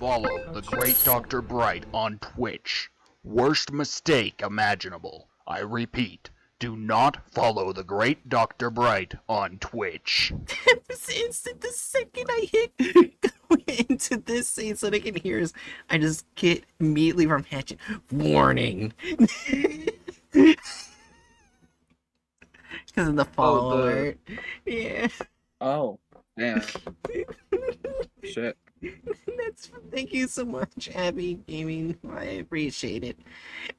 follow the great Dr. Bright on Twitch. Worst mistake imaginable. I repeat, do not follow the great Dr. Bright on Twitch. It was instant the second I hit go into this scene so they can hear us. I just get immediately from Hatchet. Warning. Because of the follow alert. Yeah. Oh, damn. Shit. Thank you so much, Abby Gaming. I appreciate it.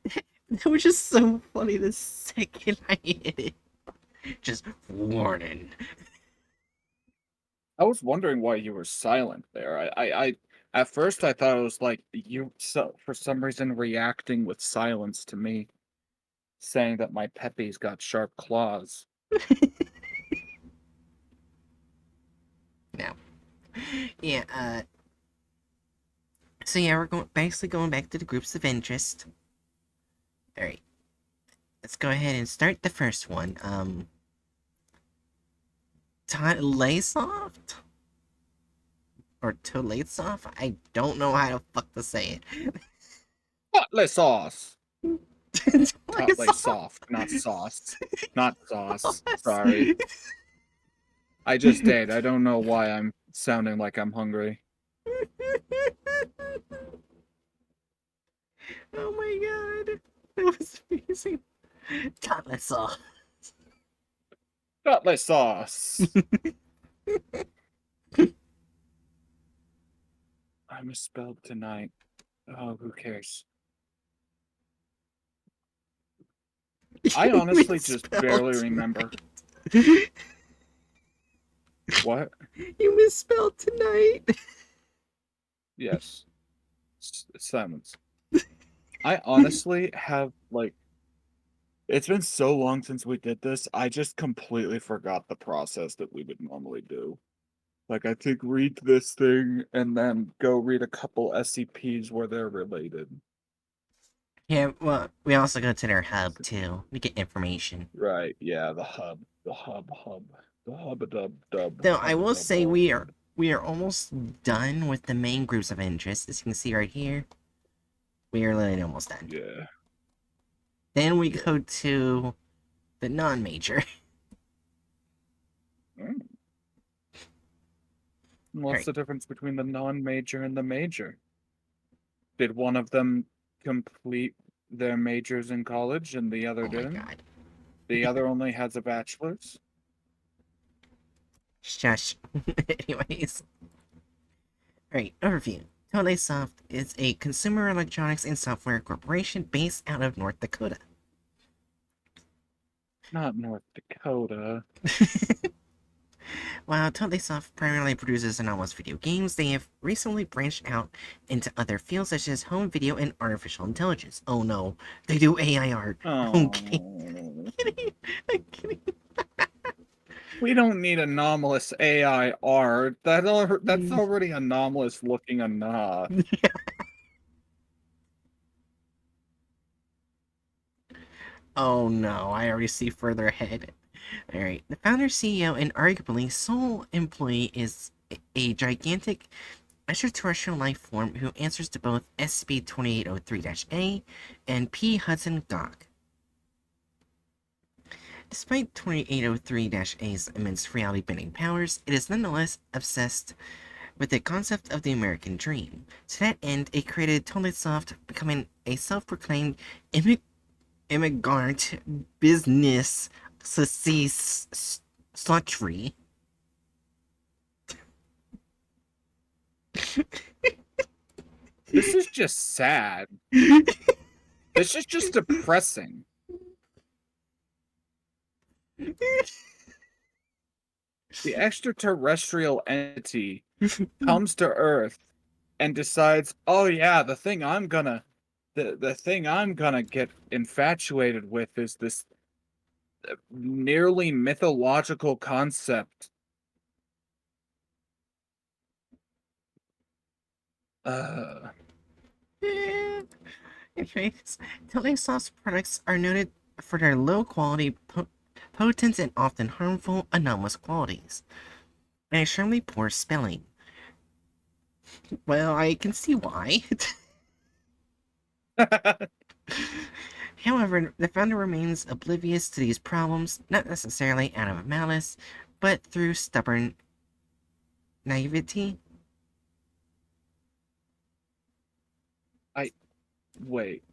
It was just so funny the second I hit it. Just warning. I was wondering why you were silent there. I at first I thought it was like you for some reason reacting with silence to me, saying that my Pepe's got sharp claws. No. Yeah, so yeah, we're basically going back to the groups of interest. Alright. Let's go ahead and start the first one. Totlaysoft? Or Tolaysoft? I don't know how to fuck to say it. Totley sauce. Totley Tolaysoft. soft, not sauce. Not sauce. Sorry. I just did. I don't know why I'm sounding like I'm hungry. Oh my god. That was amazing. Totlaysoft. Totley sauce. I misspelled tonight. Oh, who cares? I honestly just barely remember. What? You misspelled tonight. Yes. Silence. I honestly have, like, it's been so long since we did this, I just completely forgot the process that we would normally do. Like, I think read this thing and then go read a couple SCPs where they're related. Yeah, well, we also go to their hub too. We get information. Right, yeah, the hub. The hub. The hub-a-dub-dub. Though I will say hub-a-dub-dub. we are almost done with the main groups of interest. As you can see right here, we are literally almost done. Yeah. Then we go to the non-major. What's Right. the difference between the non-major and the major? Did one of them complete their majors in college and the other Oh my didn't? god. The other only has a bachelor's? Shush. Anyways. Alright, overview. Tolaysoft is a consumer electronics and software corporation based out of North Dakota. Not North Dakota. While Tolaysoft primarily produces anomalous video games, they have recently branched out into other fields such as home video and artificial intelligence. Oh no, they do AI art. Oh. Okay. I'm kidding. We don't need anomalous AI art. That's already anomalous looking enough. Oh no, I already see further ahead. Alright, the founder, CEO, and arguably sole employee is a gigantic extraterrestrial life form who answers to both SCP-2803-A and P. Hudson Gog. Despite 2803-A's immense reality-bending powers, it is nonetheless obsessed with the concept of the American dream. To that end, it created Tolaysoft, becoming a self-proclaimed immigrant business slutry. This is just sad. This is just depressing. The extraterrestrial entity comes to Earth and decides, oh yeah, the thing I'm gonna get infatuated with is this nearly mythological concept. Anyways, Telesoft's products are noted for their low quality, potent, and often harmful anomalous qualities, and extremely poor spelling. Well, I can see why. However, the founder remains oblivious to these problems, not necessarily out of malice, but through stubborn naivety. Wait.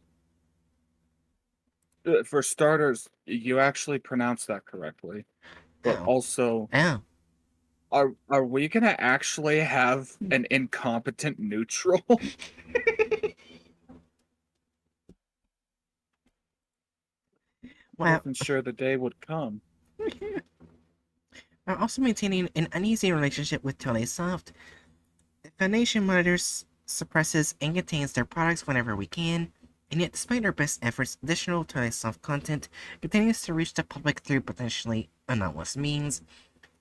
For starters, you actually pronounced that correctly. But Oh. also, Oh. are we gonna actually have an incompetent neutral? Well, Wasn't sure the day would come. while also maintaining an uneasy relationship with Telesoft, the Foundation monitors, suppresses, and contains their products whenever we can, and yet despite our best efforts, additional Telesoft content continues to reach the public through potentially anomalous means,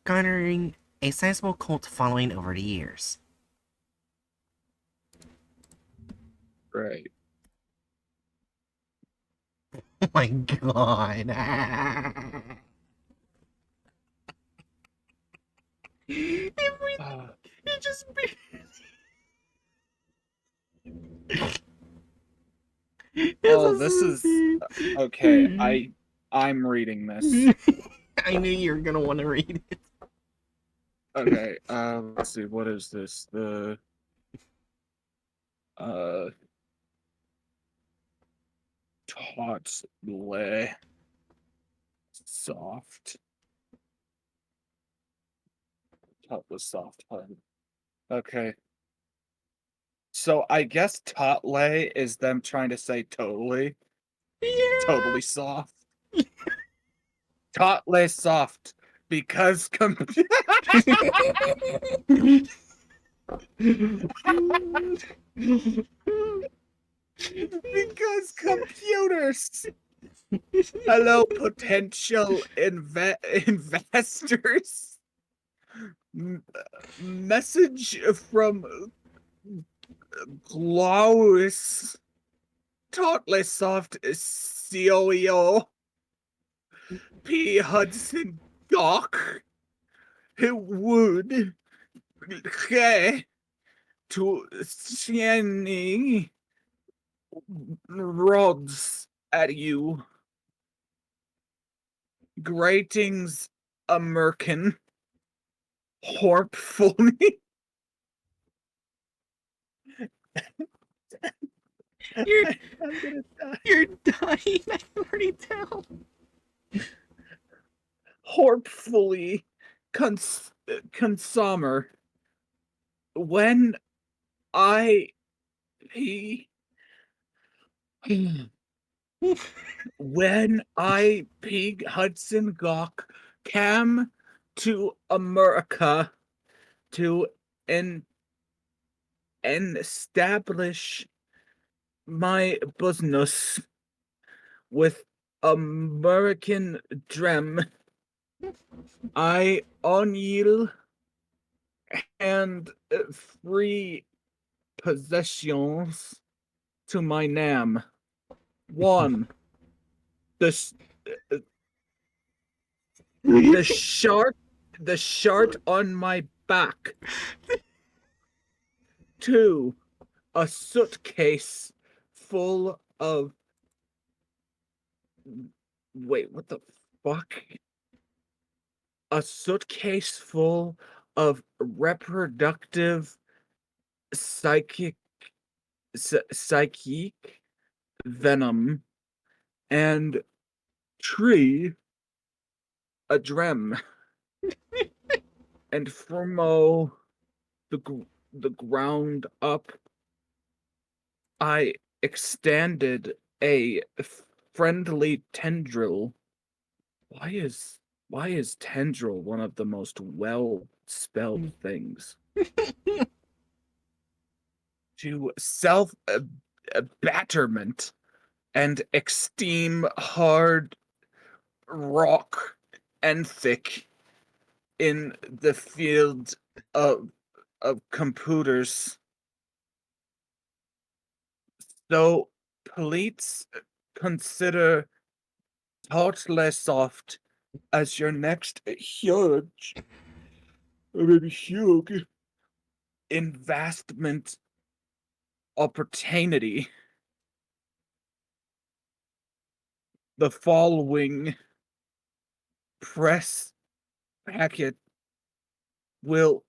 garnering a sizable cult following over the years. Right. Oh my god. Uh, It just oh, this is okay. I I'm reading this. knew you were gonna want to read it. Okay. Let's see. What is this? The uh Tots lay soft. Tot was soft. Okay. So I guess Totley is them trying to say totally, totally soft. Totley soft because because computers. Hello, potential investors. Message from Klaus Totley soft CEO P. Hudson Dock, who would okay to shining rods at you. Gratings American horpfully. You're I'm gonna die. you're dying. I can already tell. Horpfully consumer. When I he when I Pig Hudson Gawk came to America to en- establish my business with American Dream, I on you and free possessions to my name. One, the s- the shart the shart on my back. Two, a suitcase full of wait, what the fuck? A suitcase full of reproductive psychic psychic venom and tree a drem and from the ground up I extended a friendly tendril. Why is tendril one of the most well spelled things? To self batterment and esteem hard rock and thick in the field of computers. So please consider Soft as your next huge, or maybe huge, investment opportunity. The following press packet will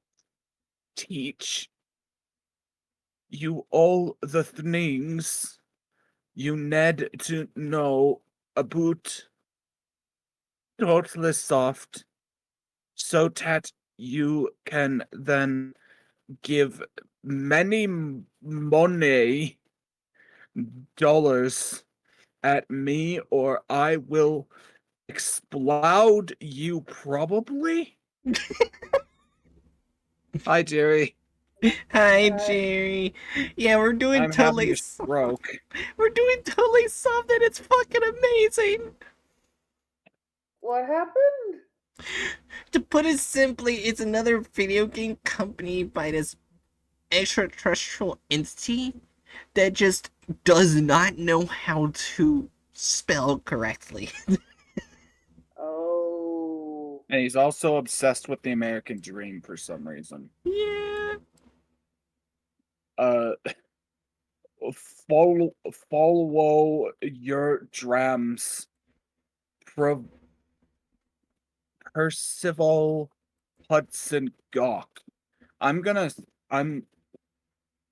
teach you all the things you need to know about Total Soft so that you can then give many money dollars at me or I will explode you probably. Hi Jerry. Hi, Jerry. Yeah, we're doing I'm having totally a stroke. we're doing totally soft and it's fucking amazing. What happened? To put it simply, it's another video game company by this extraterrestrial entity that just does not know how to spell correctly. Oh. And he's also obsessed with the American dream for some reason. Yeah. Uh follow your drams. Percival Hudson Gawk. I'm gonna I'm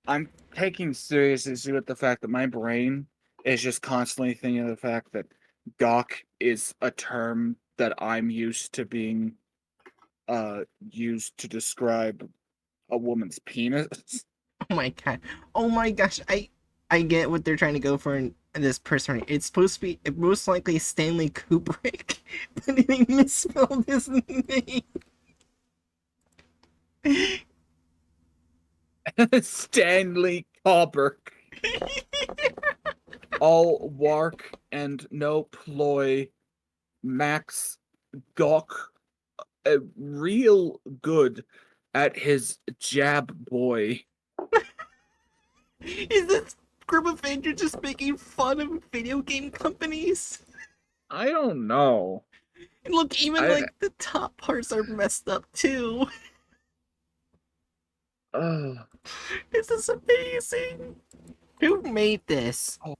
I'm taking serious issue with the fact that my brain is just constantly thinking of the fact that gawk is a term that I'm used to being used to describe a woman's penis. Oh my god. Oh my gosh. I get what they're trying to go for in this person. It's supposed to be most likely Stanley Kubrick, but they misspelled his name. Stanley Kubrick. All work and no ploy. Max Gawk, real good at his jab boy. Is this group of fans just making fun of video game companies? I don't know. And look, even I like the top parts are messed up too. uh, This is amazing. Who made this? Oh.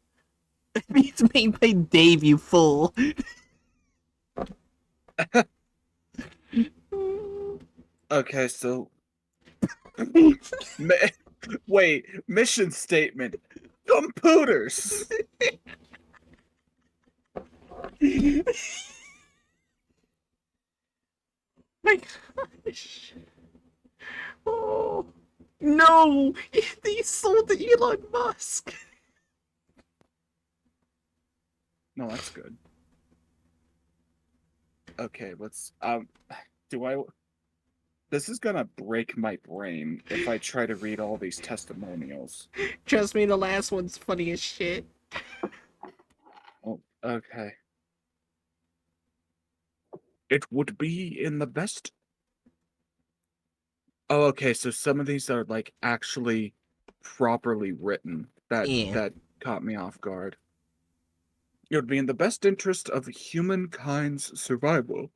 It's made by Dave, you fool. Okay, so wait, mission statement. Computers. My gosh. Oh. No! They sold to Elon Musk! No, that's good. Okay, let's do I this is gonna break my brain if I try to read all these testimonials. Trust me, the last one's funny as shit. Oh, okay. It would be in the best. Oh, okay, so some of these are like actually properly written. Yeah. That caught me off guard. It would be in the best interest of humankind's survival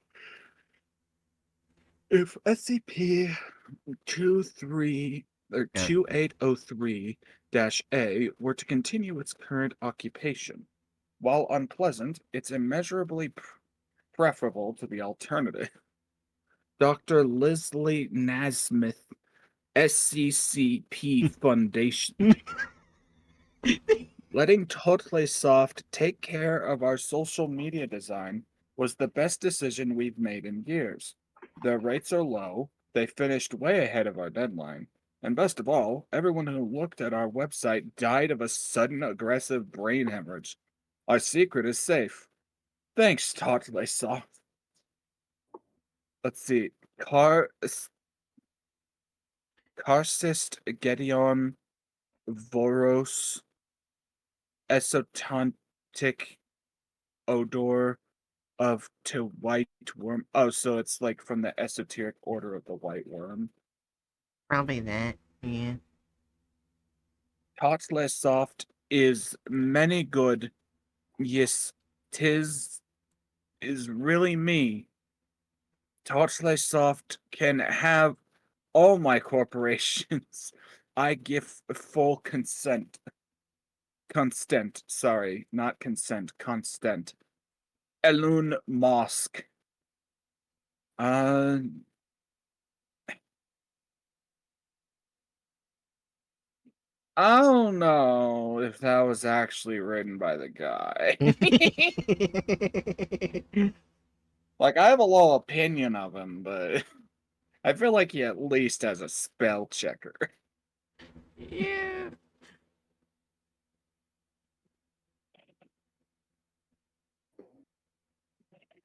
if SCP-23 or Yeah. 2803-A were to continue its current occupation. While unpleasant, it's immeasurably preferable to the alternative. Dr. Leslie Nasmith, SCCP Foundation. Letting Totally Soft take care of our social media design was the best decision we've made in years. Their rates are low, they finished way ahead of our deadline, and best of all, everyone who looked at our website died of a sudden aggressive brain hemorrhage. Our secret is safe. Thanks, Totally Soft. Let's see. Karcist Gedeon Voros Esotantic Odor of to White Worm. Oh, so it's like from the esoteric order of the White Worm. Probably that. Yeah. Totless Soft is many good. Yes, tis is really me. Totless Soft can have all my corporations. I give full consent. Consent, sorry, not consent, consent. Elon Musk. Uh, I don't know if that was actually written by the guy. Like, I have a little opinion of him, but I feel like he at least has a spell checker. Yeah.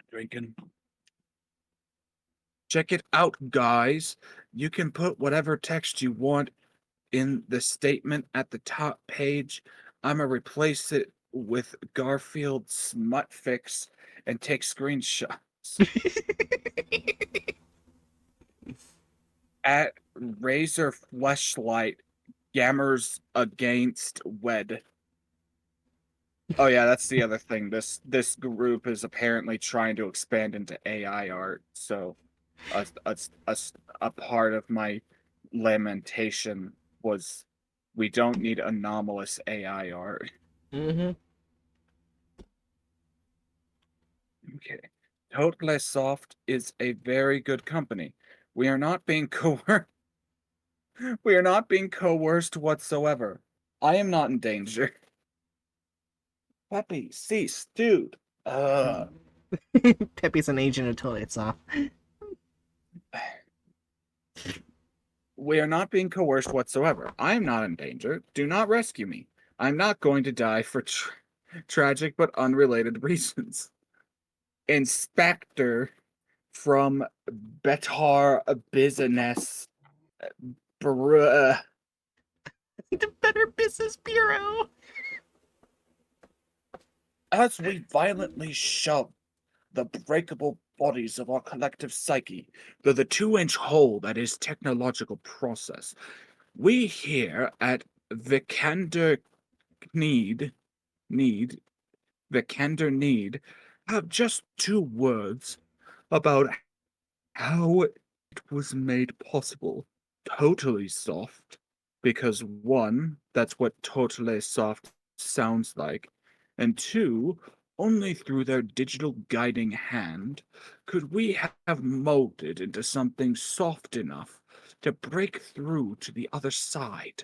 Drinking. Check it out, guys. You can put whatever text you want in the statement at the top page. I'm gonna replace it with Garfield Smut Fix and take screenshots. At Razor Fleshlight Gammers Against Wed. Oh yeah, that's the other thing. This group is apparently trying to expand into AI art. So a part of my lamentation was we don't need anomalous AI art. Mm-hmm. Okay. Totally Soft is a very good company. We are not being we are not being coerced whatsoever. I am not in danger. Peppy, cease, dude. Peppy's an agent of Toilet Soft. We are not being coerced whatsoever. I am not in danger. Do not rescue me. I'm not going to die for tragic but unrelated reasons. Inspector from Betar Business. Bruh. The Better Business Bureau. As we violently shove the breakable bodies of our collective psyche through the 2-inch hole that is technological process, we here at Vikander Need, Vikander Need, have just 2 words about how it was made possible. Totally soft, because 1, that's what totally soft sounds like, and 2, only through their digital guiding hand could we have molded into something soft enough to break through to the other side.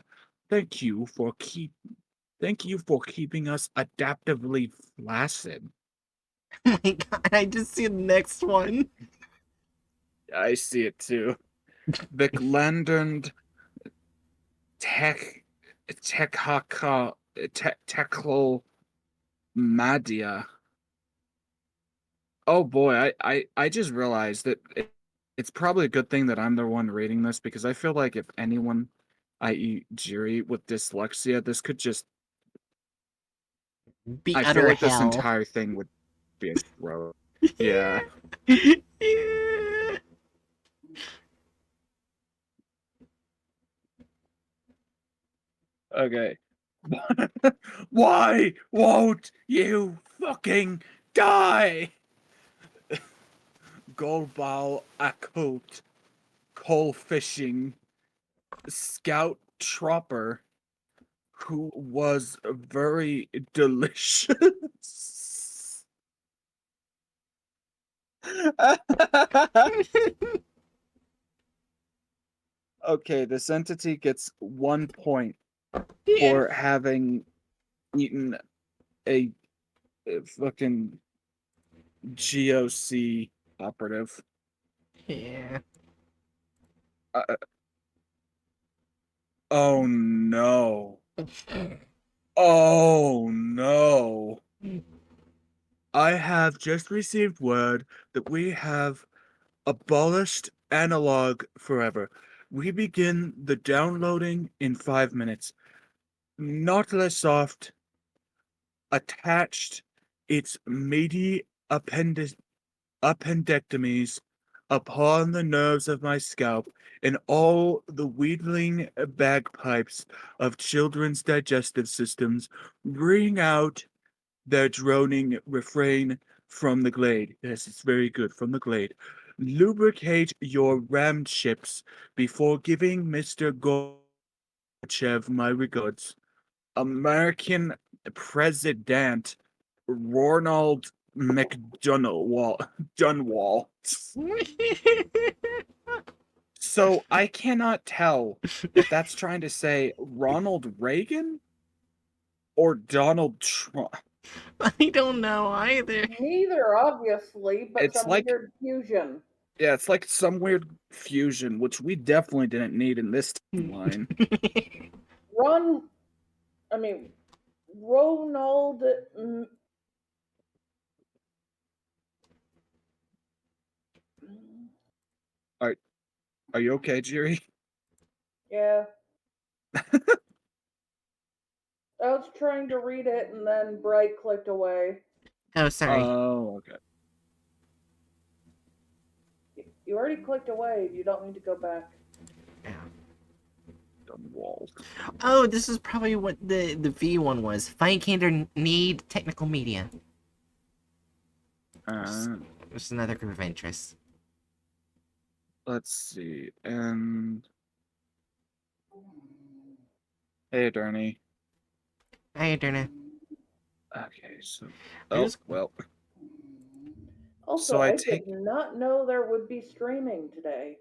Thank you for keeping us adaptively flaccid. Oh my god, I just see the next one. I see it too. Vic Landern Tech Techhaka Techlo Madia. Oh boy, I just realized that it's probably a good thing that I'm the one reading this because I feel like if anyone, i.e. Jiri, with dyslexia, this could just Be I feel utter like this hell. entire thing would be a stroke. Yeah. Yeah. Yeah. Okay. Why won't you fucking die? Golbal Akut, coal fishing, scout trapper, who was very delicious. Okay, this entity gets 1 point Yeah. for having eaten a fucking GOC operative. Yeah. Uh, oh no. Oh no. I have just received word that we have abolished analog forever. We begin the downloading in 5 minutes. Nautilus Soft attached its meaty appendectomies upon the nerves of my scalp, and all the wheedling bagpipes of children's digestive systems ring out their droning refrain from the glade. Yes, it's very good, from the glade. lubricate your ram chips before giving Mr. Gorbachev my regards. American President Ronald Dunwall. So I cannot tell if that's trying to say Ronald Reagan or Donald Trump. I don't know either. Neither, obviously, but It's some like weird fusion. Yeah, it's like some weird fusion, which we definitely didn't need in this timeline. Ron, I mean, Ronald. Are you okay, Jerry? Yeah. I was trying to read it and then Bright clicked away. Oh, sorry. Oh, okay. You already clicked away. You don't need to go back. Dunwall. Oh, this is probably what the V one was. Find candor need technical media. It's another group of interests. Let's see. And hey, Derny. Hey, Derna. Okay, so There's- well. Also, So I I take- did not know there would be streaming today.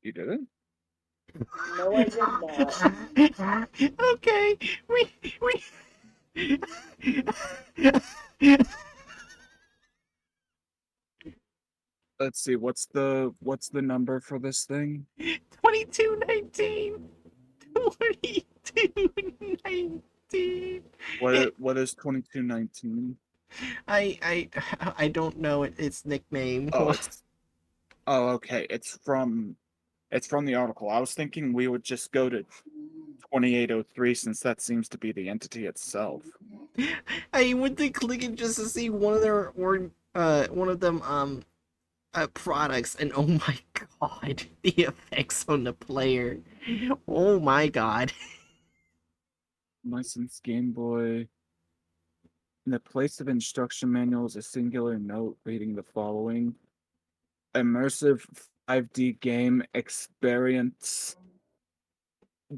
You didn't? No, I did not. Okay, we. Let's see. What's the number for this thing? 2219. 2219. What is 2219? I don't know its nickname. Oh, okay. It's from the article. I was thinking we would just go to 2803 since that seems to be the entity itself. I went to click it just to see one of their one of them products, and oh my god, the effects on the player. Oh my god. Licensed Game Boy. In the place of instruction manual is a singular note reading the following: immersive 5D game experience.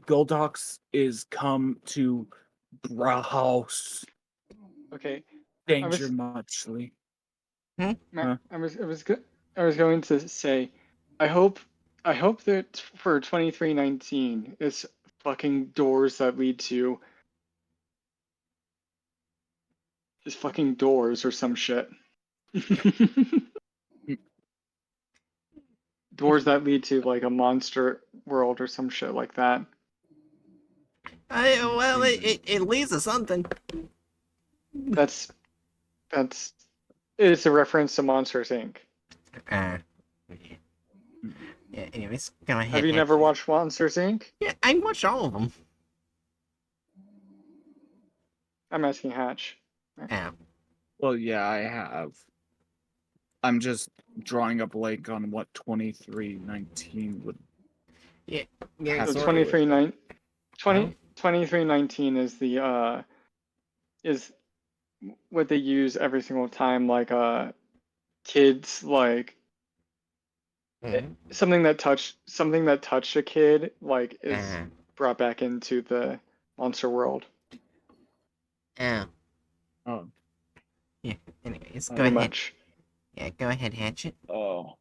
Goldox is come to Brauhaus. Okay. Danger was- muchly. I was going to say, I hope that for 2319 it's fucking doors that lead to is fucking doors or some shit. Doors that lead to like a monster world or some shit like that. Well, it leads to something. That's it's a reference to Monsters Inc. Yeah, anyways, go ahead. Have you never watched Monsters Inc? Yeah, I watched all of them. I'm asking Hatch. Yeah. Well, yeah, I have. I'm just drawing a blank on what 2319 would. Yeah. So Sorry. 2319 is the is what they use every single time, like kids like something that touched a kid like is brought back into the monster world. Yeah. Oh. Yeah. Anyways, go Pretty ahead. much. Yeah, go ahead, Hatchet. Oh.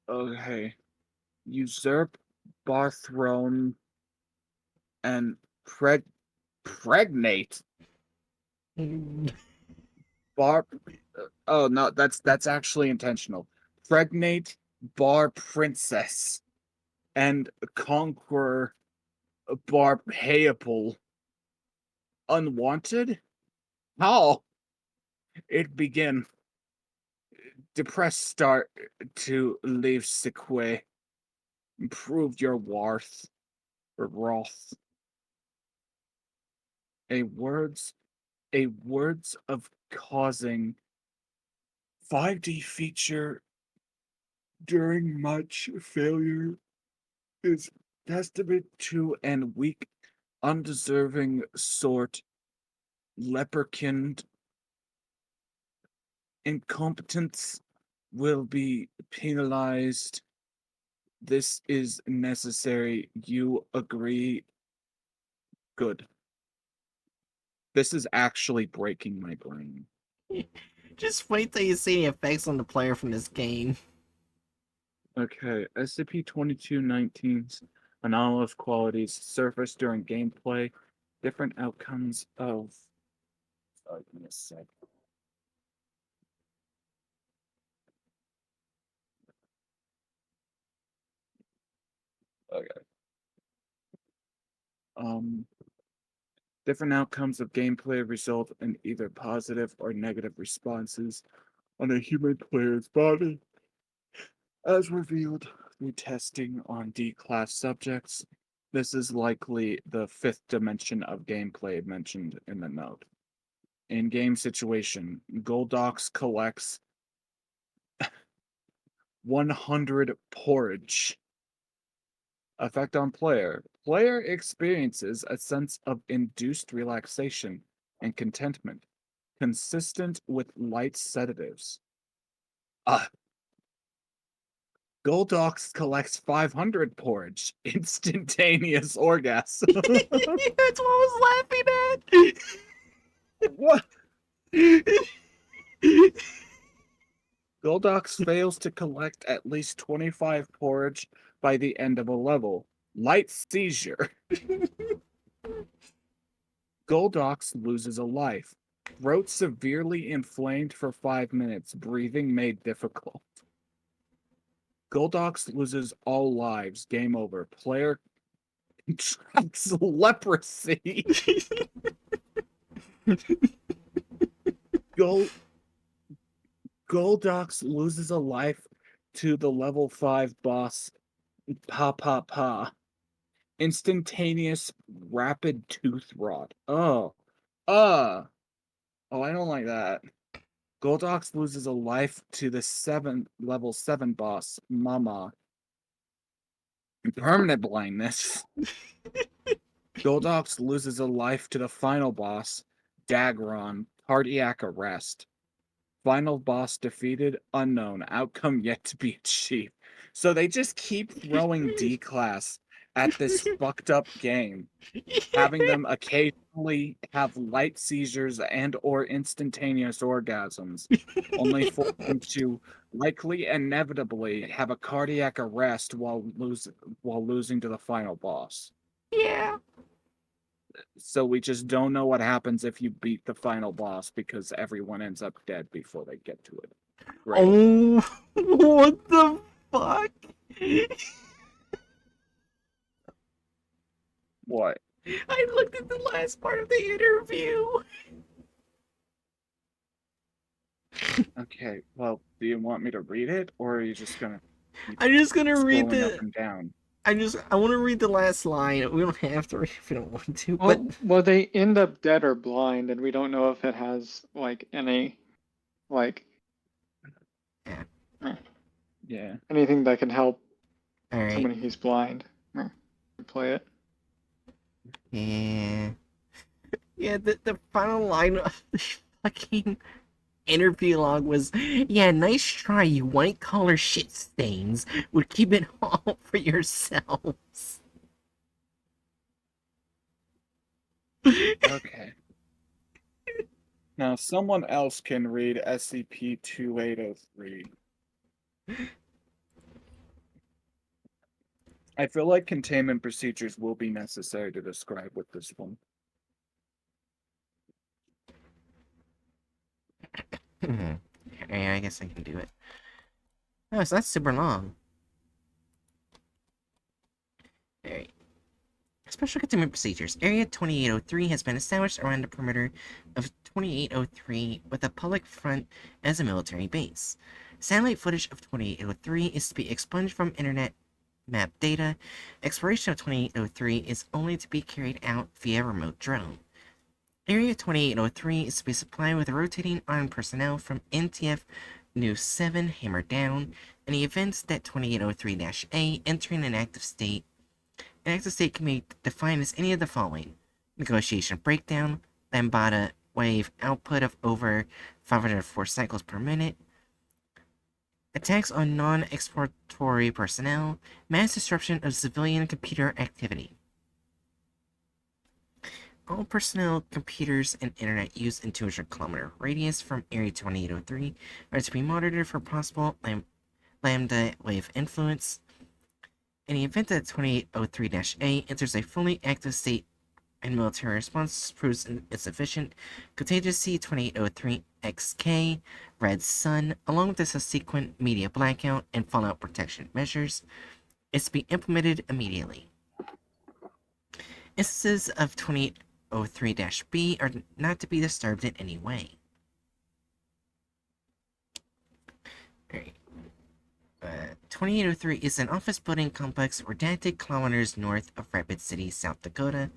Okay. Usurp Barthrone and pregnate Bar. Oh no, that's actually intentional. Pregnate Bar Princess and conquer Bar Payable. Unwanted? How? It begin. Depressed start to leave Sequay. Improve your worth or wrath. A words of causing 5D feature during much failure is testament to an weak undeserving sort, leprechaun incompetence will be penalized. This is necessary. You agree? Good. This is actually breaking my brain. Just wait till you see the effects on the player from this game. Okay, SCP-2219's anomalous qualities surface during gameplay. Different outcomes of... Sorry, give me a sec. Okay. Different outcomes of gameplay result in either positive or negative responses on a human player's body, as revealed through testing on D-class subjects. This is likely the fifth dimension of gameplay mentioned in the note. In-game situation, Goldox collects 100 porridge. Effect on player. Player experiences a sense of induced relaxation and contentment, consistent with light sedatives. Goldox collects 500 porridge. Instantaneous orgasm. That's what I was laughing at. What? Goldox fails to collect at least 25 porridge by the end of a level. Light seizure. Goldox loses a life. Throat severely inflamed for 5 minutes. Breathing made difficult. Goldox loses all lives. Game over. Player contracts leprosy. Goldox loses a life to the level 5 boss Pa. Instantaneous rapid tooth rot. Oh, I don't like that. Goldox loses a life to the level 7 boss Mama. Permanent blindness. Goldox loses a life to the final boss Dagron. Cardiac arrest. Final boss defeated, unknown. Outcome yet to be achieved. So they just keep throwing D-class at this fucked up game, having them occasionally have light seizures and or instantaneous orgasms, only for them to likely inevitably have a cardiac arrest while losing to the final boss. Yeah. So we just don't know what happens if you beat the final boss because everyone ends up dead before they get to it. Great. Oh, what the fuck? What? I looked at the last part of the interview. Okay, well, do you want me to read it, or are you just gonna keep I'm just gonna read scrolling up the. and down? I want to read the last line. We don't have to read if we don't want to, Well, but well, they end up dead or blind, and we don't know if it has like any, like, Yeah. anything that can help all right. somebody who's blind. Play it. Yeah. Yeah, the final line of the fucking interview log was, yeah, nice try, you white collar shit stains. Would keep it all for yourselves. Okay. Now, someone else can read SCP-2803. I feel like containment procedures will be necessary to describe with this one. Yeah, I guess I can do it. Oh, so that's super long. Alright. Special containment procedures. Area 2803 has been established around the perimeter of 2803 with a public front as a military base. Satellite footage of 2803 is to be expunged from internet map data. Exploration of 2803 is only to be carried out via remote drone. Area 2803 is to be supplied with rotating armed personnel from NTF New 7 Hammer Down in the event that 2803-A entering an active state An active state can be defined as any of the following: negotiation breakdown, lambda wave output of over 504 cycles per minute, attacks on non-exploratory personnel, mass disruption of civilian computer activity. All personnel, computers, and internet use in 200-kilometer radius from Area 2803 are to be monitored for possible lambda wave influence. In the event that 2803-A enters a fully active state and military response proves insufficient, contingency 2803-XK, Red Sun, along with the subsequent media blackout and fallout protection measures, is to be implemented immediately. Instances of 2803-B are not to be disturbed in any way. Alright. 2803 is an office building complex redacted kilometers north of Rapid City, South Dakota,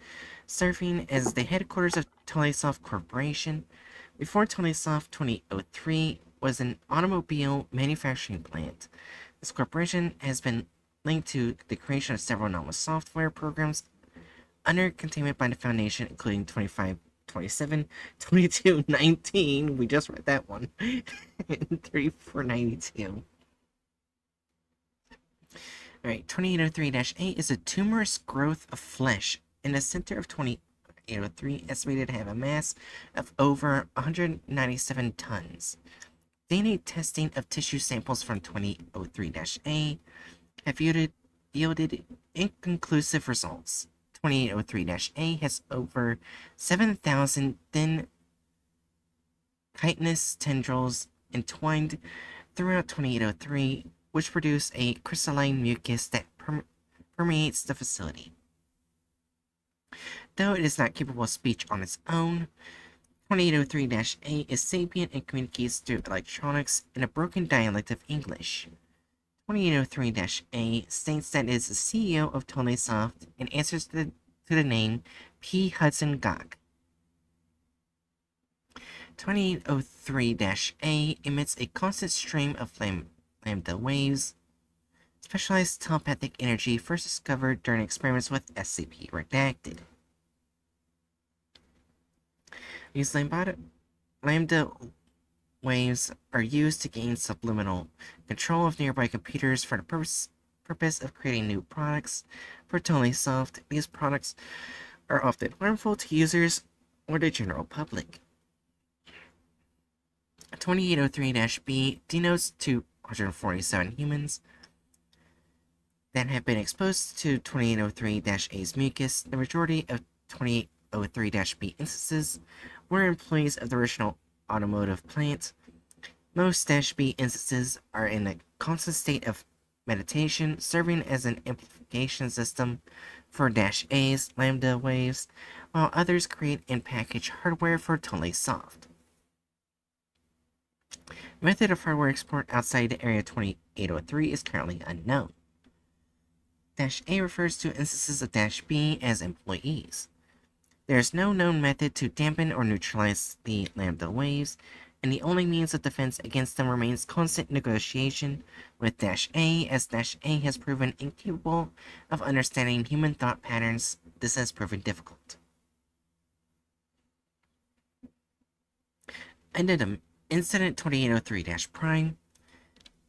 serving as the headquarters of Telesoft Corporation. Before Telesoft, 2803 was an automobile manufacturing plant. This corporation has been linked to the creation of several novel software programs under containment by the Foundation, including 2527, 2219, we just read that one, and 3492. Alright, 2803-A is a tumorous growth of flesh in the center of 2803, estimated to have a mass of over 197 tons. DNA testing of tissue samples from 2803-A have yielded inconclusive results. 2803-A has over 7,000 thin chitinous tendrils entwined throughout 2803, which produce a crystalline mucus that permeates the facility. Though it is not capable of speech on its own, 2803-A is sapient and communicates through electronics in a broken dialect of English. 2803-A states that it is the CEO of Telesoft and answers to the name P. Hudson Gog. 2803-A emits a constant stream of lambda waves, specialized telepathic energy first discovered during experiments with SCP-Redacted. These lambda waves are used to gain subliminal control of nearby computers for the purpose of creating new products. For Telesoft, these products are often harmful to users or the general public. 2803-B denotes 247 humans that have been exposed to 2803-A's mucus. The majority of 2803-B instances were employees of the original automotive plant. Most -B instances are in a constant state of meditation, serving as an amplification system for -A's lambda waves, while others create and package hardware for Telesoft. The method of hardware export outside Area 2803 is currently unknown. -A refers to instances of -B as employees. There is no known method to dampen or neutralize the lambda waves, and the only means of defense against them remains constant negotiation with -A, as -A has proven incapable of understanding human thought patterns. This has proven difficult. Incident 2803-Prime.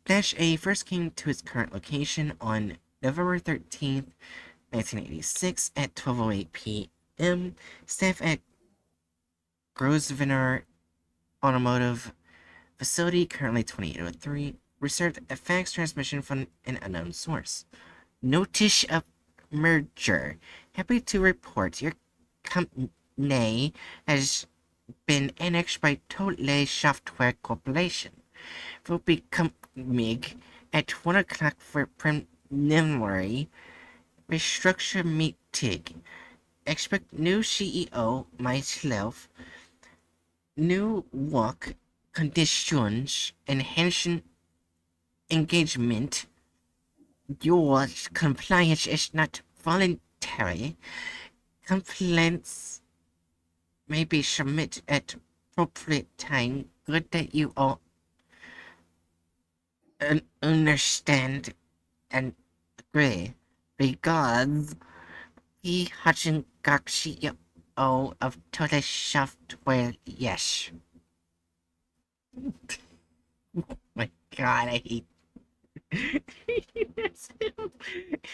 -A first came to its current location on November 13th, 1986 at 12:08 p.m. Staff at Grosvenor Automotive Facility, currently 2803, received a fax transmission from an unknown source. Notice of merger. Happy to report your company has been annexed by Tolle Software Corporation. Will be coming at 1 o'clock for preliminary restructure meeting. Expect new CEO, myself, new work conditions, enhanced engagement. Your compliance is not voluntary. Complaints may be submitted at appropriate time. Good that you all understand and agree. Regards, He Hachin Gakshi O of Total Software, yes. Oh my god, I hate. That's him.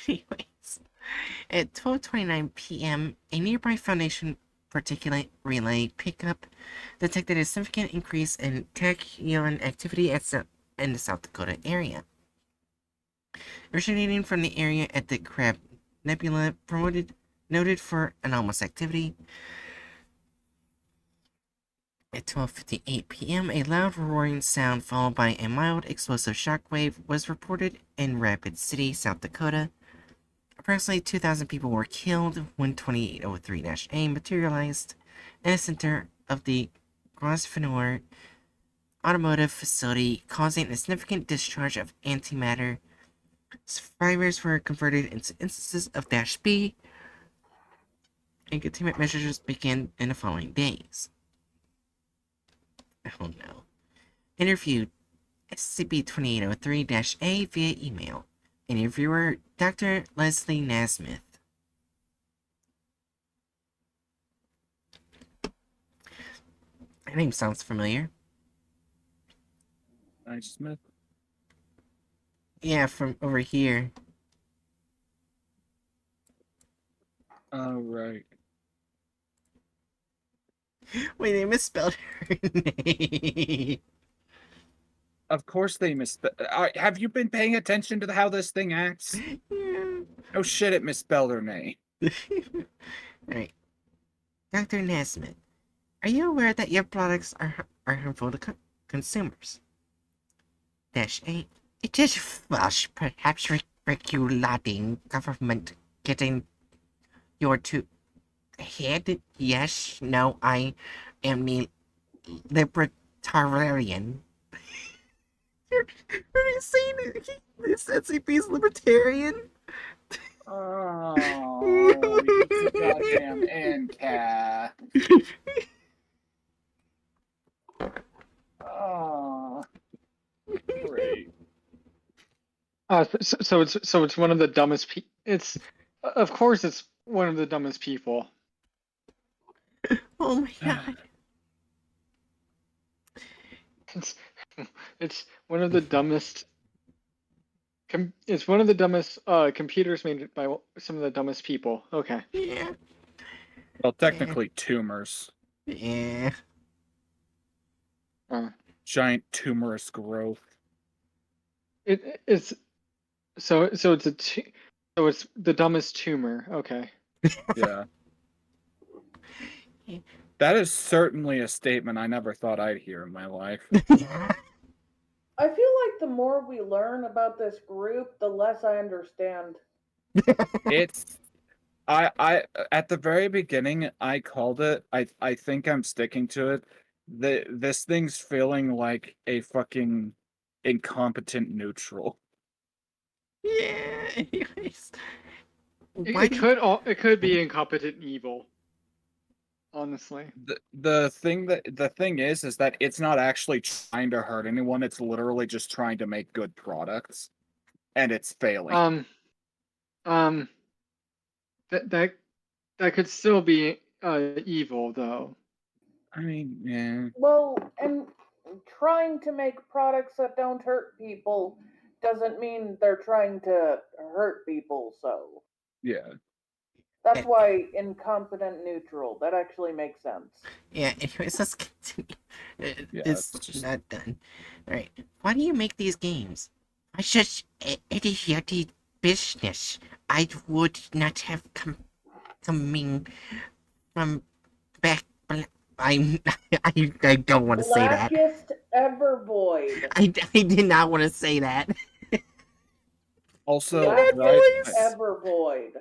Anyways, at 12:29 p.m., a nearby Foundation particulate relay pickup detected a significant increase in tachyon activity in the South Dakota area. Originating from the area at the Crab Nebula, noted for anomalous activity. At 12:58 p.m., a loud roaring sound followed by a mild explosive shockwave was reported in Rapid City, South Dakota. Approximately 2,000 people were killed when 2803-A materialized in the center of the Grosvenor automotive facility, causing a significant discharge of antimatter. Survivors were converted into instances of -B, and containment measures began in the following days. Oh no. Interviewed SCP-2803-A via email. Interviewer Dr. Leslie Nasmith. Her name sounds familiar. Nice, Smith. Yeah, from over here. All right. Wait, they misspelled her name. Of course they misspelled. Have you been paying attention to how this thing acts? Yeah. No shit, it misspelled her name. Alright. Dr. Nasmith, are you aware that your products are harmful to consumers? -8. It is false, perhaps regulating government getting your to head. Yes, no, I am the libertarian. Are you saying this SCP is libertarian? Oh, he's a goddamn NCAT. Oh, great. So it's one of the dumbest it's of course it's one of the dumbest people. Oh my god. It's one of the dumbest it's one of the dumbest computers made by some of the dumbest people. Okay. Yeah. Well, technically tumors. Yeah. Giant tumorous growth. It's so it's so it's the dumbest tumor. Okay. Yeah. That is certainly a statement I never thought I'd hear in my life. I feel like the more we learn about this group, the less I understand. It's I at the very beginning I called it. I think I'm sticking to it. This thing's feeling like a fucking incompetent neutral. Yeah. Anyways. It could be incompetent evil. Honestly. The thing is that it's not actually trying to hurt anyone. It's literally just trying to make good products, and it's failing. That that could still be evil though. I mean, yeah. Well, and trying to make products that don't hurt people doesn't mean they're trying to hurt people, so. Yeah. That's why incompetent neutral. That actually makes sense. Yeah, anyways, let's continue. Yeah, It's it's just not done. Alright. Why do you make these games? I just idiotic business. I would not have coming from back. I don't want to say that. Blackest ever void. I did not want to say that. also Blackest right. ever void.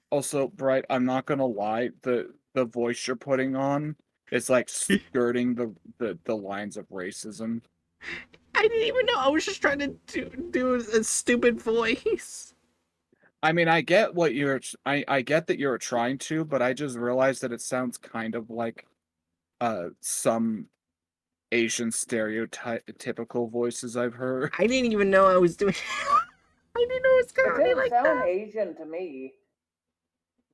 Also, Bright, I'm not gonna lie, the voice you're putting on is like skirting the lines of racism. I didn't even know. I was just trying to do a stupid voice. I mean, I get what you're I get that you're trying to, but I just realized that it sounds kind of like some Asian stereotypical voices I've heard. I didn't even know I was doing. I didn't know it was It gonna be didn't like sound that. Asian to me.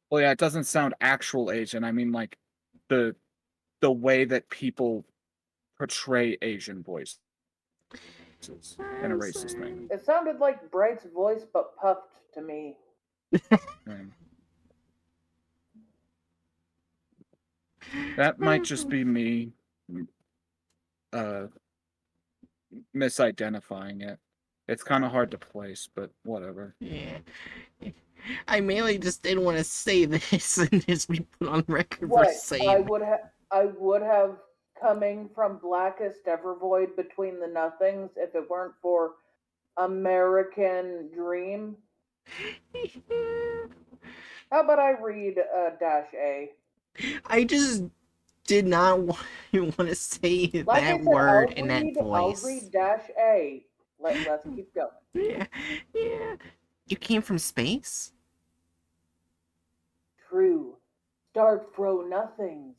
Well, yeah, it doesn't sound actual Asian. I mean, like the way that people portray Asian voices in a I'm racist sorry. manner. It sounded like Bright's voice, but puffed to me. Um, that might just be me uh misidentifying it. It's kind of hard to place, but whatever. Yeah. I mainly just didn't want to say this and just be put on record for What saying I would have coming from Blackest Evervoid Between the Nothings if it weren't for American Dream. it. How about I read dash A? I just did not want to say Like I that said, word in that I'll voice. read dash A. Let's keep going. Yeah, yeah. You came from space? True. Start fro nothings.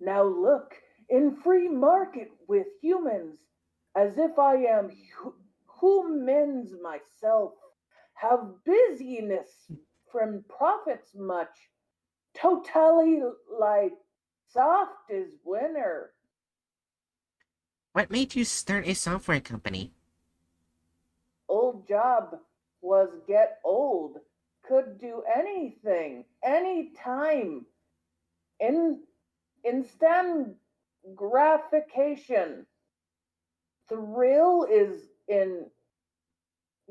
Now look, in free market with humans, as if I am humans myself, have busyness from profits much, totally like soft is winner. What made you start a software company? Old job was get old, could do anything, anytime, in instant gratification. Thrill is in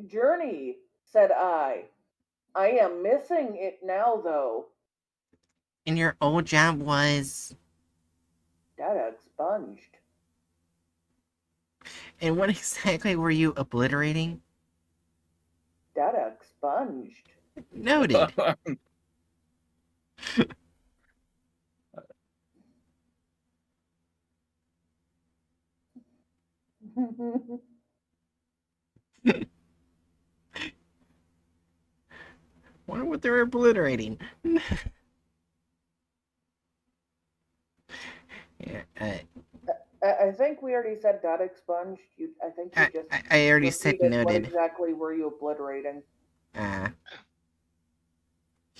journey, said I. I am missing it now, though. And your old job was. Data expunged. And what exactly were you obliterating? Data expunged. Noted. Wonder what they're obliterating. Yeah, I think we already said data expunged. I think you just I already said repeated what noted. exactly were you obliterating.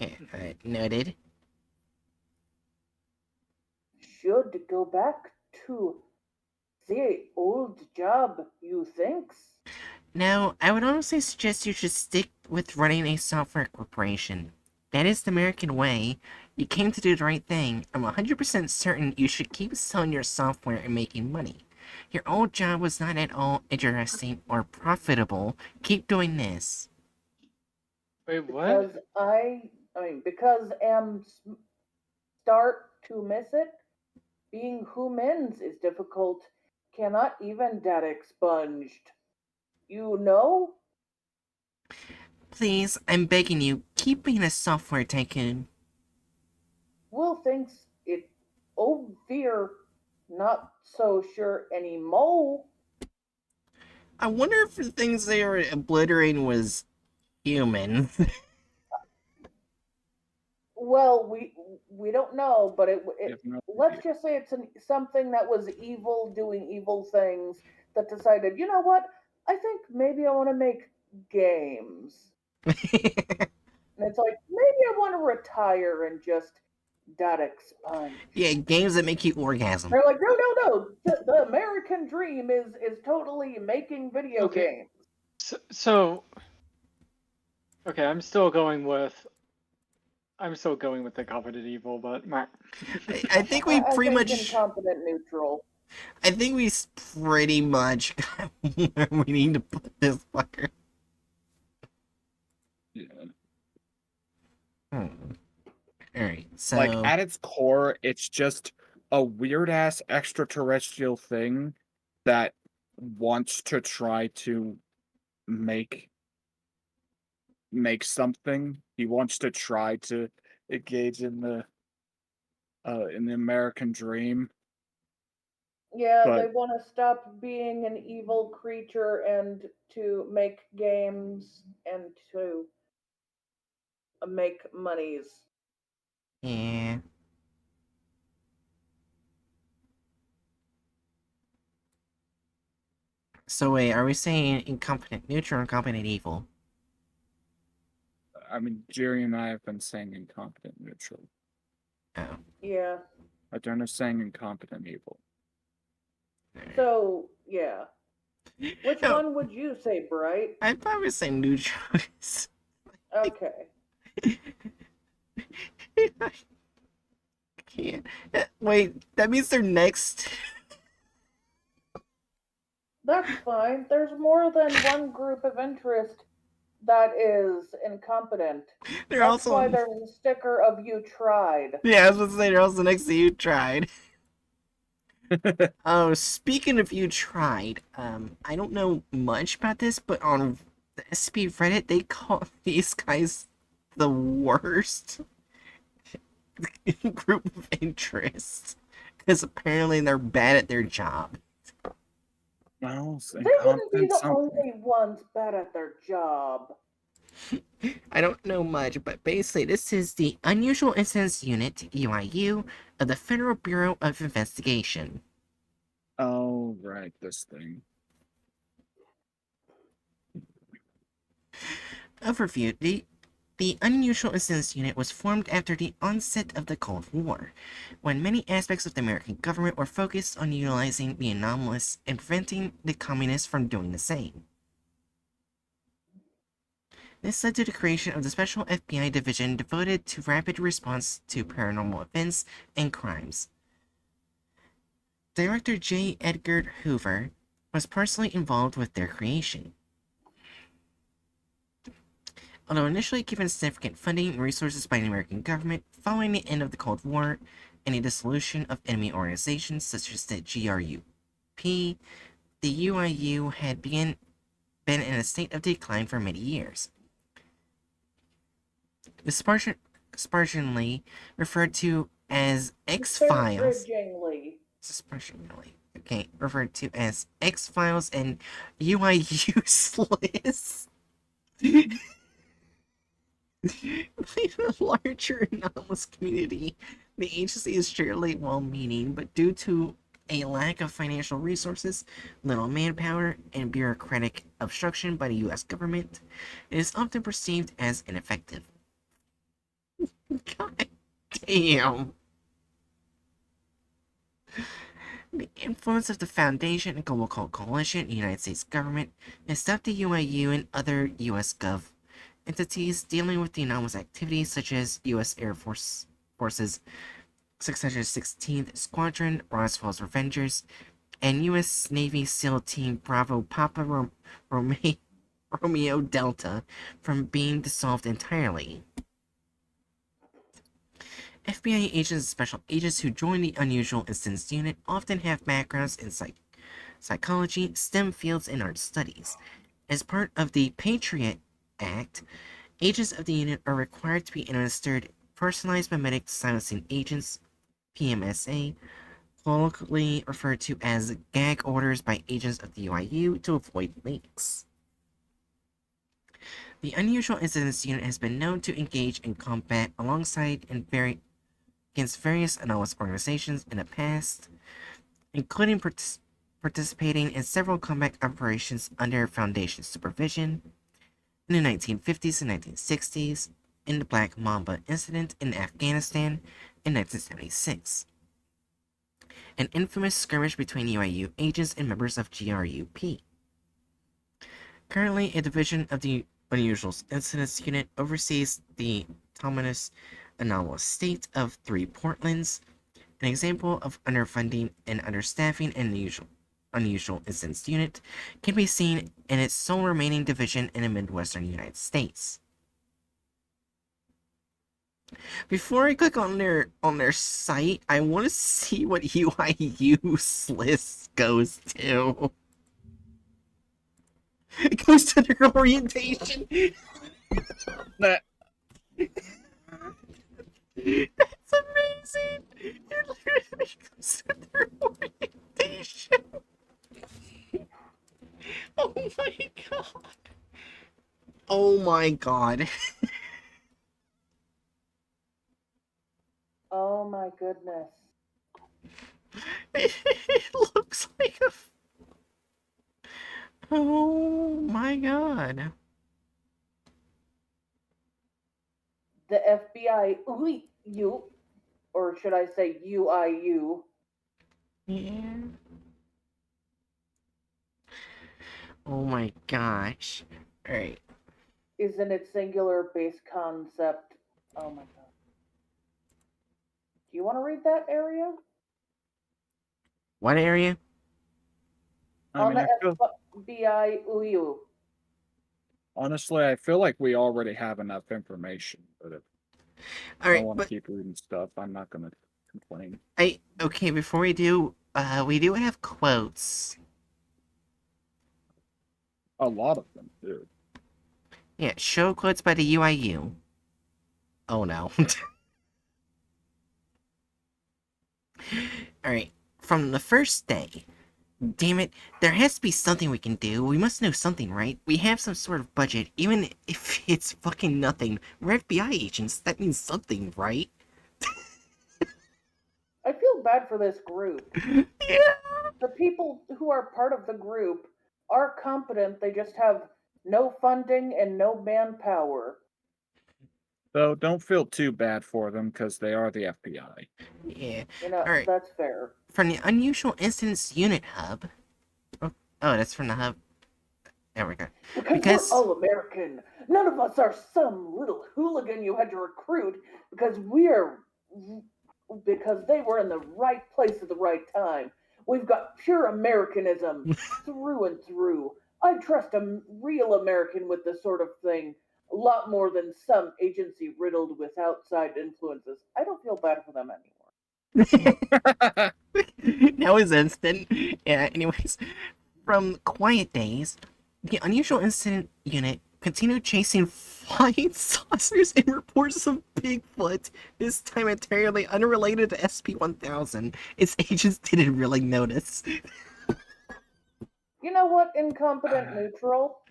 Okay, noted. Should go back to the old job, you thinks? Now, I would honestly suggest you should stick with running a software corporation. That is the American way. You came to do the right thing. I'm 100% certain you should keep selling your software and making money. Your old job was not at all interesting or profitable. Keep doing this. Wait, Because what? because am start to miss it. Being humans is difficult. Cannot even data expunged. You know? Please, I'm begging you, keep being a software tycoon. Will thinks it fear not so sure anymore. I wonder if the things they were obliterating was human. Well, we don't know, but You have no let's idea. just say it's something that was evil doing evil things that decided, you know what? I think maybe I want to make games. And it's like, maybe I want to retire and just data expunge. Yeah, games that make you orgasm. They're like, no, no, no. The American dream is totally making video Okay. games. So okay, I'm still going with the Coveted Evil, but I think we I pretty think much. incompetent neutral. I think we pretty much got where we need to put this fucker. Yeah. Alright, so. Like at its core, it's just a weird ass extraterrestrial thing that wants to try to make something. He wants to try to engage in the American dream. Yeah, But they want to stop being an evil creature and to make games and to make monies. Yeah. So wait, are we saying incompetent neutral or incompetent evil? I mean, Jerry and I have been saying incompetent neutral. Oh. Yeah. Moderna's saying incompetent evil. So, yeah. Which No, one would you say, Bright? I'd probably say neutral. Okay. I can't. Wait, that means they're next. That's fine. There's more than one group of interest that is incompetent. They're That's also why on. there's a sticker of you tried. Yeah, I was about to say they're also next to you tried. Oh, speaking of you tried, I don't know much about this, but on the SP Reddit, they call these guys the worst group of interest because apparently they're bad at their job. Well, They wouldn't be incompetent the something. only ones bad at their job. I don't know much, but basically, this is the Unusual Incidents Unit, UIU, of the Federal Bureau of Investigation. Oh, right, this thing. Overview. The Unusual Incidents Unit was formed after the onset of the Cold War, when many aspects of the American government were focused on utilizing the anomalous and preventing the communists from doing the same. This led to the creation of the Special FBI Division devoted to rapid response to paranormal events and crimes. Director J. Edgar Hoover was personally involved with their creation. Although initially given significant funding and resources by the American government following the end of the Cold War and the dissolution of enemy organizations such as the GRUP, the UIU had been in a state of decline for many years. Spartanly referred to as X-Files. Disparagingly. Okay, referred to as X-Files and UIU Sliss. By the larger anomalous community, the agency is generally well-meaning, but due to a lack of financial resources, little manpower, and bureaucratic obstruction by the U.S. government, it is often perceived as ineffective. God damn. The influence of the Foundation and Global Cult Coalition in the United States government has stopped the UIU and other U.S. Gov entities dealing with the anomalous activities such as U.S. Air Force's 616th Squadron, Roswell's Revengers, and U.S. Navy SEAL Team Bravo Papa Romeo Delta from being dissolved entirely. FBI agents and special agents who join the Unusual Incidents Unit often have backgrounds in psychology, STEM fields, and art studies. As part of the Patriot Act, agents of the unit are required to be administered personalized magnetic silencing agents, PMSA, colloquially referred to as gag orders by agents of the UIU to avoid leaks. The Unusual Incidents Unit has been known to engage in combat alongside and against various anomalous organizations in the past, including participating in several combat operations under Foundation supervision in the 1950s and 1960s, in the Black Mamba incident in Afghanistan in 1976, an infamous skirmish between UIU agents and members of GRUP. Currently, a division of the Unusual Incidents Unit oversees the autonomous anomalous state of 3 Portlands, an example of underfunding and understaffing in the Unusual Incidents Unit can be seen in its sole remaining division in the Midwestern United States. Before I click on their site, I want to see what UIU Sliss goes to. It goes to their orientation. That That's amazing. It literally goes to their orientation. Oh my god. Oh my god. Oh my goodness. It looks like a. Oh my god. VIU, or should I say UIU? Yeah. Oh my gosh. Alright. Is in its singular base concept. Oh my god. Do you want to read that area? What area? I On mean, the I feel VIU. honestly, I feel like we already have enough information, but if I Alright, want to but keep reading stuff, I'm not gonna complain. okay, before we do have quotes. A lot of them do. Yeah, show quotes by the UIU. Oh no. Alright. From the first day. Damn it, there has to be something we can do. We must know something, right? We have some sort of budget, even if it's fucking nothing. We're FBI agents, that means something, right? I feel bad for this group. Yeah. The people who are part of the group are competent, they just have no funding and no manpower. Though, don't feel too bad for them because they are the FBI. Yeah. You know, Alright. that's fair. From the Unusual Incidents Unit Hub. Oh, that's from the hub. There we go. Because we're all American. None of us are some little hooligan you had to recruit because because they were in the right place at the right time. We've got pure Americanism through and through. I trust a real American with this sort of thing a lot more than some agency riddled with outside influences. I don't feel bad for them anymore. That was instant. Yeah, anyways. From Quiet Days, the Unusual Incident Unit continued chasing flying saucers and reports of Bigfoot, this time entirely unrelated to SP-1000. Its agents didn't really notice. You know what? Incompetent neutral.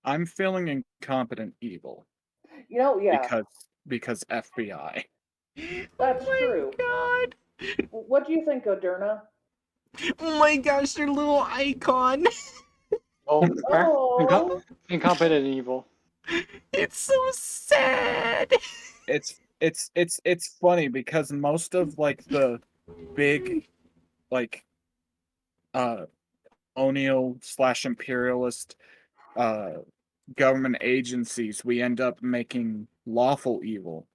I'm feeling incompetent evil You know, yeah, because FBI. that's Oh true. my What do you think, Oderna? god! Oh my gosh, their little icon! Oh, Oh, incompetent and evil. It's so sad! It's funny because most of like the big like colonial / imperialist government agencies we end up making lawful evil,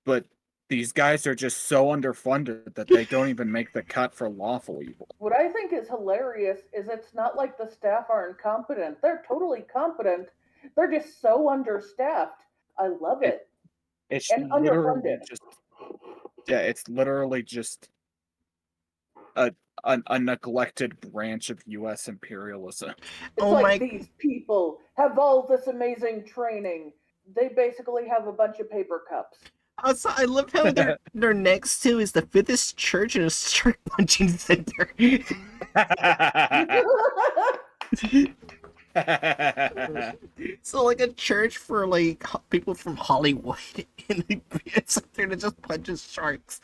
but these guys are just so underfunded that they don't even make the cut for lawful evil. what I think is hilarious is it's not like the staff are incompetent. They're totally competent. They're just so understaffed. I love it. It's And literally underfunded. just it's literally just a neglected branch of U.S. imperialism. It's Oh like my... these people have all this amazing training. They basically have a bunch of paper cups. Also, I love how they're next to is the Fifth Church and a shark punching center. So like a church for like people from Hollywood, and it's like there to just punches sharks.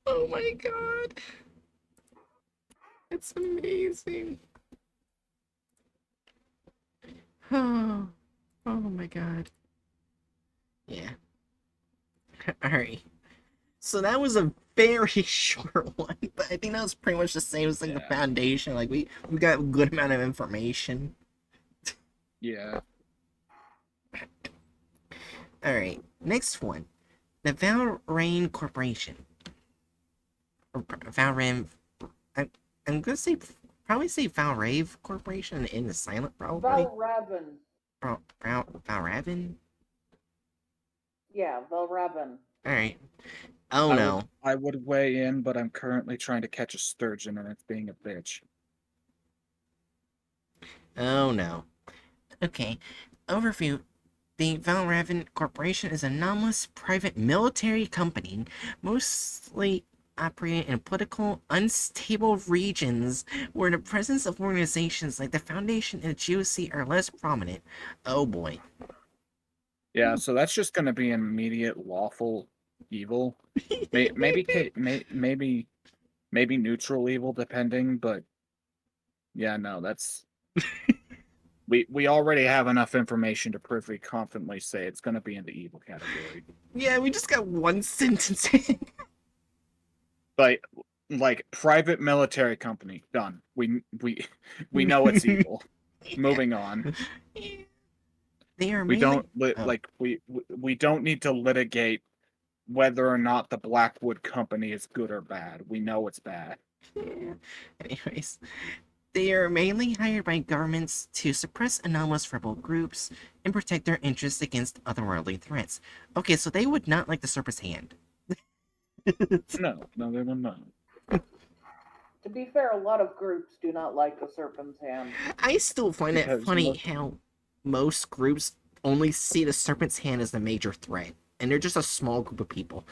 Oh my god, it's amazing. Oh, oh my god. Yeah. All right. So that was a very short one, but I think that was pretty much the same as like the foundation. Like we got a good amount of information. Yeah. All right, next one, the Valrain Corporation. Or Valrain. I'm gonna say probably say Valrave Corporation in the silent probably. Valraven. Valraven. Yeah, Valraven. All right. Oh no. I would weigh in, but I'm currently trying to catch a sturgeon and it's being a bitch. Oh no. Okay. Overview. The Valraven Corporation is an anomalous private military company, mostly operating in political, unstable regions where the presence of organizations like the Foundation and the GOC are less prominent. Oh boy. Yeah, so that's just going to be an immediate lawful evil. Maybe neutral evil, depending. But yeah, no, We already have enough information to pretty confidently say it's going to be in the evil category. Yeah, we just got one sentence. Like private military company, done. We know it's evil. Moving on. They are We mainly... don't Oh. we don't need to litigate whether or not the Blackwood Company is good or bad. We know it's bad. Yeah. Anyways, they are mainly hired by governments to suppress anomalous rebel groups and protect their interests against otherworldly threats. Okay, so they would not like the Serpent's Hand. No, they will not. To be fair, a lot of groups do not like the Serpent's Hand. I still find it Because funny how most groups only see the Serpent's Hand as the major threat, and they're just a small group of people.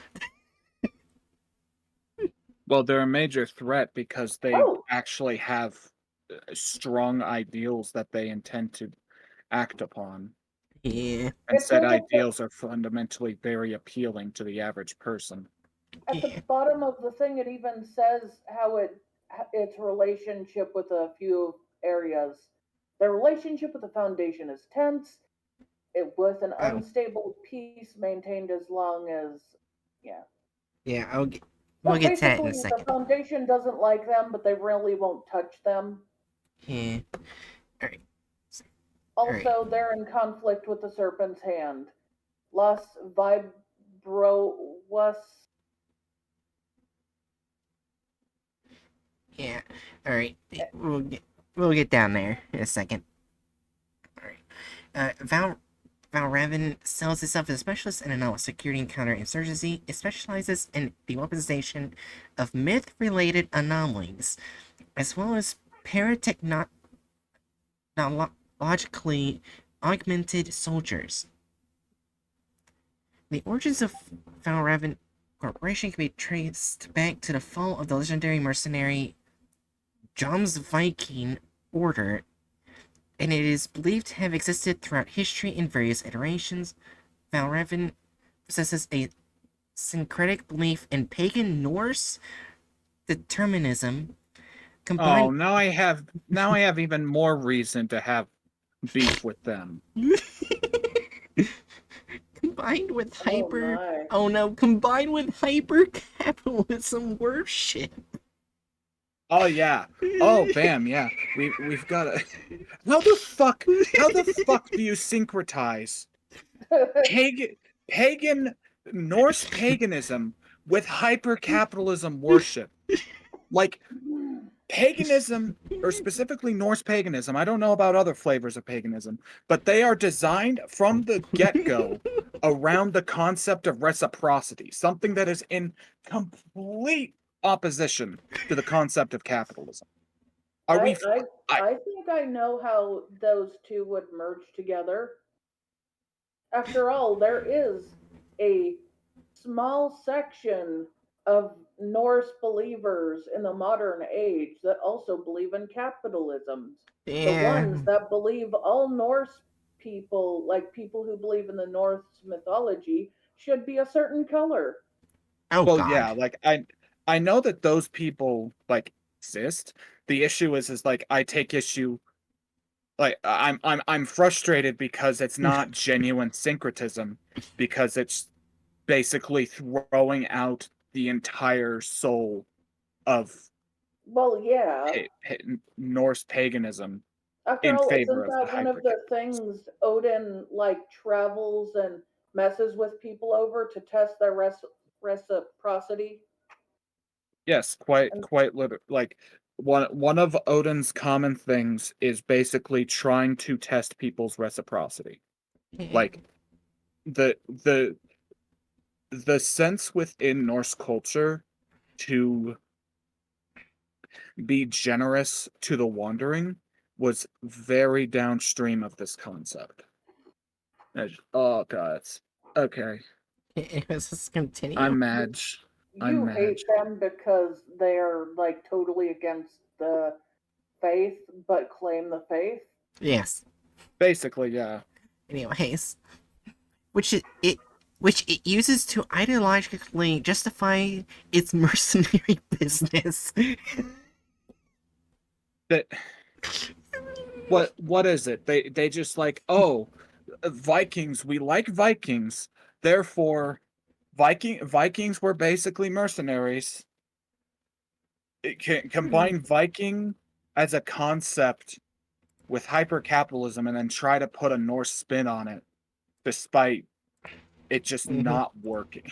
Well, they're a major threat because they Oh. actually have strong ideals that they intend to act upon. Yeah. And It said says at the- ideals are fundamentally very appealing to the average person. At Yeah. the bottom of the thing, it even says how its relationship with a few areas. The relationship with the Foundation is tense, with an Oh. unstable peace maintained as long as, yeah. Yeah, we'll So get to that in a basically, the second. Foundation doesn't like them, but they really won't touch them. Yeah. Alright. Also, they're in conflict with the Serpent's Hand. Las Vibroas. Yeah. Alright. We'll get down there in a second. Alright. Valraven sells itself as a specialist in anomalous security and counterinsurgency. It specializes in the weaponization of myth-related anomalies, as well as paratechnologically augmented soldiers. The origins of Valraven Corporation can be traced back to the fall of the legendary mercenary Jomsviking Order, and it is believed to have existed throughout history in various iterations. Valraven possesses a syncretic belief in pagan Norse determinism combined... Oh, now I have even more reason to have beef with them. combined with hyper capitalism worship. Oh yeah. Oh bam, yeah. We've got to. How the fuck do you syncretize pagan Norse paganism with hyper capitalism worship? Like paganism, or specifically Norse paganism, I don't know about other flavors of paganism, but they are designed from the get-go around the concept of reciprocity, something that is in complete opposition to the concept of capitalism. I think I know how those two would merge together. After all, there is a small section of Norse believers in the modern age that also believe in capitalism. The ones that believe all Norse people, like people who believe in the Norse mythology, should be a certain color. Oh, well, God. yeah, like I know that those people like exist. The issue is like I take issue. Like I'm frustrated because it's not genuine syncretism, because it's basically throwing out the entire soul of Well, yeah. Norse paganism After in all, favor isn't of that the one of the hypercapitalists. things Odin like travels and messes with people over to test their reciprocity? Yes, quite literally. Like one of Odin's common things is basically trying to test people's reciprocity. Like the sense within Norse culture to be generous to the wandering was very downstream of this concept. Oh god. Okay. Let's continue. I'm mad. You hate them because they're like totally against the faith but claim the faith. Yes. Basically, yeah. Anyways, which it uses to ideologically justify its mercenary business. That What is it? They just like, oh, Vikings, we like Vikings. Therefore, Vikings were basically mercenaries. It can combine Viking as a concept with hyper-capitalism and then try to put a Norse spin on it, despite it just not working.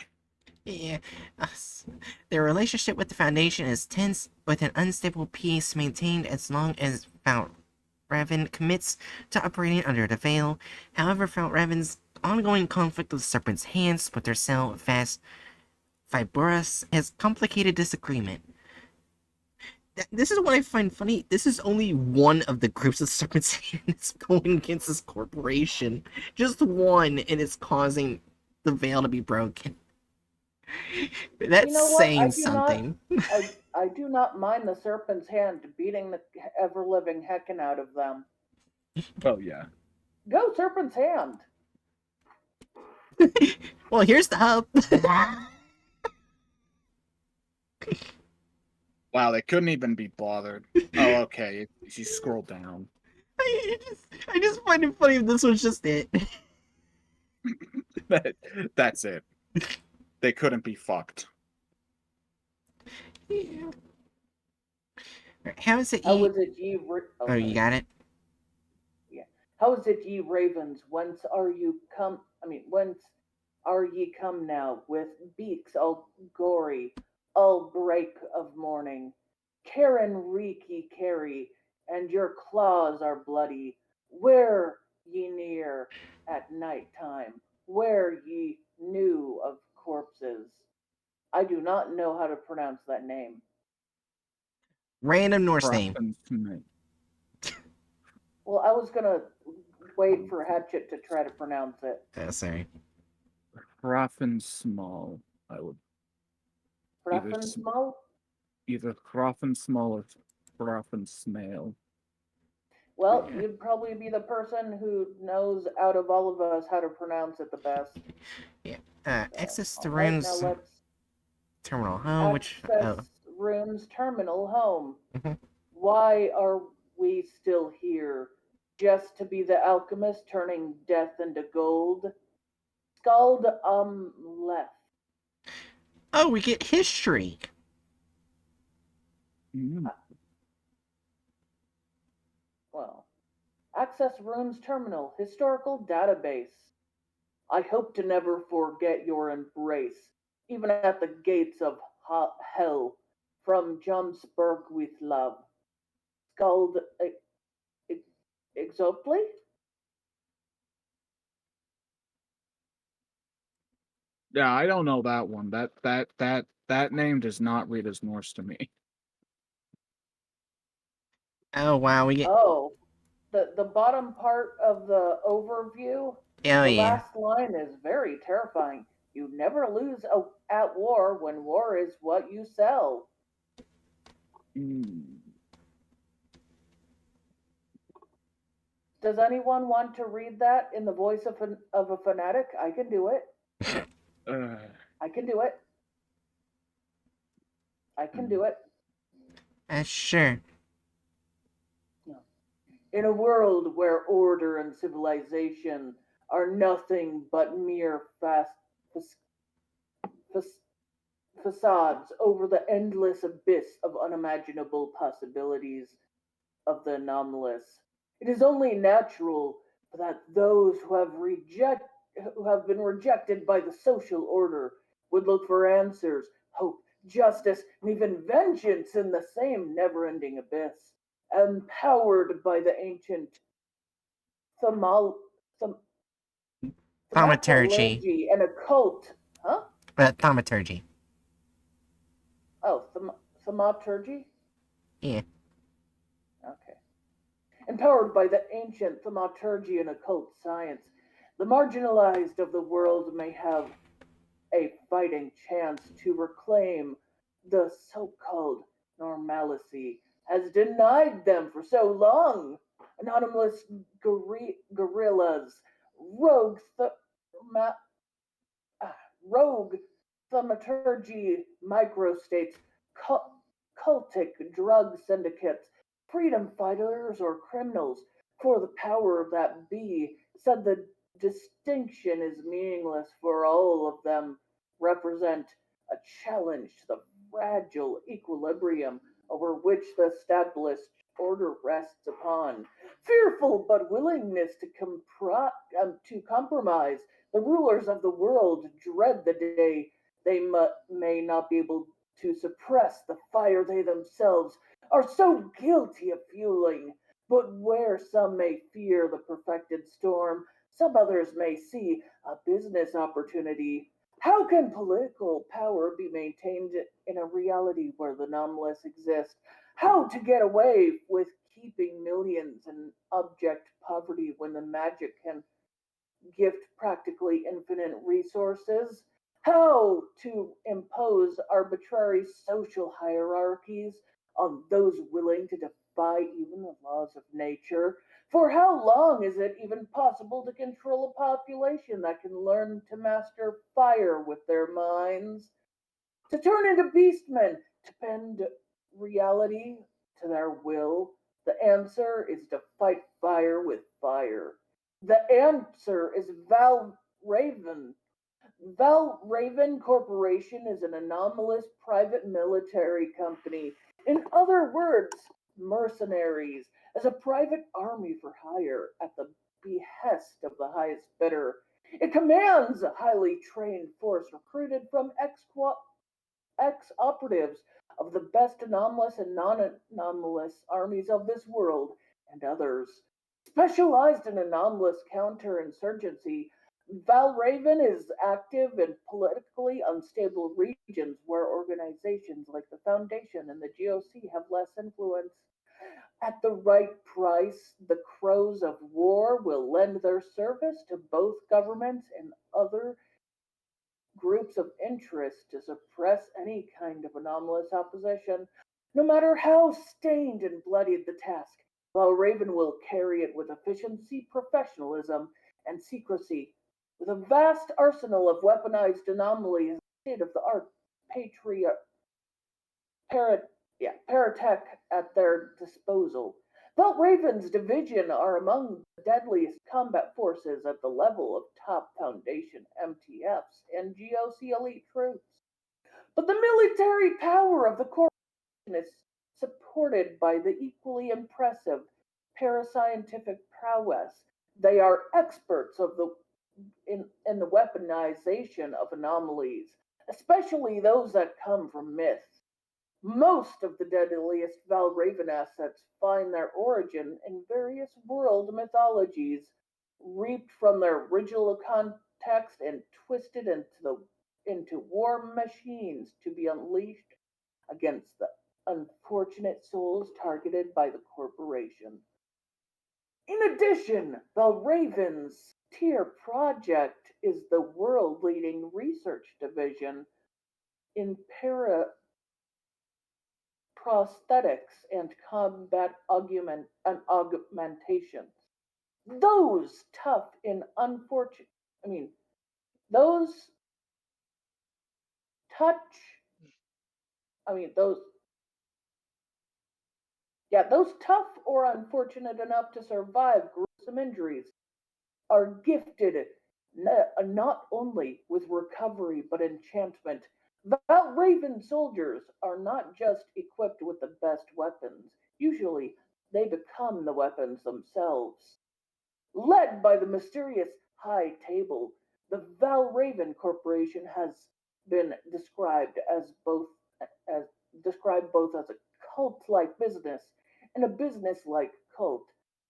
Yeah. Their relationship with the Foundation is tense, with an unstable peace maintained as long as Raven commits to operating under the Veil. However, Raven's ongoing conflict with Serpent's Hand, Splinter Cell, Fast Fibrous has complicated disagreement. This is what I find funny. This is only one of the groups of Serpent's Hand that's going against this corporation. Just one, and it's causing the Veil to be broken. That's saying something. I do not mind the Serpent's Hand beating the ever-living heckin' out of them. Oh yeah. Go Serpent's Hand! Well, here's the hub. Wow, they couldn't even be bothered. Oh, okay. She scrolled down. I just find it funny if this was just it. That's it. They couldn't be fucked. Yeah. How is it How is it ye... Oh, you got it? Yeah. How is it ye ravens? Whence are ye come now, with beaks all gory, all break of morning? Karen reek ye carry, and your claws are bloody. Where ye near at night time? Where ye knew of corpses? I do not know how to pronounce that name. Random Norse name. Well, I was gonna wait for Hatchet to try to pronounce it. Sorry. Hrafnsmal, I would. Hrafnsmal? Either Hrafnsmal or Hrafnsmale. Well, you'd probably be the person who knows out of all of us how to pronounce it the best. Yeah. Access to rooms. Now let's terminal home, which. access rooms terminal home. Mhm. Why are we still here? Just to be the alchemist turning death into gold? Scald left. Oh, we get history. Well, access rooms terminal, historical database. I hope to never forget your embrace, even at the gates of hell, from Jumsburg with love. Scald Exoply? Yeah, I don't know that one. That name does not read as Norse to me. Oh wow, we get. Oh, the bottom part of the overview. The last line is very terrifying. You never lose at war when war is what you sell. Does anyone want to read that in the voice of a fanatic? I can do it. I can do it. I can do it. Sure. In a world where order and civilization are nothing but mere facades over the endless abyss of unimaginable possibilities of the anomalous, it is only natural that those who have been rejected by the social order would look for answers, hope, justice, and even vengeance in the same never-ending abyss, empowered by the ancient thaumaturgy and occult, huh? Thaumaturgy. Oh, thaumaturgy? Yeah. Okay. Empowered by the ancient thaumaturgy and occult science, the marginalized of the world may have a fighting chance to reclaim the so-called normalcy has denied them for so long. Anonymous guerrillas, rogue thaumaturgy microstates, cultic drug syndicates, freedom fighters or criminals, For the power that be said the distinction is meaningless, for all of them represent a challenge to the fragile equilibrium over which the established order rests upon. Fearful but willingness to compromise, the rulers of the world dread the day they may not be able to suppress the fire they themselves are so guilty of fueling. But where some may fear the perfected storm, some others may see a business opportunity. How can political power be maintained in a reality where the anomalous exist? How to get away with keeping millions in abject poverty when the magic can gift practically infinite resources? How to impose arbitrary social hierarchies on those willing to defy even the laws of nature? For how long is it even possible to control a population that can learn to master fire with their minds? To turn into beastmen, to bend reality to their will? The answer is to fight fire with fire. The answer is Val Raven. Val Raven Corporation is an anomalous private military company. In other words, mercenaries, as a private army for hire at the behest of the highest bidder. It commands a highly trained force recruited from ex operatives of the best anomalous and non anomalous armies of this world and others. Specialized in anomalous counterinsurgency, Valraven is active in politically unstable regions where organizations like the Foundation and the GOC have less influence. At the right price, the crows of war will lend their service to both governments and other groups of interest to suppress any kind of anomalous opposition, no matter how stained and bloodied the task, while Raven will carry it with efficiency, professionalism, and secrecy. With a vast arsenal of weaponized anomalies, state of the art patriot para, paratech at their disposal. Belt Raven's division are among the deadliest combat forces at the level of top Foundation MTFs and GOC elite troops. But the military power of the corporation is supported by the equally impressive parascientific prowess. They are experts in the weaponization of anomalies, especially those that come from myths. Most of the deadliest Valraven assets find their origin in various world mythologies, reaped from their original context and twisted into war machines to be unleashed against the unfortunate souls targeted by the corporation. In addition, Valraven's Tier Project is the world leading research division in prosthetics and combat augmentations. Those tough in unfortunate, I mean, those touch, I mean, those tough or unfortunate enough to survive gruesome injuries are gifted not only with recovery but enchantment. Raven soldiers are not just equipped with the best weapons, usually, they become the weapons themselves. Led by the mysterious High Table, the Valraven Corporation has been as described both as a cult-like business and a business-like cult.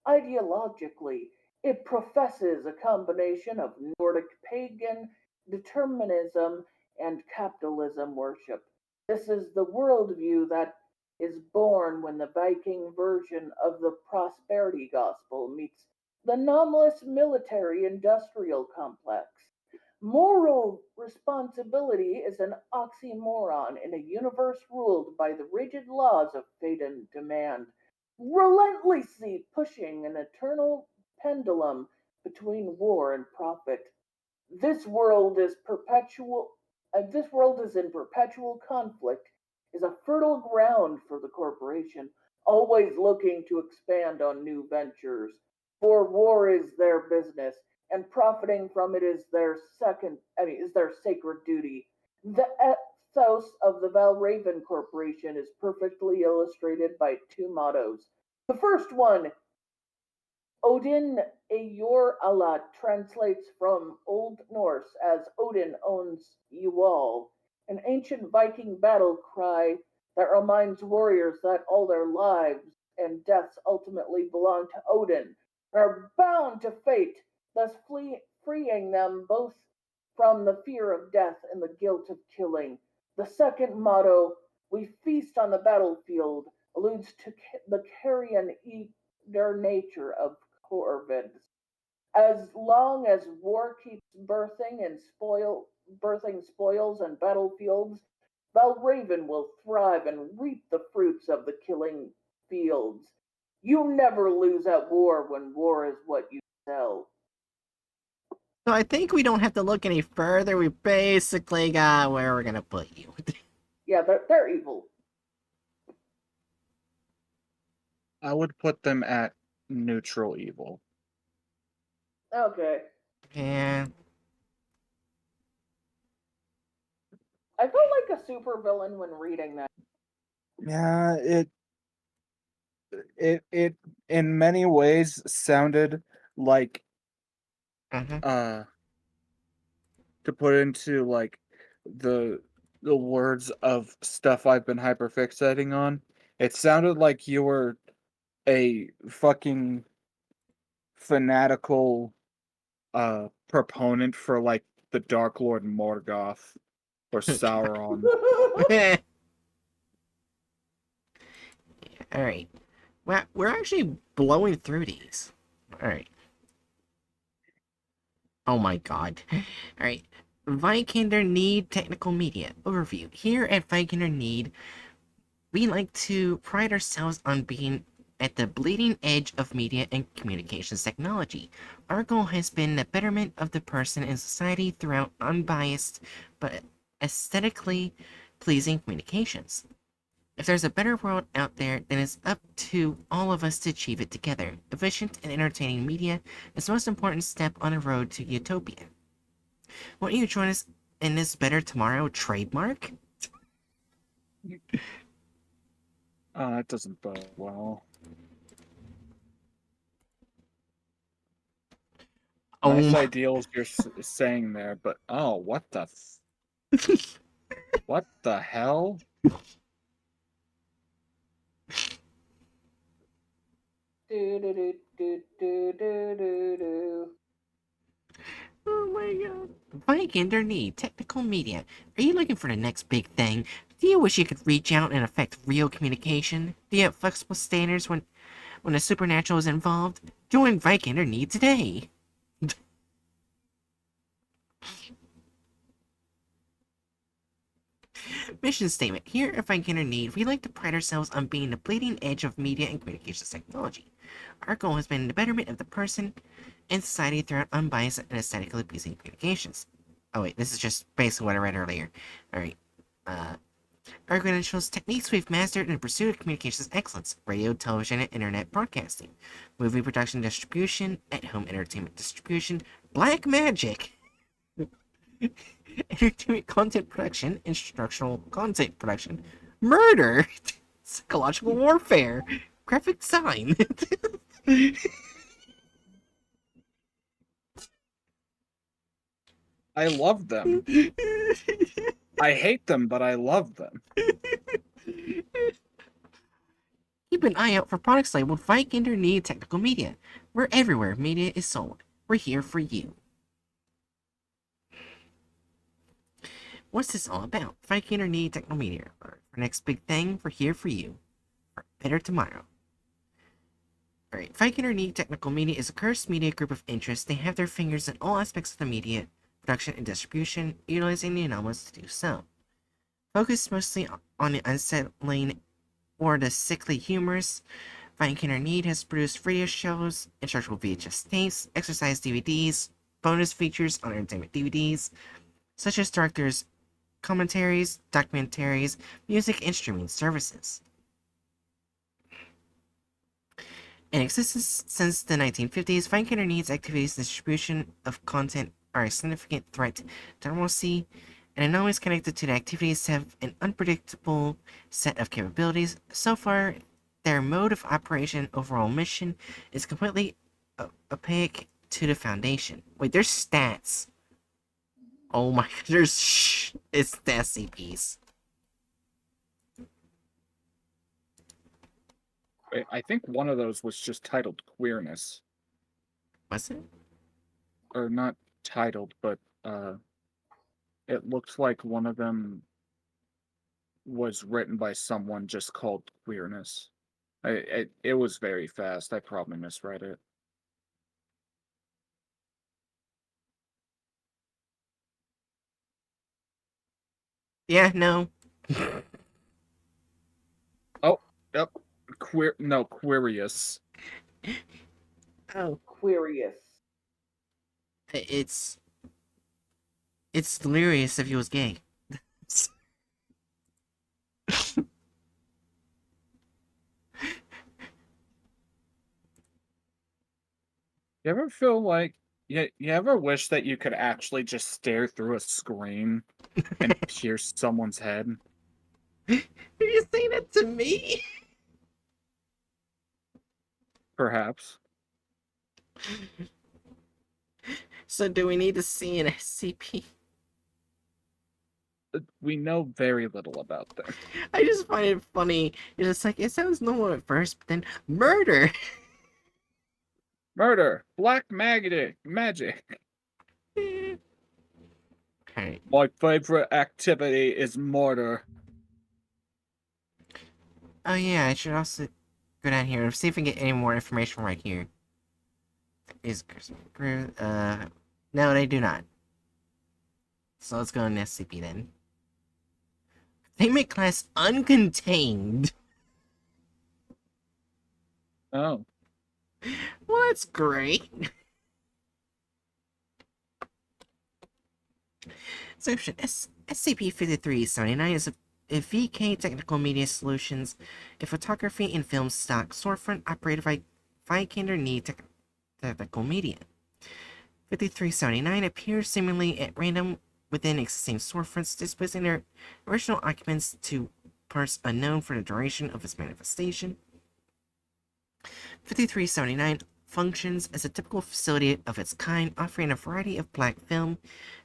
Ideologically, it professes a combination of Nordic pagan determinism and capitalism worship. This is the worldview that is born when the Viking version of the prosperity gospel meets the anomalous military industrial complex. Moral responsibility is an oxymoron in a universe ruled by the rigid laws of fate and demand, relentlessly pushing an eternal pendulum between war and profit. This world is this world is in perpetual conflict, is a fertile ground for the corporation, always looking to expand on new ventures. For war is their business, and profiting from it is their sacred duty. The ethos of the Valraven Corporation is perfectly illustrated by two mottos. The first one, Odin Eyor Allah, translates from Old Norse as Odin owns you all, an ancient Viking battle cry that reminds warriors that all their lives and deaths ultimately belong to Odin and are bound to fate, thus freeing them both from the fear of death and the guilt of killing. The second motto, We feast on the battlefield, alludes to the carrion eater nature of corvids. As long as war keeps birthing spoils and battlefields, Valraven will thrive and reap the fruits of the killing fields. You never lose at war when war is what you sell. So I think we don't have to look any further. We basically got where we're gonna put you. Yeah, they're evil. I would put them at neutral evil. Okay. Yeah. I felt like a supervillain when reading that. Yeah, it in many ways sounded like Uh-huh. to put into like the words of stuff I've been hyperfixating on. It sounded like you were a fucking fanatical proponent for like the Dark Lord Morgoth or Sauron. Alright. Well, we're actually blowing through these. Alright. Oh my god. Alright. Vikander Need Technical Media Overview. Here at Vikander Need, we like to pride ourselves on being at the bleeding edge of media and communications technology. Our goal has been the betterment of the person in society throughout unbiased but aesthetically pleasing communications. If there's a better world out there, then it's up to all of us to achieve it together. Efficient and entertaining media is the most important step on the road to utopia. Won't you join us in this Better Tomorrow trademark? That doesn't bode well. Nice Oh, ideals you're saying there, but oh, what the what the hell? Do, do, do, do, do, do, do, do. oh my god. Vikander Need Technical Media. Are you looking for the next big thing? Do you wish you could reach out and affect real communication? Do you have flexible standards when the supernatural is involved? Join Vikander Need today. Mission statement. Here at Vikander Need, we like to pride ourselves on being the bleeding edge of media and communications technology. Our goal has been the betterment of the person and society throughout unbiased and aesthetically pleasing communications. Oh wait, this is just basically what I read earlier. Alright. Our credentials, techniques we've mastered in the pursuit of communications excellence, radio, television, and internet broadcasting, movie production distribution, at-home entertainment distribution, black magic, entertainment content production, instructional content production, murder, psychological warfare, graphic design. I love them. I hate them, but I love them. Keep an eye out for products labeled Vikander Need Technical Media. We're everywhere media is sold. We're here for you. What's this all about? Vikander Need Technical Media. For next big thing, we're here for you. For better tomorrow. Alright, Vikander Need Technical Media is a cursed media group of interests. They have their fingers in all aspects of the media, production, and distribution, utilizing the anomalies to do so. Focused mostly on the unsettling or the sickly humorous, Vikander Need has produced radio shows, instructional VHS tapes, exercise DVDs, bonus features on entertainment DVDs, such as directors' commentaries, documentaries, music, and streaming services. In existence since the 1950s, Findkinder needs activities and distribution of content are a significant threat to normalcy, and anomalies connected to the activities have an unpredictable set of capabilities. So far, their mode of operation and overall mission is completely opaque to the Foundation. Wait, there's stats. Oh my, it's the SCPs. I think one of those was just titled Queerness. Was it? Or not titled, but it looked like one of them was written by someone just called Queerness. It was very fast. I probably misread it. Yeah, no. Oh, yep. Queerious. Oh. Queerious. It's delirious if he was gay. You ever feel like you ever wish that you could actually just stare through a screen and pierce someone's head? Are you saying that to me? Perhaps. So do we need to see an SCP? We know very little about them. I just find it funny. It's just like, it sounds normal at first, but then murder. Murder, black magic. Alright. My favorite activity is murder. Oh yeah, I should also go down here and see if we can get any more information right here. Is no, they do not. So let's go on SCP then. Containment class uncontained. Oh. Well, that's great. Description: SCP-5379 is a VK Technical Media Solutions, a photography and film stock storefront operated by Vikander Need Technical Media. 5379 appears seemingly at random within existing storefronts, displacing their original occupants to parts unknown for the duration of its manifestation. 5379 functions as a typical facility of its kind, offering a variety of black film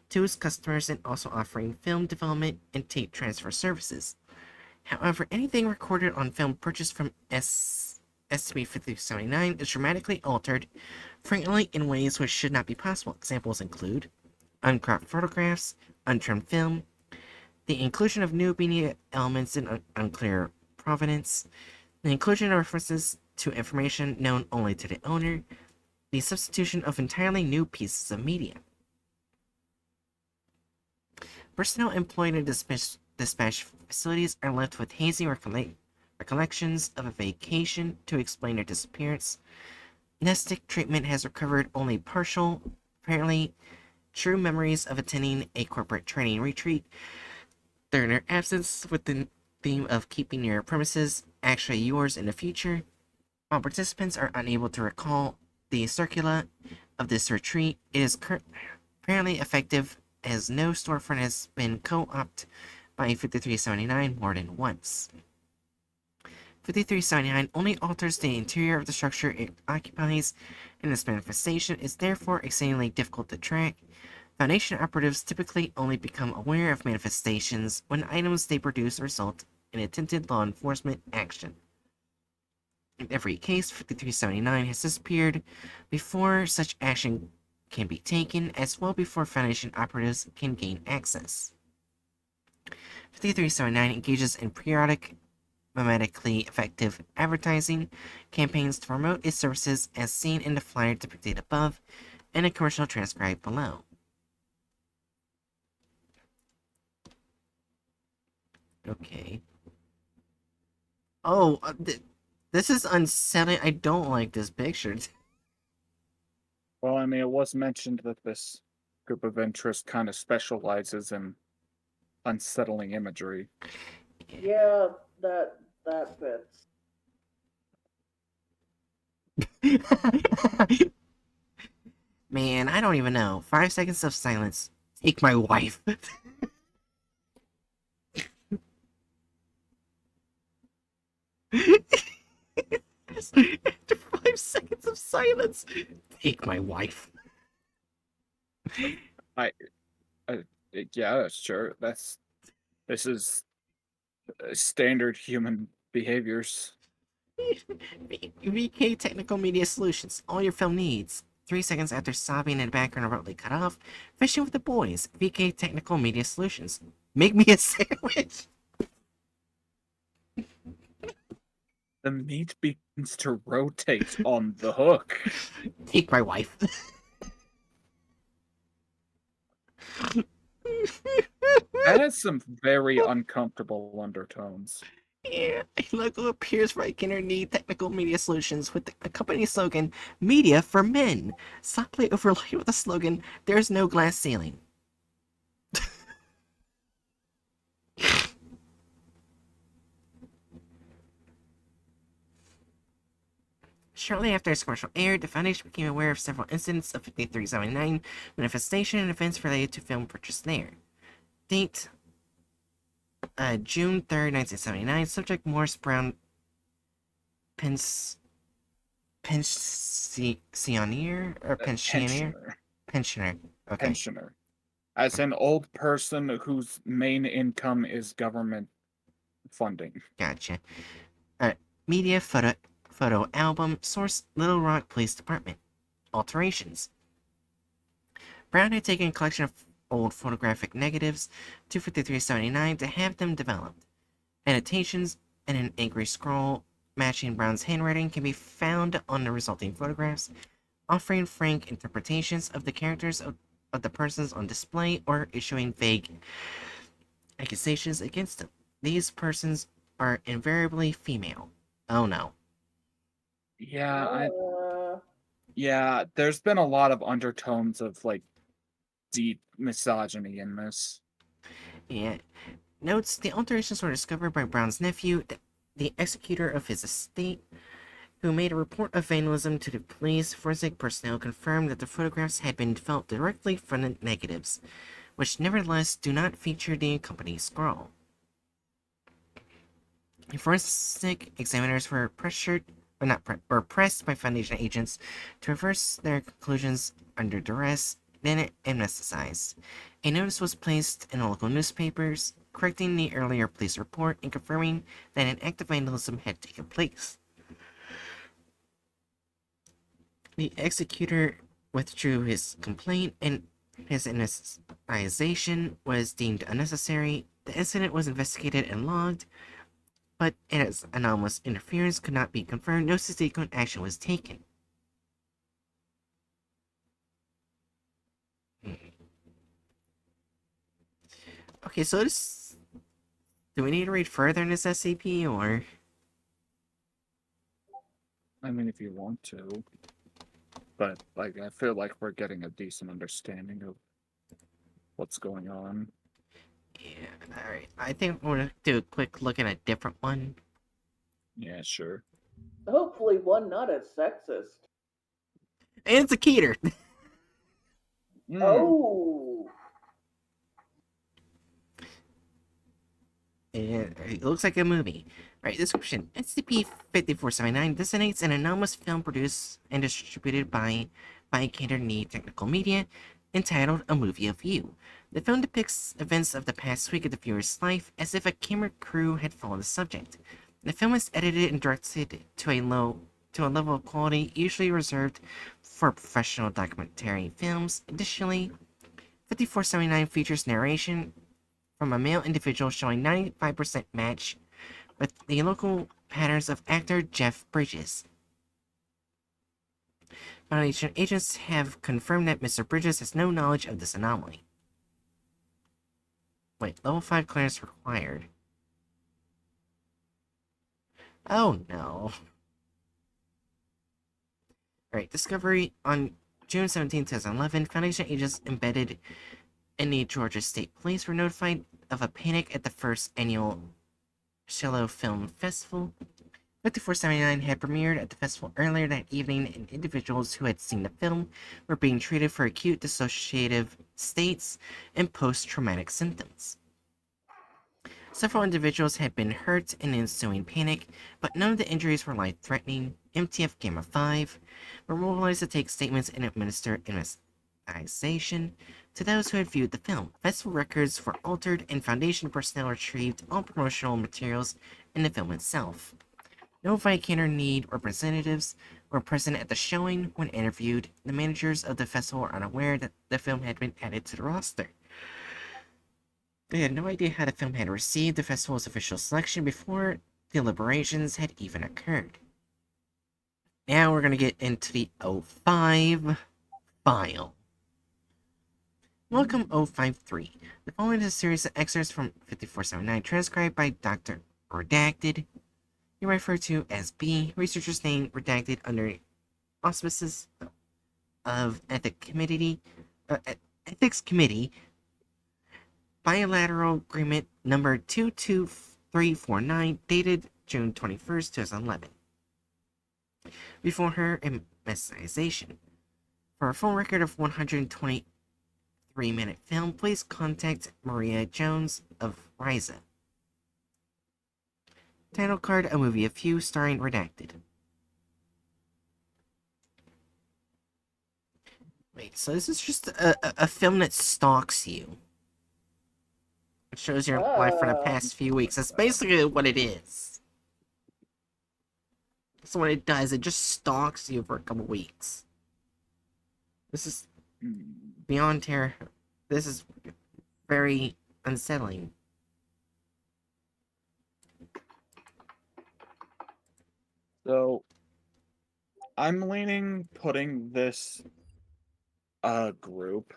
to its customers and also offering film development and tape transfer services. However, anything recorded on film purchased from SCP-5379 is dramatically altered, frequently in ways which should not be possible. Examples include uncropped photographs, untrimmed film, the inclusion of new media elements in unclear provenance, the inclusion of references to information known only to the owner, the substitution of entirely new pieces of media. Personnel employed in dispatch facilities are left with hazy recollections of a vacation to explain their disappearance. Nestic treatment has recovered only partial, apparently true memories of attending a corporate training retreat. During their absence, with the theme of keeping your premises actually yours in the future, while participants are unable to recall the circula of this retreat, it is apparently effective as no storefront has been co-opted by 5379 more than once. 5379 only alters the interior of the structure it occupies, and its manifestation is therefore exceedingly difficult to track. Foundation operatives typically only become aware of manifestations when items they produce result in attempted law enforcement action. In every case, 5379 has disappeared before such action can be taken, as well before Foundation operatives can gain access. 5379 engages in periodic, mimetically effective advertising campaigns to promote its services as seen in the flyer depicted above and a commercial transcribed below. Okay. Oh, this is unsettling. I don't like this picture. Well, I mean, it was mentioned that this group of interest kind of specializes in unsettling imagery. Yeah, that fits. Man, I don't even know. 5 seconds of silence. Take my wife. After 5 seconds of silence, take my wife. I yeah, sure. This is standard human behaviors. VK Technical Media Solutions. All your film needs. 3 seconds after sobbing in the background abruptly cut off. Fishing with the boys. VK Technical Media Solutions. Make me a sandwich. The meat begins to rotate on the hook. Take my wife. That has some very uncomfortable undertones. Yeah, a logo appears right underneath Technical Media Solutions with the company slogan, Media for Men. Softly overlaid with the slogan, There's no glass ceiling. Shortly after its commercial aired, the Foundation became aware of several incidents of 5379 manifestation and events related to film purchased there. Date, June 3rd, 1979. Subject, Morris Brown pensioner or pensioner? Pensioner. Pensioner. Okay. Pensioner. As an old person whose main income is government funding. Gotcha. Media photo album. Source, Little Rock Police Department. Alterations. Brown had taken a collection of old photographic negatives to 5379 to have them developed. Annotations and an angry scroll matching Brown's handwriting can be found on the resulting photographs, offering frank interpretations of the characters of the persons on display or issuing vague accusations against them. These persons are invariably female. Oh no. Yeah, there's been a lot of undertones of like deep misogyny in this. Yeah. Notes, the alterations were discovered by Brown's nephew, the executor of his estate, who made a report of vandalism to the police. Forensic personnel confirmed that the photographs had been developed directly from the negatives, which nevertheless do not feature the accompanying scroll. Forensic examiners were pressed by Foundation agents to reverse their conclusions under duress, then amnesticized. A notice was placed in the local newspapers, correcting the earlier police report and confirming that an act of vandalism had taken place. The executor withdrew his complaint and his amnesticization was deemed unnecessary. The incident was investigated and logged, but as anomalous interference could not be confirmed, no subsequent action was taken. Okay, so this... Do we need to read further in this SCP, or...? I mean, if you want to. But, like, I feel like we're getting a decent understanding of what's going on. Yeah, alright. I think we're gonna do a quick look at a different one. Yeah, sure. Hopefully one not as sexist. And it's a Keter! Oh. It looks like a movie. Right, description. SCP-5479 designates an anomalous film produced and distributed by Vikander Need Technical Media entitled A Movie of You. The film depicts events of the past week of the viewer's life as if a camera crew had followed the subject. The film is edited and directed to a level of quality usually reserved for professional documentary films. Additionally, 5479 features narration from a male individual showing 95% match with the local patterns of actor Jeff Bridges. Foundation agents have confirmed that Mr. Bridges has no knowledge of this anomaly. Wait, level 5 clearance required. Oh no. Alright, discovery on June 17, 2011, Foundation agents embedded in the Georgia State Police were notified of a panic at the first annual Shiloh Film Festival. 5479 had premiered at the festival earlier that evening, and individuals who had seen the film were being treated for acute dissociative states and post-traumatic symptoms. Several individuals had been hurt in the ensuing panic, but none of the injuries were life-threatening. MTF Gamma 5 were mobilized to take statements and administer investigation to those who had viewed the film. Festival records were altered, and Foundation personnel retrieved all promotional materials in the film itself. No Vicander Need representatives were present at the showing. When interviewed, the managers of the festival were unaware that the film had been added to the roster. They had no idea how the film had received the festival's official selection before deliberations had even occurred. Now we're going to get into the 05 file. Welcome 053. The following is a series of excerpts from 5479 transcribed by Dr. Redacted. You refer to as B, researcher's name redacted under auspices of Ethics Committee, bilateral agreement number 22349, dated June 21st, 2011. Before her investigation. For a full record of 123-minute film, please contact Maria Jones of Riza. Title card, A Movie of Few, starring Redacted. Wait, so this is just a film that stalks you. It shows your life for the past few weeks. That's basically what it is. That's what it does. It just stalks you for a couple weeks. This is beyond terror. This is very unsettling. So, I'm leaning putting this group.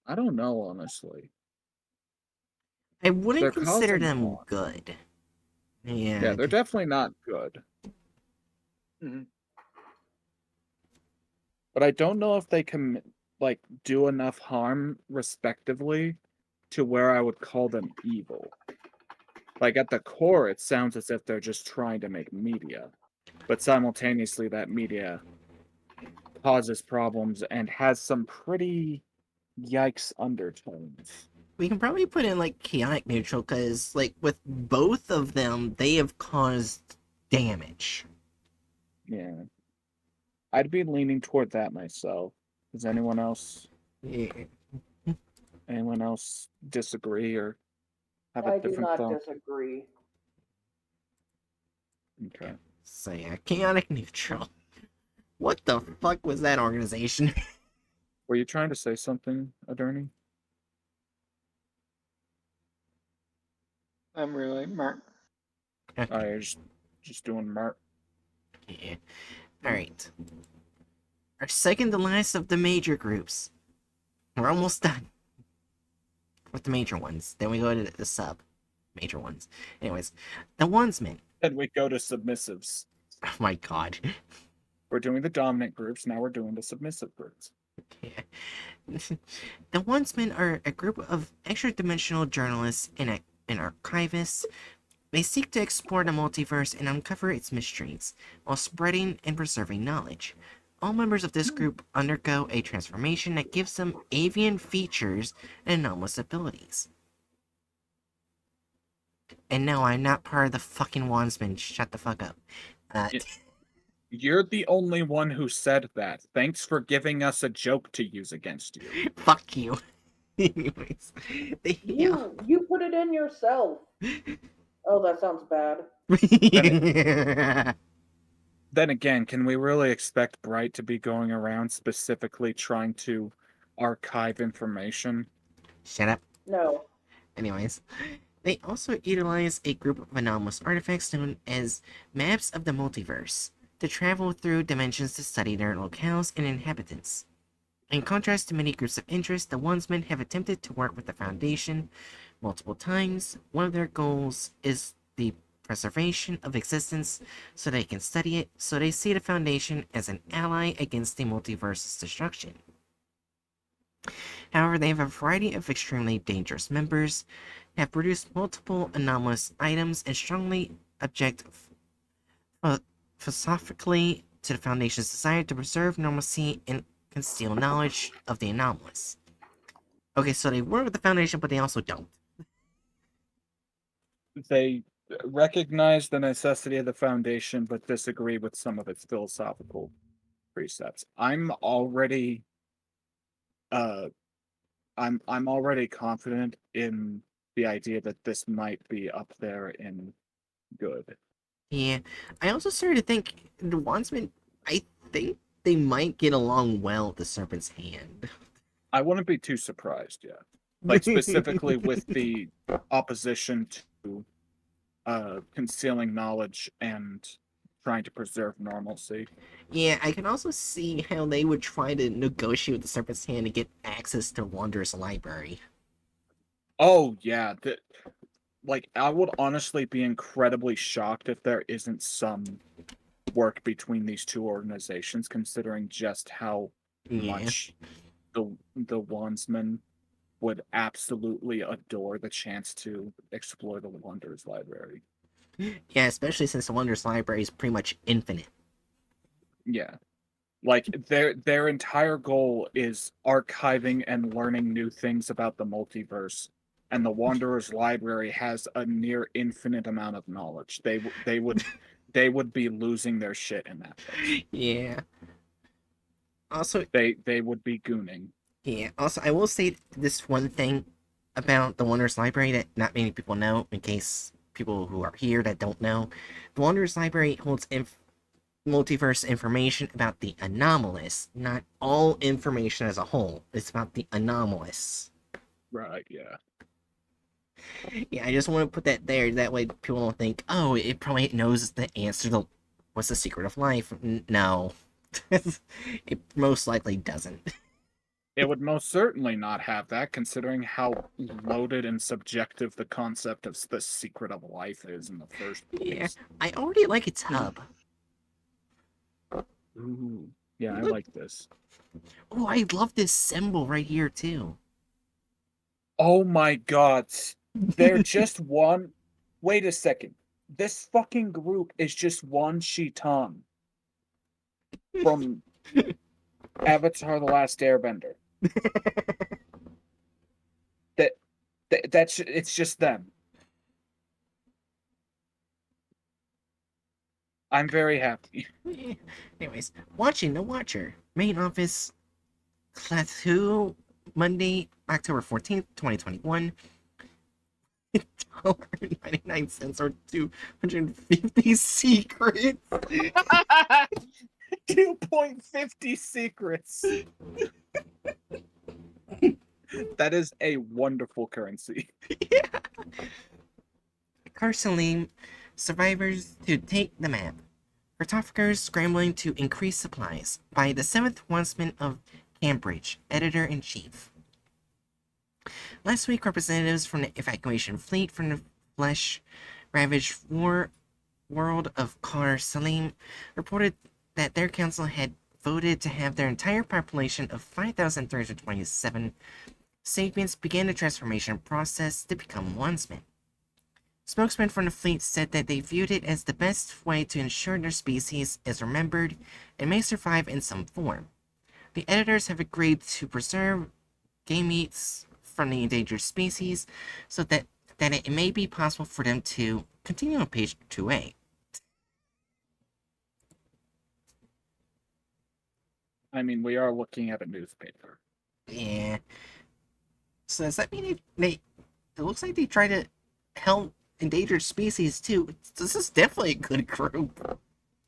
I don't know, honestly. I wouldn't They're consider causing them harm. good. Yeah, they're definitely not good. Mhm. But I don't know if they can, like, do enough harm, respectively, to where I would call them evil. Like, at the core, it sounds as if they're just trying to make media. But simultaneously, that media causes problems and has some pretty yikes undertones. We can probably put in like chaotic neutral because, like, with both of them, they have caused damage. Yeah. I'd be leaning toward that myself. Does anyone else disagree or have a I do different not thought? disagree. Okay. So yeah, chaotic neutral. What the fuck was that organization? Were you trying to say something, Aderney? I'm really Mark. Okay. I just doing Mark. Yeah. Alright. Our second to last of the major groups. We're almost done with the major ones. Then we go to the sub major ones. Anyways, the Onesmen. Then we go to submissives. Oh my god. We're doing the dominant groups, now we're doing the submissive groups. Yeah. The Onesmen are a group of extra-dimensional journalists and archivists. They seek to explore the multiverse and uncover its mysteries, while spreading and preserving knowledge. All members of this group undergo a transformation that gives them avian features and anomalous abilities. And no, I'm not part of the fucking Wandsman. Shut the fuck up. You're the only one who said that. Thanks for giving us a joke to use against you. Fuck you. Anyways, You put it in yourself. Oh, that sounds bad. Then again, can we really expect Bright to be going around specifically trying to archive information? Shut up. No. Anyways, they also utilize a group of anomalous artifacts known as maps of the multiverse to travel through dimensions to study their locales and inhabitants. In contrast to many groups of interest, the Onesmen have attempted to work with the Foundation multiple times. One of their goals is the preservation of existence so they can study it, so they see the Foundation as an ally against the multiverse's destruction. However, they have a variety of extremely dangerous members, have produced multiple anomalous items, and strongly object philosophically to the Foundation's desire to preserve normalcy and conceal knowledge of the anomalous. Okay, so they work with the Foundation, but they also don't. They recognize the necessity of the Foundation, but disagree with some of its philosophical precepts. I'm already confident in the idea that this might be up there in good. Yeah, I also started to think the Wandsmen, I think they might get along well with the Serpent's Hand. I wouldn't be too surprised yet. Like specifically with the opposition to concealing knowledge and trying to preserve normalcy. Yeah, I can also see how they would try to negotiate with the Serpent's Hand to get access to Wanderer's library. Oh yeah, like I would honestly be incredibly shocked if there isn't some work between these two organizations, considering just how much the Wandsmen would absolutely adore the chance to explore the Wanderer's library. Yeah, especially since the Wanderer's library is pretty much infinite. Yeah. Like their entire goal is archiving and learning new things about the multiverse, and the Wanderer's library has a near infinite amount of knowledge. They would be losing their shit in that place. Yeah. Also, They would be gooning. yeah. Also, I will say this one thing about the Wanderer's library that not many people know, in case people who are here that don't know. The Wanderer's library holds multiverse information about the anomalous, not all information as a whole. It's about the anomalous. Right, yeah. Yeah, I just want to put that there. That way people don't think, oh, it probably knows the answer to what's the secret of life. No. It most likely doesn't. It would most certainly not have that, considering how loaded and subjective the concept of the secret of life is in the first place. Yeah, I already like its hub. Ooh, yeah, I Look. like this. Oh, I love this symbol right here, too. Oh my god. They're just one. Wait a second. This fucking group is just one Shitan from Avatar The Last Airbender. It's just them. I'm very happy. Anyways, watching the Watcher. Main office, Class 2, Monday, October 14th, 2021. $1.99 or 250 secrets. 2.50 secrets. That is a wonderful currency. Yeah. Carcelim, survivors to take the map. Cartographers scrambling to increase supplies by the 7th Wandsman of Cambridge, Editor-in-Chief. Last week, representatives from the evacuation fleet from the flesh-ravaged world of Car Salim reported that their council had voted to have their entire population of 5,327 sapiens begin the transformation process to become Wandsmen. Spokesman from the fleet said that they viewed it as the best way to ensure their species is remembered and may survive in some form. The editors have agreed to preserve gametes from the endangered species so that it may be possible for them to continue on page 2A. I mean, we are looking at a newspaper. Yeah. So does that mean it looks like they try to help endangered species too? This is definitely a good group.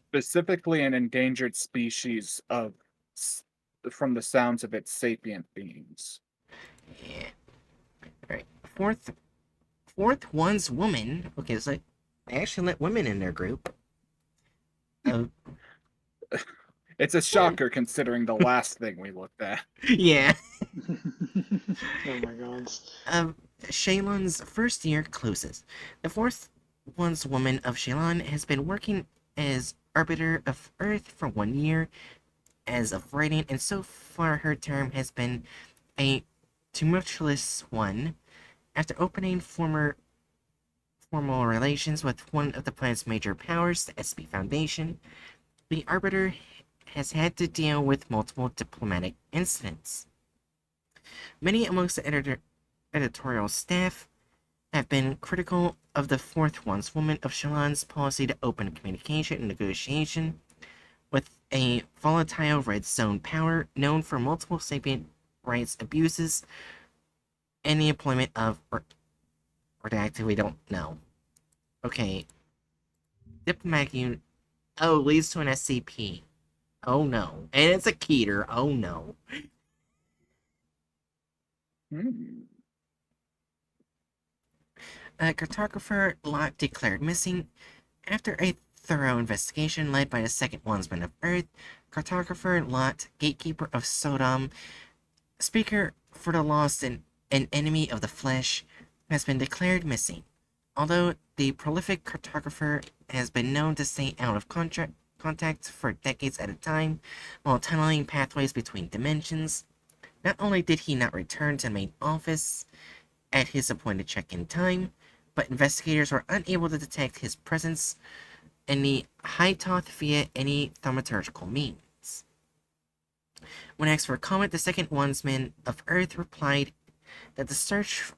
Specifically an endangered species of, from the sounds of it, sapient beings. Yeah. Alright. Fourth one's woman. Okay, so they actually let women in their group. It's a shocker considering the last thing we looked at. Yeah. Oh my god. Shaylon's first year closes. The fourth one's woman of Shaylon has been working as Arbiter of Earth for 1 year as of writing, and so far her term has been a tumultuous one. After opening formal relations with one of the planet's major powers, the SP Foundation, the Arbiter has had to deal with multiple diplomatic incidents. Many amongst the editorial staff have been critical of the Fourth Woman of Shallan's policy to open communication and negotiation with a volatile red zone power known for multiple sapient rights abuses and the employment of redacted, we don't know. Okay. Diplomatic unit. Oh, leads to an SCP. Oh no. And it's a Keter. Oh no. A cartographer Lot declared missing. After a thorough investigation led by the Second Wandsman of Earth, cartographer Lot, gatekeeper of Sodom, speaker for the lost and an enemy of the flesh, has been declared missing. Although the prolific cartographer has been known to stay out of contact for decades at a time while tunneling pathways between dimensions, not only did he not return to the main office at his appointed check-in time, but investigators were unable to detect his presence in the Hightoth via any thaumaturgical means. When asked for comment, the Second Wandsman of Earth replied that the search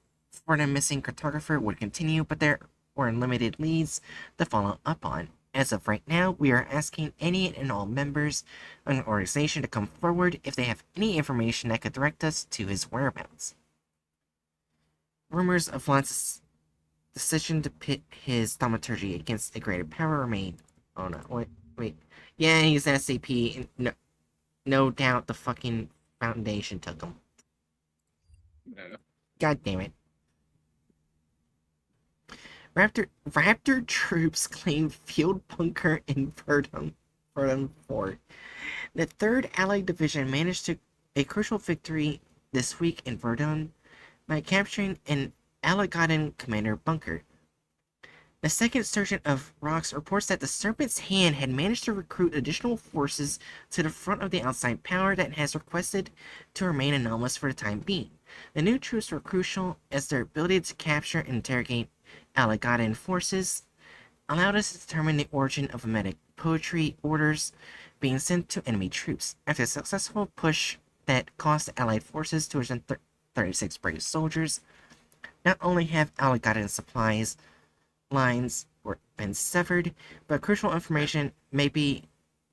for the missing cartographer would continue, but there were limited leads to follow up on. As of right now, we are asking any and all members of the organization to come forward if they have any information that could direct us to his whereabouts. Rumors of Lot's decision to pit his thaumaturgy against a greater power remain. Oh no, wait. Yeah, he's an SCP. No doubt the fucking Foundation took him. Yeah. God damn it. Raptor troops claim field bunker in Verdun Fort. The 3rd Allied Division managed a crucial victory this week in Verdun by capturing an Alligaden commander bunker. The 2nd Sergeant of Rocks reports that the Serpent's Hand had managed to recruit additional forces to the front of the outside power that has requested to remain anomalous for the time being. The new troops were crucial as their ability to capture and interrogate Alligaden forces allowed us to determine the origin of Emetic poetry orders being sent to enemy troops. After a successful push that cost the Allied forces 236 brave soldiers, not only have Alligaden supplies lines been severed, but crucial information may be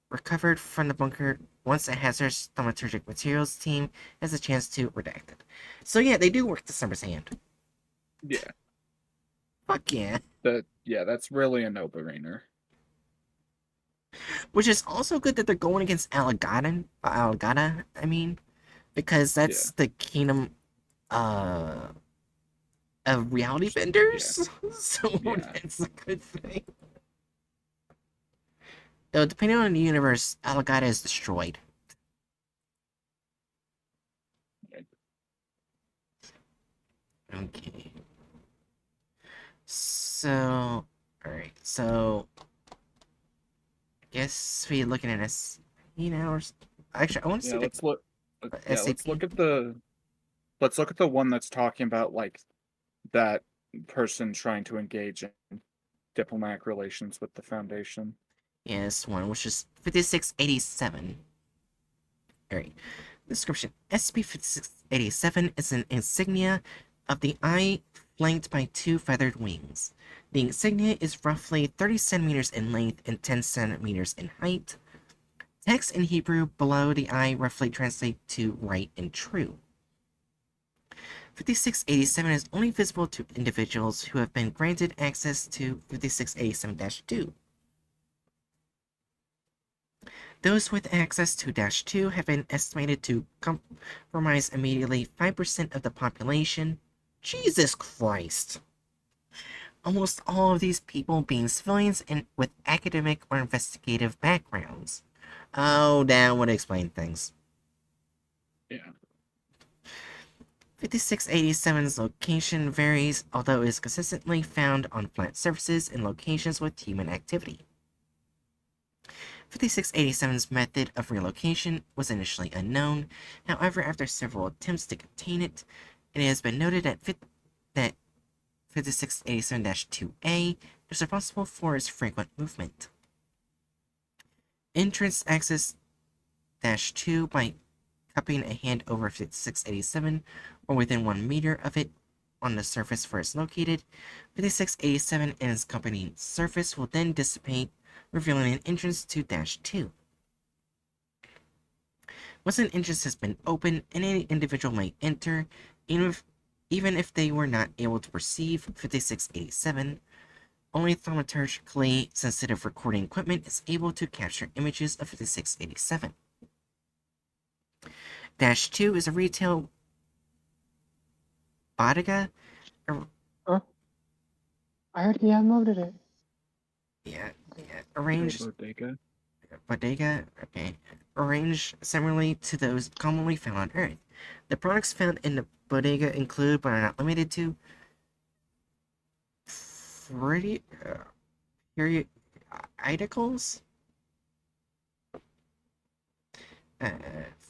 recovered from the bunker once the hazardous thaumaturgic materials team has a chance to redact it. So yeah, they do work the Summer's Hand. Yeah. Fuck yeah. That's really a no-brainer. Which is also good that they're going against Alligada, because that's the kingdom of reality benders. Yeah. So that's a good thing. Though, depending on the universe, Alligada is destroyed. Okay. So, alright, so I guess we're looking at SCP now, or actually, I want to see. Let's look. Let's look at the one that's talking about like that person trying to engage in diplomatic relations with the Foundation. Yeah, this one, which is 5687. Alright. Description: SCP-5687 is an insignia of the eye flanked by 2 feathered wings. The insignia is roughly 30 centimeters in length and 10 centimeters in height. Text in Hebrew below the eye roughly translate to right and true. 5687 is only visible to individuals who have been granted access to 5687-2. Those with access to -2 have been estimated to comprise immediately 5% of the population. Jesus Christ! Almost all of these people being civilians and with academic or investigative backgrounds. Oh, that would explain things. Yeah. 5687's location varies, although it is consistently found on flat surfaces and locations with human activity. 5687's method of relocation was initially unknown. However, after several attempts to contain it, it has been noted that 5687-2A is responsible for its frequent movement. Entrance access -2 by cupping a hand over 5687 or within 1 meter of it on the surface where it's located. 5687 and its accompanying surface will then dissipate, revealing an entrance to -2. Once an entrance has been opened, any individual may enter, even if they were not able to perceive 5687. Only thaumaturgically sensitive recording equipment is able to capture images of 5687. -2 is a retail bodega. Oh, I already downloaded it. Arranged bodega, okay. Arranged similarly to those commonly found on Earth. The products found in the bodega include, but are not limited to, periodicals,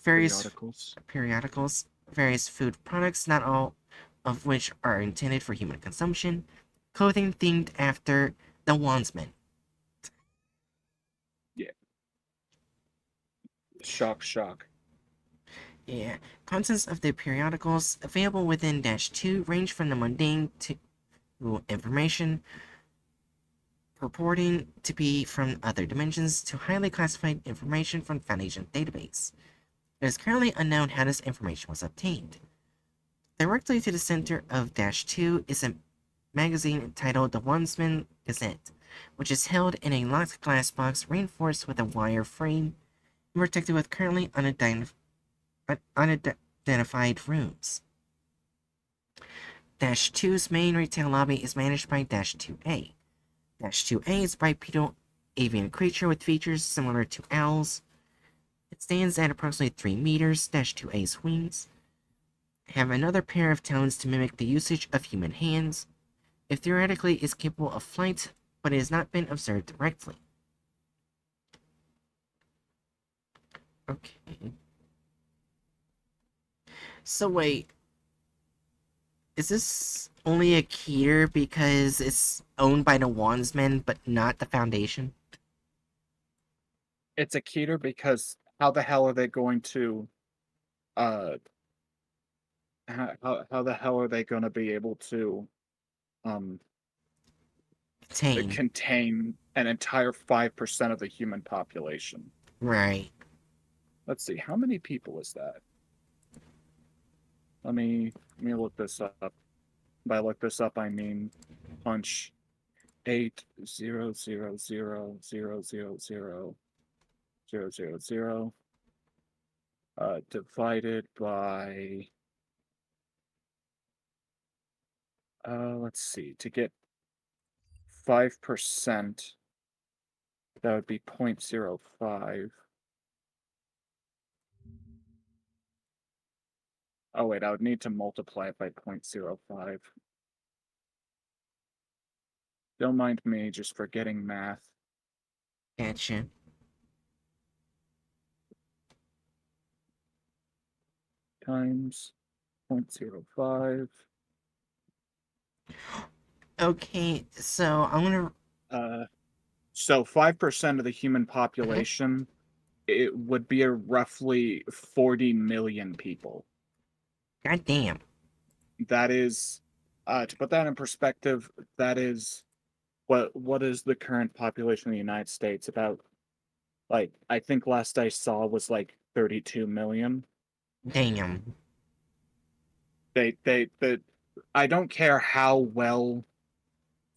various periodicals, various food products, not all of which are intended for human consumption, clothing themed after the Wandsman. Yeah. Shock. Yeah. Contents of the periodicals available within -2 range from the mundane to information purporting to be from other dimensions to highly classified information from Foundation database. It is currently unknown how this information was obtained. Directly to the center of -2 is a magazine entitled The Wandsman Gazette, which is held in a locked glass box reinforced with a wire frame and protected with currently unidentified rooms. -2's main retail lobby is managed by -2A. -2A is a bipedal avian creature with features similar to owls. It stands at approximately 3 meters. -2A's wings have another pair of talons to mimic the usage of human hands. It theoretically is capable of flight, but it has not been observed directly. Okay. So wait, is this only a Keter because it's owned by the Wandsman, but not the Foundation? It's a Keter because how the hell are they going to how the hell are they going to be able to contain an entire 5% of the human population? Right. Let's see, how many people is that? Let me look this up. By look this up, I mean punch 8,000,000,000,000 divided by let's see, to get 5%, that would be 0.05. Oh wait, I would need to multiply it by 0.05. Don't mind me just forgetting math. Gotcha. Times 0.05. Okay, so I'm gonna. So 5% of the human population, it would be a roughly 40 million people. God damn. That is, to put that in perspective, that is what is the current population of the United States? About, like, I think last I saw was like 32 million. Damn. I don't care how well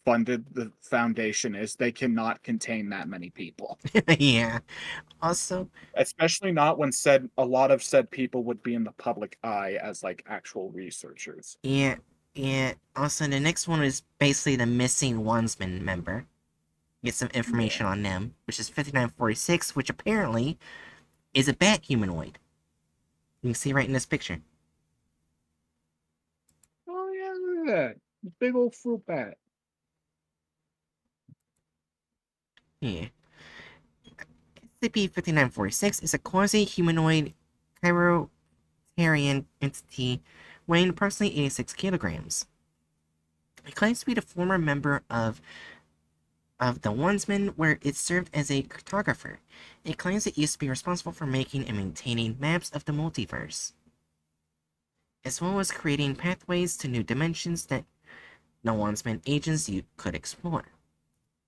funded the foundation is, they cannot contain that many people. Yeah. Also, Especially not when a lot of said people would be in the public eye as like actual researchers. yeah. Also, the next one is basically the missing Wandsman member. Get some information on them, which is 5946, which apparently is a bat humanoid. You can see right in this picture. Oh yeah, look at that. Big old fruit bat. Yeah. SCP-5946 is a quasi-humanoid Chiroterian entity weighing approximately 86 kilograms. It claims to be the former member of the Onesman, where it served as a cartographer. It claims it used to be responsible for making and maintaining maps of the multiverse, as well as creating pathways to new dimensions that the Onesman agents could explore.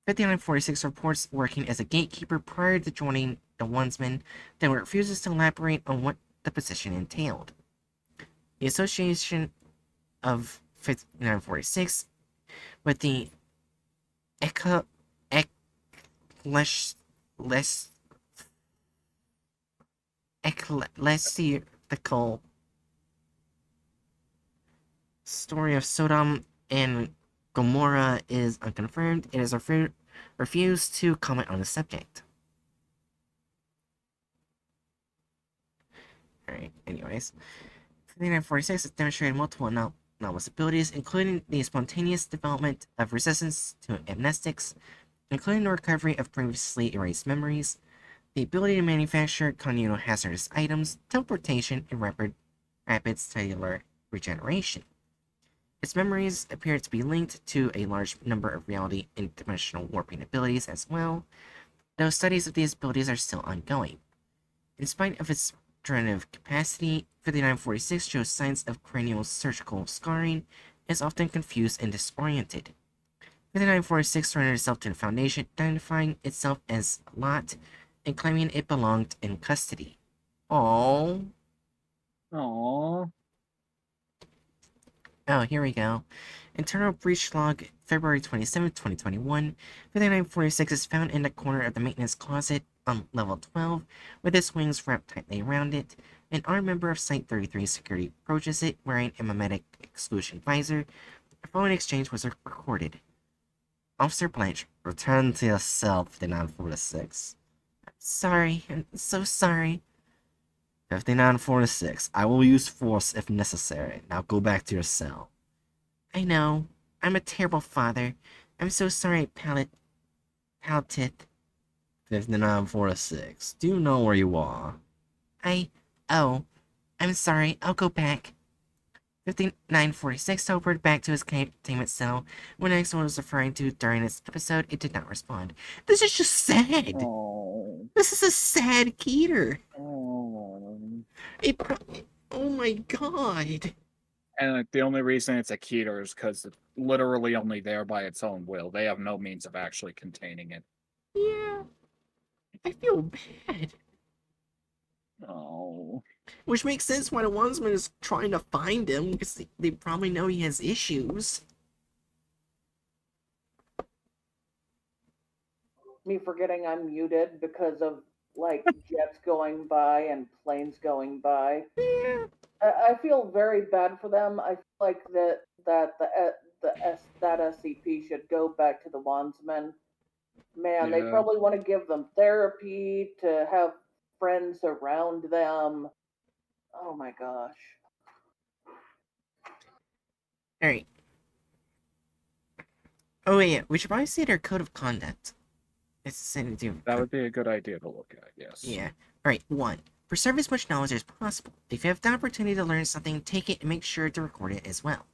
5946 reports working as a gatekeeper prior to joining the Onesman, though it refuses to elaborate on what the position entailed. The association of 5946 with the ecclesiastical story of Sodom and Gomorrah is unconfirmed. It has refused to comment on the subject. Alright, anyways. 5946 has demonstrated multiple anomalous abilities, including the spontaneous development of resistance to amnestics, including the recovery of previously erased memories, the ability to manufacture continual hazardous items, teleportation, and rapid cellular regeneration. Its memories appear to be linked to a large number of reality and dimensional warping abilities as well, though studies of these abilities are still ongoing. In spite of its regenerative capacity, 5946 shows signs of cranial surgical scarring and is often confused and disoriented. 5946 surrendered itself to the Foundation, identifying itself as Lot and claiming it belonged in custody. Aww. Aww. Oh, here we go. Internal breach log, February 27, 2021. 5946 is found in the corner of the maintenance closet on level 12, with its wings wrapped tightly around it. An armed member of Site 33 security approaches it wearing a mimetic exclusion visor. A phone exchange was recorded. Officer Blanche, return to your cell, 5946. Sorry, I'm so sorry. 5946, I will use force if necessary. Now go back to your cell. I know. I'm a terrible father. I'm so sorry, Pallet. 5946, do you know where you are? Oh, I'm sorry. I'll go back. 5946 teleported back to his containment cell. When asked what it was referring to during this episode, it did not respond. This is just sad. Aww. This is a sad Keter. Aww. Oh my god. And like, the only reason it's a Keter is because it's literally only there by its own will. They have no means of actually containing it. Yeah. I feel bad. Oh. Which makes sense why the Wandsman is trying to find him, because they probably know he has issues. Me forgetting I'm muted because of like jets going by and planes going by. Yeah. I feel very bad for them. I feel like that SCP should go back to the Wandsmen. Man, they Yeah. probably want to give them therapy, to have friends around them. Oh my gosh. Alright. Oh yeah, we should probably see their code of conduct. It's something to do. That would be a good idea to look at, yes. Yeah. Alright, 1. Preserve as much knowledge as possible. If you have the opportunity to learn something, take it and make sure to record it as well.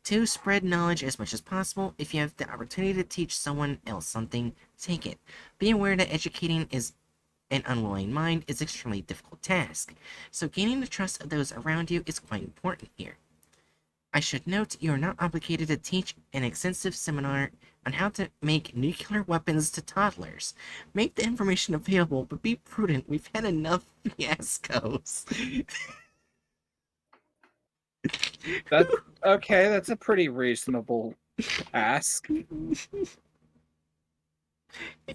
2. Spread knowledge as much as possible. If you have the opportunity to teach someone else something, take it. Be aware that educating an unwilling mind is an extremely difficult task, so gaining the trust of those around you is quite important here. I should note you are not obligated to teach an extensive seminar on how to make nuclear weapons to toddlers. Make the information available, but be prudent. We've had enough fiascos. Okay, that's a pretty reasonable ask.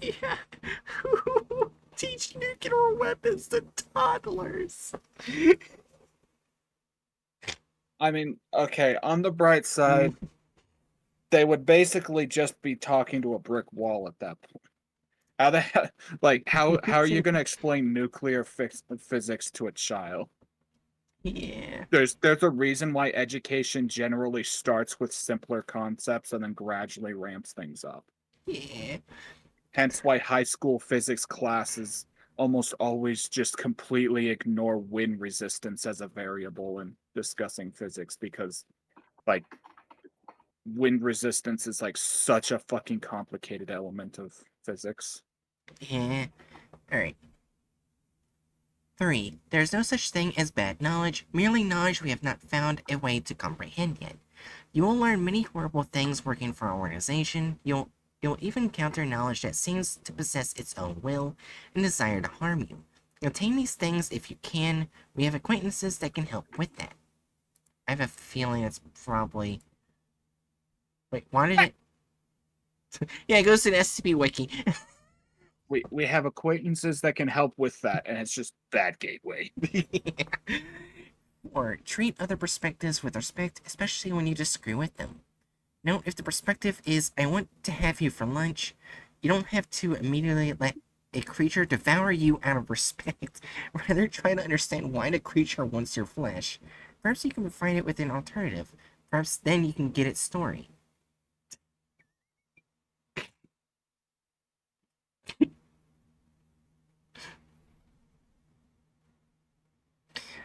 Yeah. Teach nuclear weapons to toddlers. I mean, okay, on the bright side, they would basically just be talking to a brick wall at that point. How are you going to explain nuclear physics to a child? Yeah. There's a reason why education generally starts with simpler concepts and then gradually ramps things up. Yeah. Hence why high school physics classes almost always just completely ignore wind resistance as a variable in discussing physics because, like, wind resistance is like such a fucking complicated element of physics. Yeah. Alright. 3. There's no such thing as bad knowledge, merely knowledge we have not found a way to comprehend yet. You will learn many horrible things working for our organization. You'll even encounter knowledge that seems to possess its own will and desire to harm you. Obtain these things if you can. We have acquaintances that can help with that. I have a feeling it's probably... Wait, why did it... Yeah, it goes to the SCP Wiki. We have acquaintances that can help with that, and it's just bad gateway. Or treat other perspectives with respect, especially when you disagree with them. Note, if the perspective is, I want to have you for lunch, you don't have to immediately let a creature devour you out of respect. Rather, try to understand why the creature wants your flesh. Perhaps you can find it with an alternative. Perhaps then you can get its story.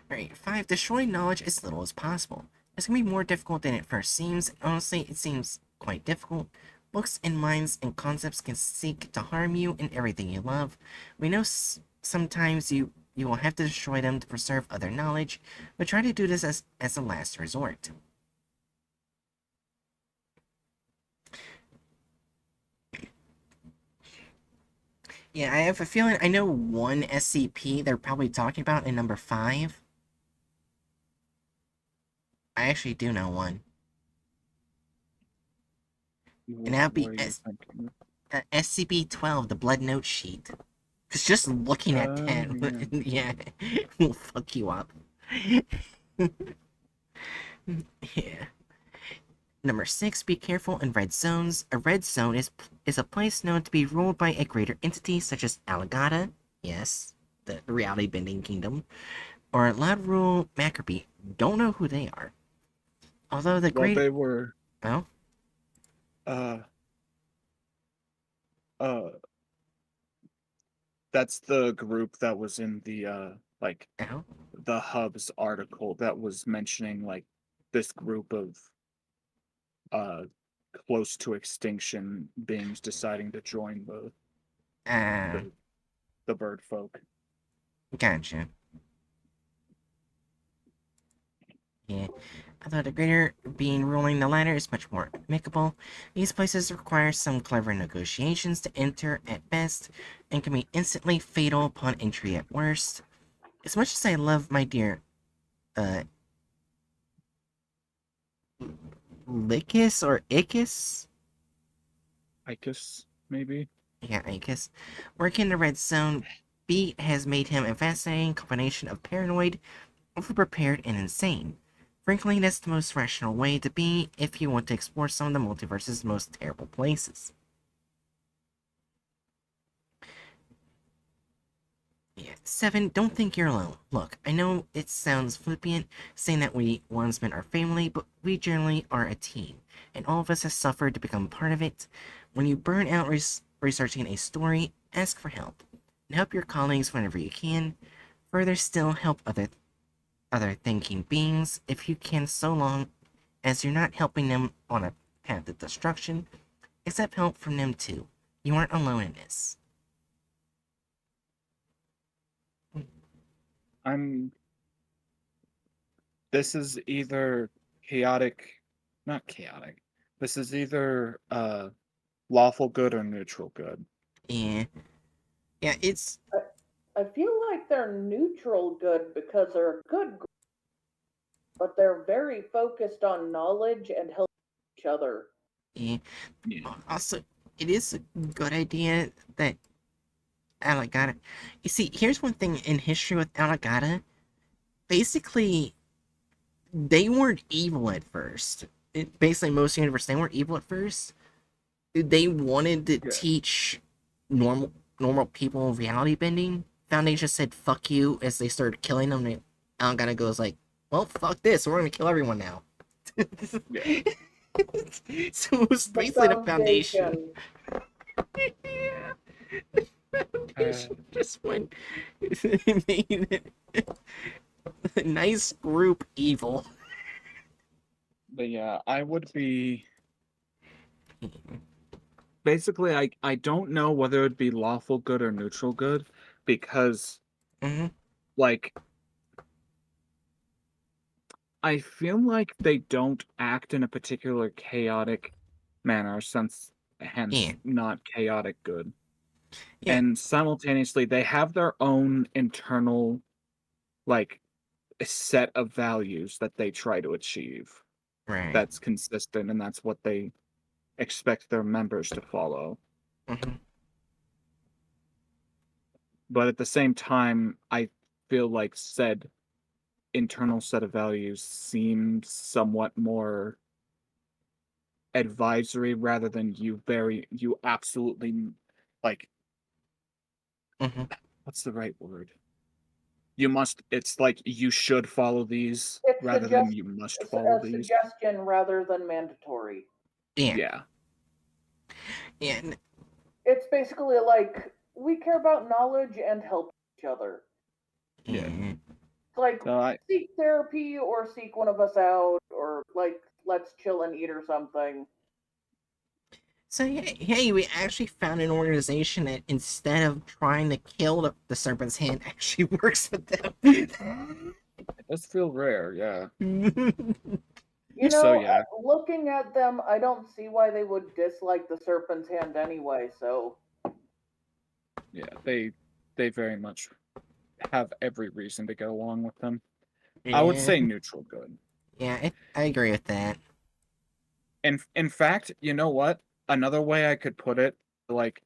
Alright, 5. Destroy knowledge as little as possible. It's going to be more difficult than it first seems. Honestly, it seems quite difficult. Books and minds and concepts can seek to harm you and everything you love. We know sometimes you will have to destroy them to preserve other knowledge, but try to do this as a last resort. Yeah, I have a feeling I know one SCP they're probably talking about in number 5. I actually do know one. And that'd be SCP-12, the Blood Note Sheet. Because just looking at that, yeah, will fuck you up. Yeah. Number 6, be careful in red zones. A red zone is a place known to be ruled by a greater entity such as Alagata, yes, the reality bending kingdom, or Loud Rule Maccabi. Don't know who they are. Although the great... they were... Oh? That's the group that was in the, like, Oh? the Hub's article that was mentioning, like, this group of, close to extinction beings deciding to join the bird folk. Gotcha. Yeah. Although the greater being ruling the latter is much more amicable, these places require some clever negotiations to enter at best, and can be instantly fatal upon entry at worst. As much as I love my dear, Lycus or Icus? Icus, maybe? Yeah, Icus. Working in the red zone, Beat has made him a fascinating combination of paranoid, overprepared, and insane. Frankly, that's the most rational way to be if you want to explore some of the multiverse's most terrible places. Yeah. 7, don't think you're alone. Look, I know it sounds flippant saying that we Wandsmen are family, but we generally are a team, and all of us have suffered to become part of it. When you burn out researching a story, ask for help, and help your colleagues whenever you can. Further still, help other thinking beings if you can, so long as you're not helping them on a path of destruction. Accept help from them too. You aren't alone in this. This is either not chaotic. This is either lawful good or neutral good. Yeah, it's... I feel like they're neutral good because they're a good group, but they're very focused on knowledge and helping each other. Yeah. Also, it is a good idea that Alagata... You see, here's one thing in history with Alagata. Basically, they weren't evil at first. Basically, most universe, they weren't evil at first. They wanted to teach normal people reality bending. Foundation said, fuck you, as they started killing them. Alagata goes like, well, fuck this, we're gonna kill everyone now. Yeah. So it was basically the Foundation. Just went made it a nice group evil. But yeah, I would be basically I don't know whether it'd be lawful good or neutral good because Mm-hmm. like I feel like they don't act in a particular chaotic manner, since Yeah. hence not chaotic good. Yeah. And simultaneously they have their own internal like set of values that they try to achieve Right. that's consistent, and that's what they expect their members to follow. Mm-hmm. But at the same time, I feel like said internal set of values seems somewhat more advisory rather than you absolutely like Mm-hmm. what's the right word? You must it's like you should follow these It's rather than you must follow a these. suggestion rather than mandatory. Yeah. Yeah. Yeah. It's basically like we care about knowledge and help each other. Yeah. It's like So I seek therapy or seek one of us out or like let's chill and eat or something. So yeah, hey, we actually found an organization that instead of trying to kill the serpent's hand, actually works with them. it does feel rare, yeah. You So know, yeah. looking at them, I don't see why they would dislike the serpent's hand anyway. So Yeah, they very much have every reason to get along with them. I would Yeah, say neutral good. yeah, I agree with that. In fact, you know what? Another way I could put it, like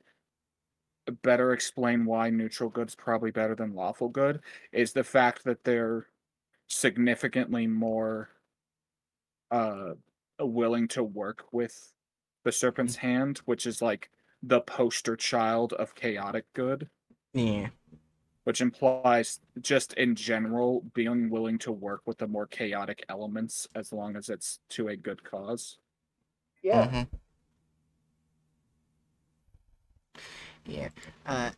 better explain why neutral good's probably better than lawful good, is the fact that they're significantly more uh willing to work with the serpent's hand, which is like the poster child of chaotic good, Yeah. which implies just in general being willing to work with the more chaotic elements as long as it's to a good cause. yeah. Mm-hmm. Yeah. Uh.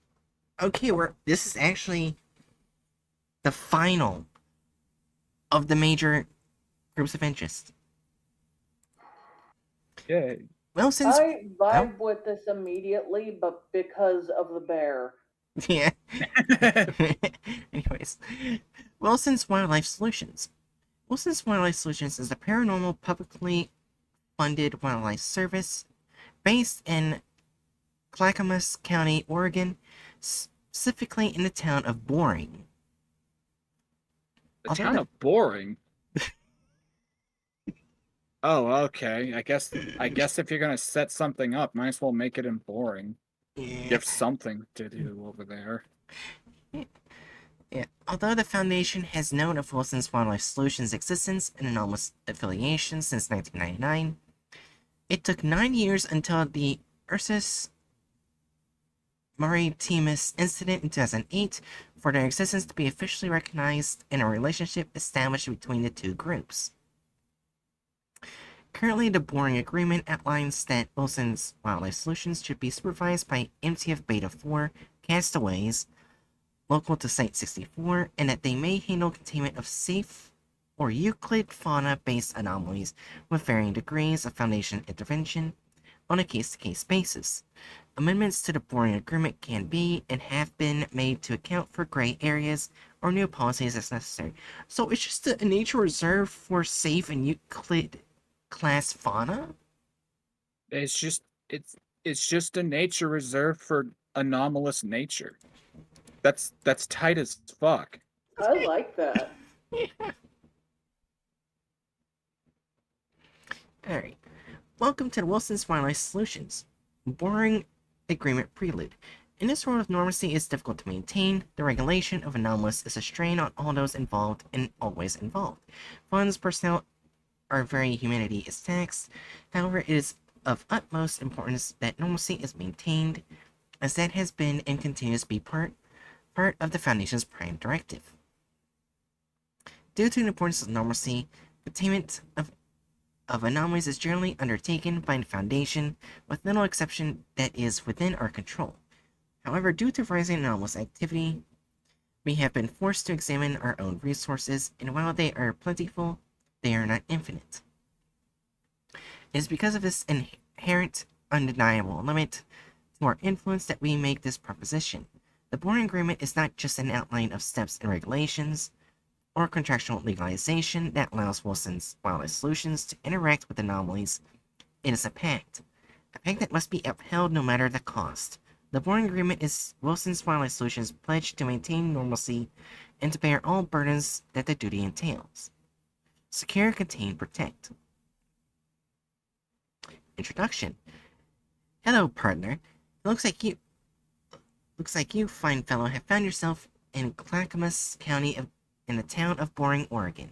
Okay. This is actually the final of the major groups of interest. Yay. Well, since I well, vibe with this immediately, but because of the bear. yeah. Anyways, Wilson's Wildlife Solutions. Wilson's Wildlife Solutions is a paranormal publicly funded wildlife service based in Clackamas County, Oregon, specifically in the town of Boring. It's Although kind of boring. Oh, okay. I guess if you're gonna set something up, might as well make it in boring. You yeah, have something to do over there. yeah. Although the foundation has known of Wilson's Wildlife Solutions' existence and anomalous affiliation since 1999, it took 9 years until the Ursus Maritimus incident in 2008 for their existence to be officially recognized and a relationship established between the two groups. Currently, the Boring Agreement outlines that Wilson's Wildlife Solutions should be supervised by MTF Beta 4 castaways local to Site 64, and that they may handle containment of safe or Euclid fauna-based anomalies with varying degrees of Foundation intervention on a case-to-case basis. Amendments to the Boring Agreement can be and have been made to account for gray areas or new policies as necessary. So it's just a nature reserve for safe and Euclid class fauna? It's just it's just a nature reserve for anomalous nature. That's tight as fuck. I like that. Alright. Welcome to the Wilson's Wildlife Solutions. Boring Agreement Prelude. In this world of normalcy is difficult to maintain, the regulation of anomalous is a strain on all those involved and always involved. Funds, personnel, our very humanity is taxed. However, it is of utmost importance that normalcy is maintained, as that has been and continues to be part of the Foundation's prime directive. Due to the importance of normalcy, containment of anomalies is generally undertaken by the Foundation, with little exception that is within our control. However, due to rising anomalous activity, we have been forced to examine our own resources, and while they are plentiful, they are not infinite. It is because of this inherent, undeniable limit to our influence that we make this proposition. The Boring Agreement is not just an outline of steps and regulations, or contractual legalization that allows Wilson's Wildlife Solutions to interact with anomalies. It is a pact that must be upheld no matter the cost. The Boring Agreement is Wilson's Wildlife Solutions' pledge to maintain normalcy and to bear all burdens that the duty entails. Secure, contain, protect. Introduction. Hello, partner. It looks like you, fine fellow, have found yourself in Clackamas County in the town of Boring, Oregon.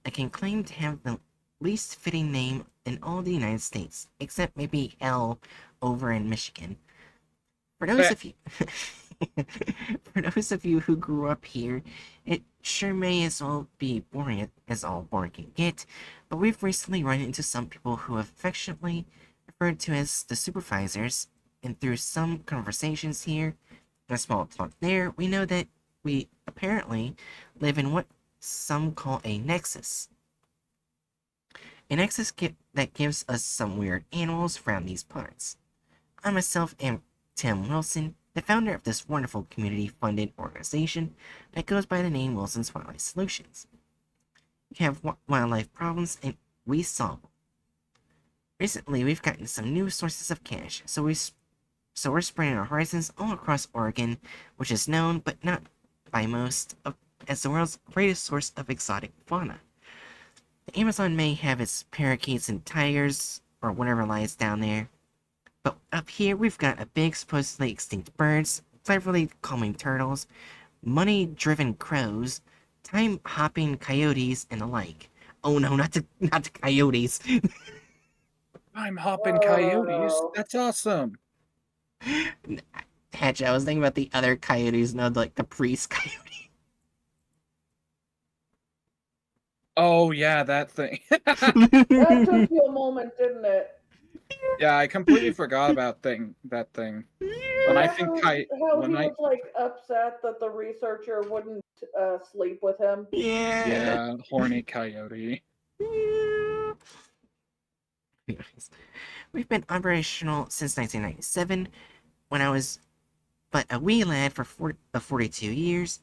I can claim to have the least fitting name in all the United States, except maybe hell over in Michigan. For those of you for those of you who grew up here, it sure may as well be boring as all boring can get, but we've recently run into some people who have affectionately referred to as the supervisors, and through some conversations here and a small talk there, we know that we apparently live in what some call a nexus. A nexus that gives us some weird animals around these parts. I myself am Tim Wilson, the founder of this wonderful community-funded organization that goes by the name Wilson's Wildlife Solutions. We have wildlife problems and we solve them. Recently, we've gotten some new sources of cash, so we're spreading our horizons all across Oregon, which is known, but not by most, as the world's greatest source of exotic fauna. The Amazon may have its parakeets and tigers, or whatever lies down there, but up here we've got a big supposedly extinct birds, cleverly calming turtles, money-driven crows, time-hopping coyotes, and the like. Oh no, not the coyotes. I'm hopping coyotes. Oh. That's awesome. Hatch, I was thinking about the other coyotes, not like the priest coyote. Oh yeah, that thing. That took you a moment, didn't it? Yeah, I completely forgot about that thing. When I think How he when I was like upset that the researcher wouldn't sleep with him. yeah, horny coyote. Anyways, we've been operational since 1997, when I was but a wee lad for 42 years.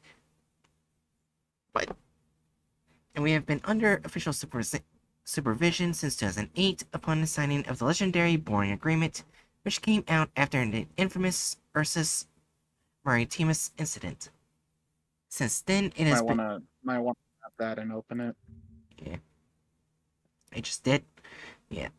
And we have been under official supervision since 2008 upon the signing of the legendary Boring Agreement, which came out after the infamous Ursus Maritimus incident. Since then, it has might wanna grab that and open it. Yeah. I just did. Yeah.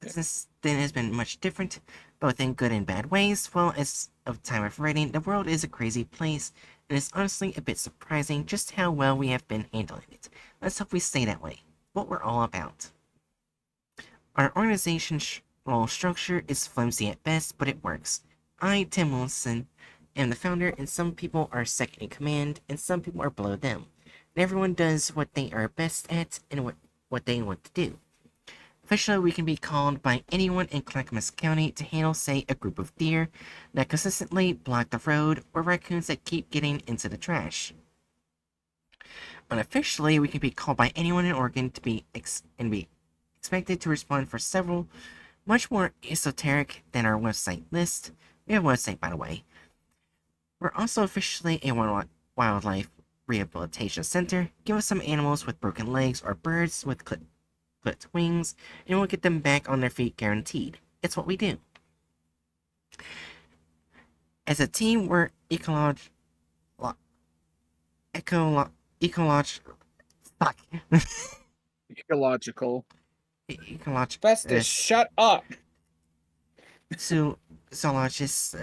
Since then, it has been much different, both in good and bad ways. Well, as of time of writing, the world is a crazy place, and it's honestly a bit surprising just how well we have been handling it. Let's hope we stay that way. What we're all about. Our organization's structure is flimsy at best, but it works. I, Tim Wilson, am the founder, and some people are second in command, and some people are below them. And everyone does what they are best at and what they want to do. Officially, we can be called by anyone in Clackamas County to handle, say, a group of deer that consistently block the road, or raccoons that keep getting into the trash. Unofficially, we can be called by anyone in Oregon to be expected to respond for several much more esoteric than our website list. We have a website, by the way. We're also officially a wildlife rehabilitation center. Give us some animals with broken legs or birds with clipped wings, and we'll get them back on their feet guaranteed. It's what we do. As a team, we're ecological. Festus, shut up. Zoologists,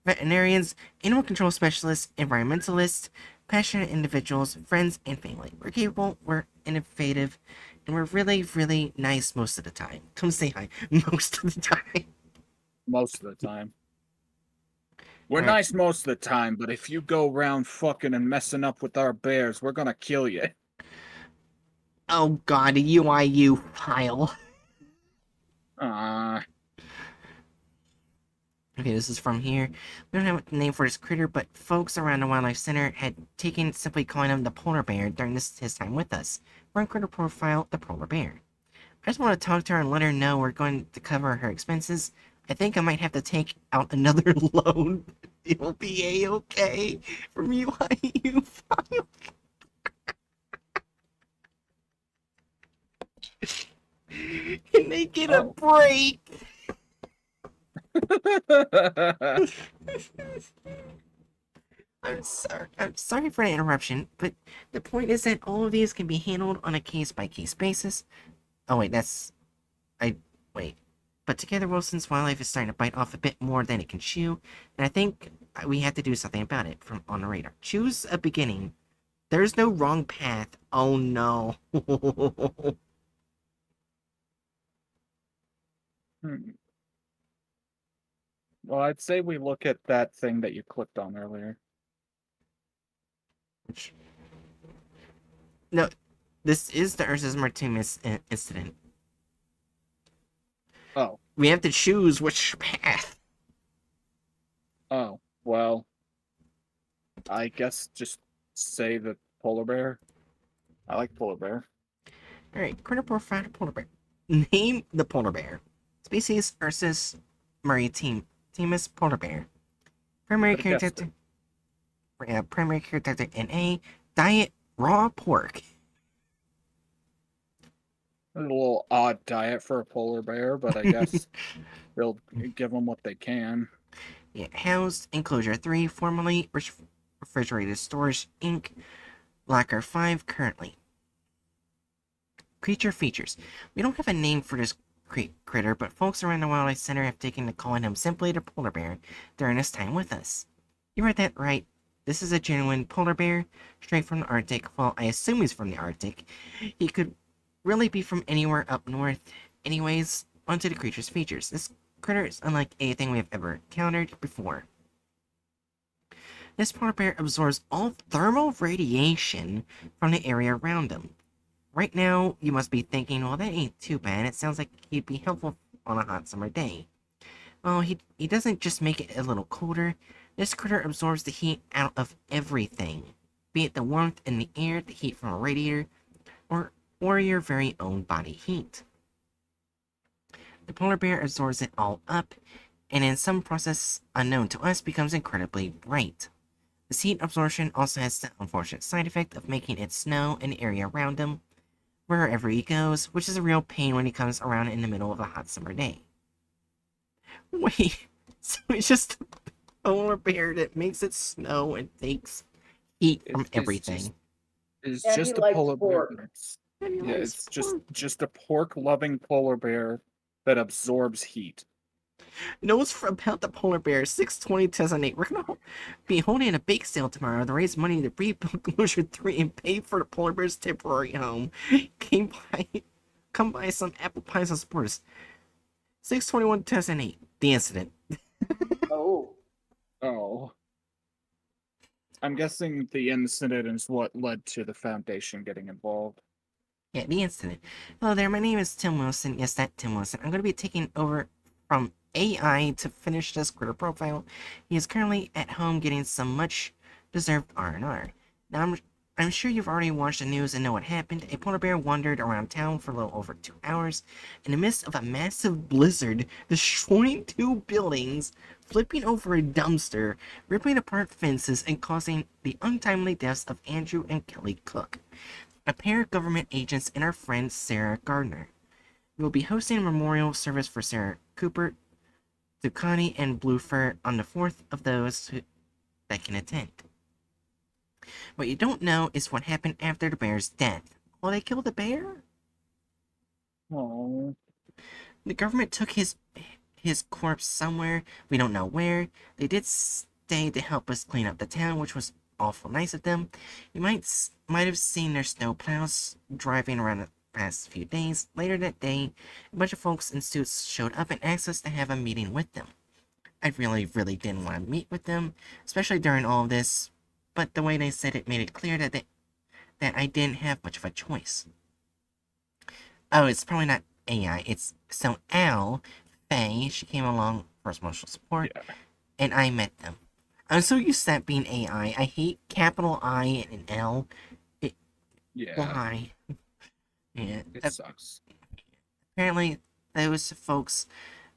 veterinarians, animal control specialists, environmentalists, passionate individuals, friends, and family. We're capable, we're innovative, and we're really, really nice most of the time. Come say hi. Most of the time. Most of the time. We're Right. nice most of the time, but if you go around fucking and messing up with our bears, we're gonna kill you. Oh god, UIU file. Okay, this is from here. We don't have a name for this critter, but folks around the Wildlife Center had taken simply calling him the polar bear during his time with us. Run critter profile, the polar bear. I just want to talk to her and let her know we're going to cover her expenses. I think I might have to take out another loan. It'll be a-okay from you. Can they get a break? I'm sorry for the interruption, but the point is that all of these can be handled on a case-by-case basis. Oh wait, wait. But together, Wilson's wildlife is starting to bite off a bit more than it can chew, and I think we have to do something about it from on the radar. Choose a beginning. There's no wrong path. Oh no. Well, I'd say we look at that thing that you clicked on earlier. No, this is the Ursus Martinis incident. Oh. We have to choose which path. Oh, well. I guess just say the polar bear. I like polar bear. Alright, critter profile polar bear. Name the polar bear. Species Ursus maritimus polar bear. Primary characteristic NA. Diet raw pork. A little odd diet for a polar bear, but I guess they'll give them what they can. Yeah, housed enclosure 3, formerly refrigerated storage Inc. Locker 5 currently. Creature features. We don't have a name for this critter, but folks around the Wildlife Center have taken to calling him simply the polar bear during his time with us. You read that right. This is a genuine polar bear, straight from the Arctic. Well, I assume he's from the Arctic. He could really be from anywhere up north. Anyways, onto the creature's features. This critter is unlike anything we have ever encountered before. This polar bear absorbs all thermal radiation from the area around him. Right now, you must be thinking, well, that ain't too bad. It sounds like he'd be helpful on a hot summer day. Well, he doesn't just make it a little colder. This critter absorbs the heat out of everything, be it the warmth in the air, the heat from a radiator, or your very own body heat. The polar bear absorbs it all up, and in some process unknown to us becomes incredibly bright. This heat absorption also has the unfortunate side effect of making it snow in the area around him, wherever he goes, which is a real pain when he comes around in the middle of a hot summer day. Wait, so it's just a polar bear that makes it snow and takes heat from everything. It's And just he a likes polar pork. bear. Yeah, it's just a pork-loving polar bear that absorbs heat. Notes about the polar bear 6/20/2008. We're gonna be holding a bake sale tomorrow to raise money to rebuild Enclosure 3 and pay for the polar bear's temporary home. Come by some apple pies and s'mores. 6/21/2008. The incident. Oh. Oh. I'm guessing the incident is what led to the Foundation getting involved. Yeah, the incident. Hello there, my name is Tim Wilson. Yes, that Tim Wilson. I'm going to be taking over from AI to finish this critter profile. He is currently at home getting some much-deserved R&R. Now, I'm sure you've already watched the news and know what happened. A polar bear wandered around town for a little over 2 hours in the midst of a massive blizzard, destroying 2 buildings, flipping over a dumpster, ripping apart fences, and causing the untimely deaths of Andrew and Kelly Cook, a pair of government agents, and our friend Sarah Gardner. We will be hosting a memorial service for Sarah Cooper, Ducati, and Bluefur on the 4th of those that can attend. What you don't know is what happened after the bear's death. Well, they killed the bear? Oh. The government took his corpse somewhere. We don't know where. They did stay to help us clean up the town, which was awful nice of them. You might have seen their snow plows driving around the past few days. Later that day, a bunch of folks in suits showed up and asked us to have a meeting with them. I really didn't want to meet with them, especially during all of this, but the way they said it made it clear that I didn't have much of a choice. Oh, it's probably not AI. So Al Faye. She came along for emotional support, Yeah. and I met them. I'm so used to that being AI. I hate capital I and an L. Yeah. Why? Yeah. It sucks. Apparently, those folks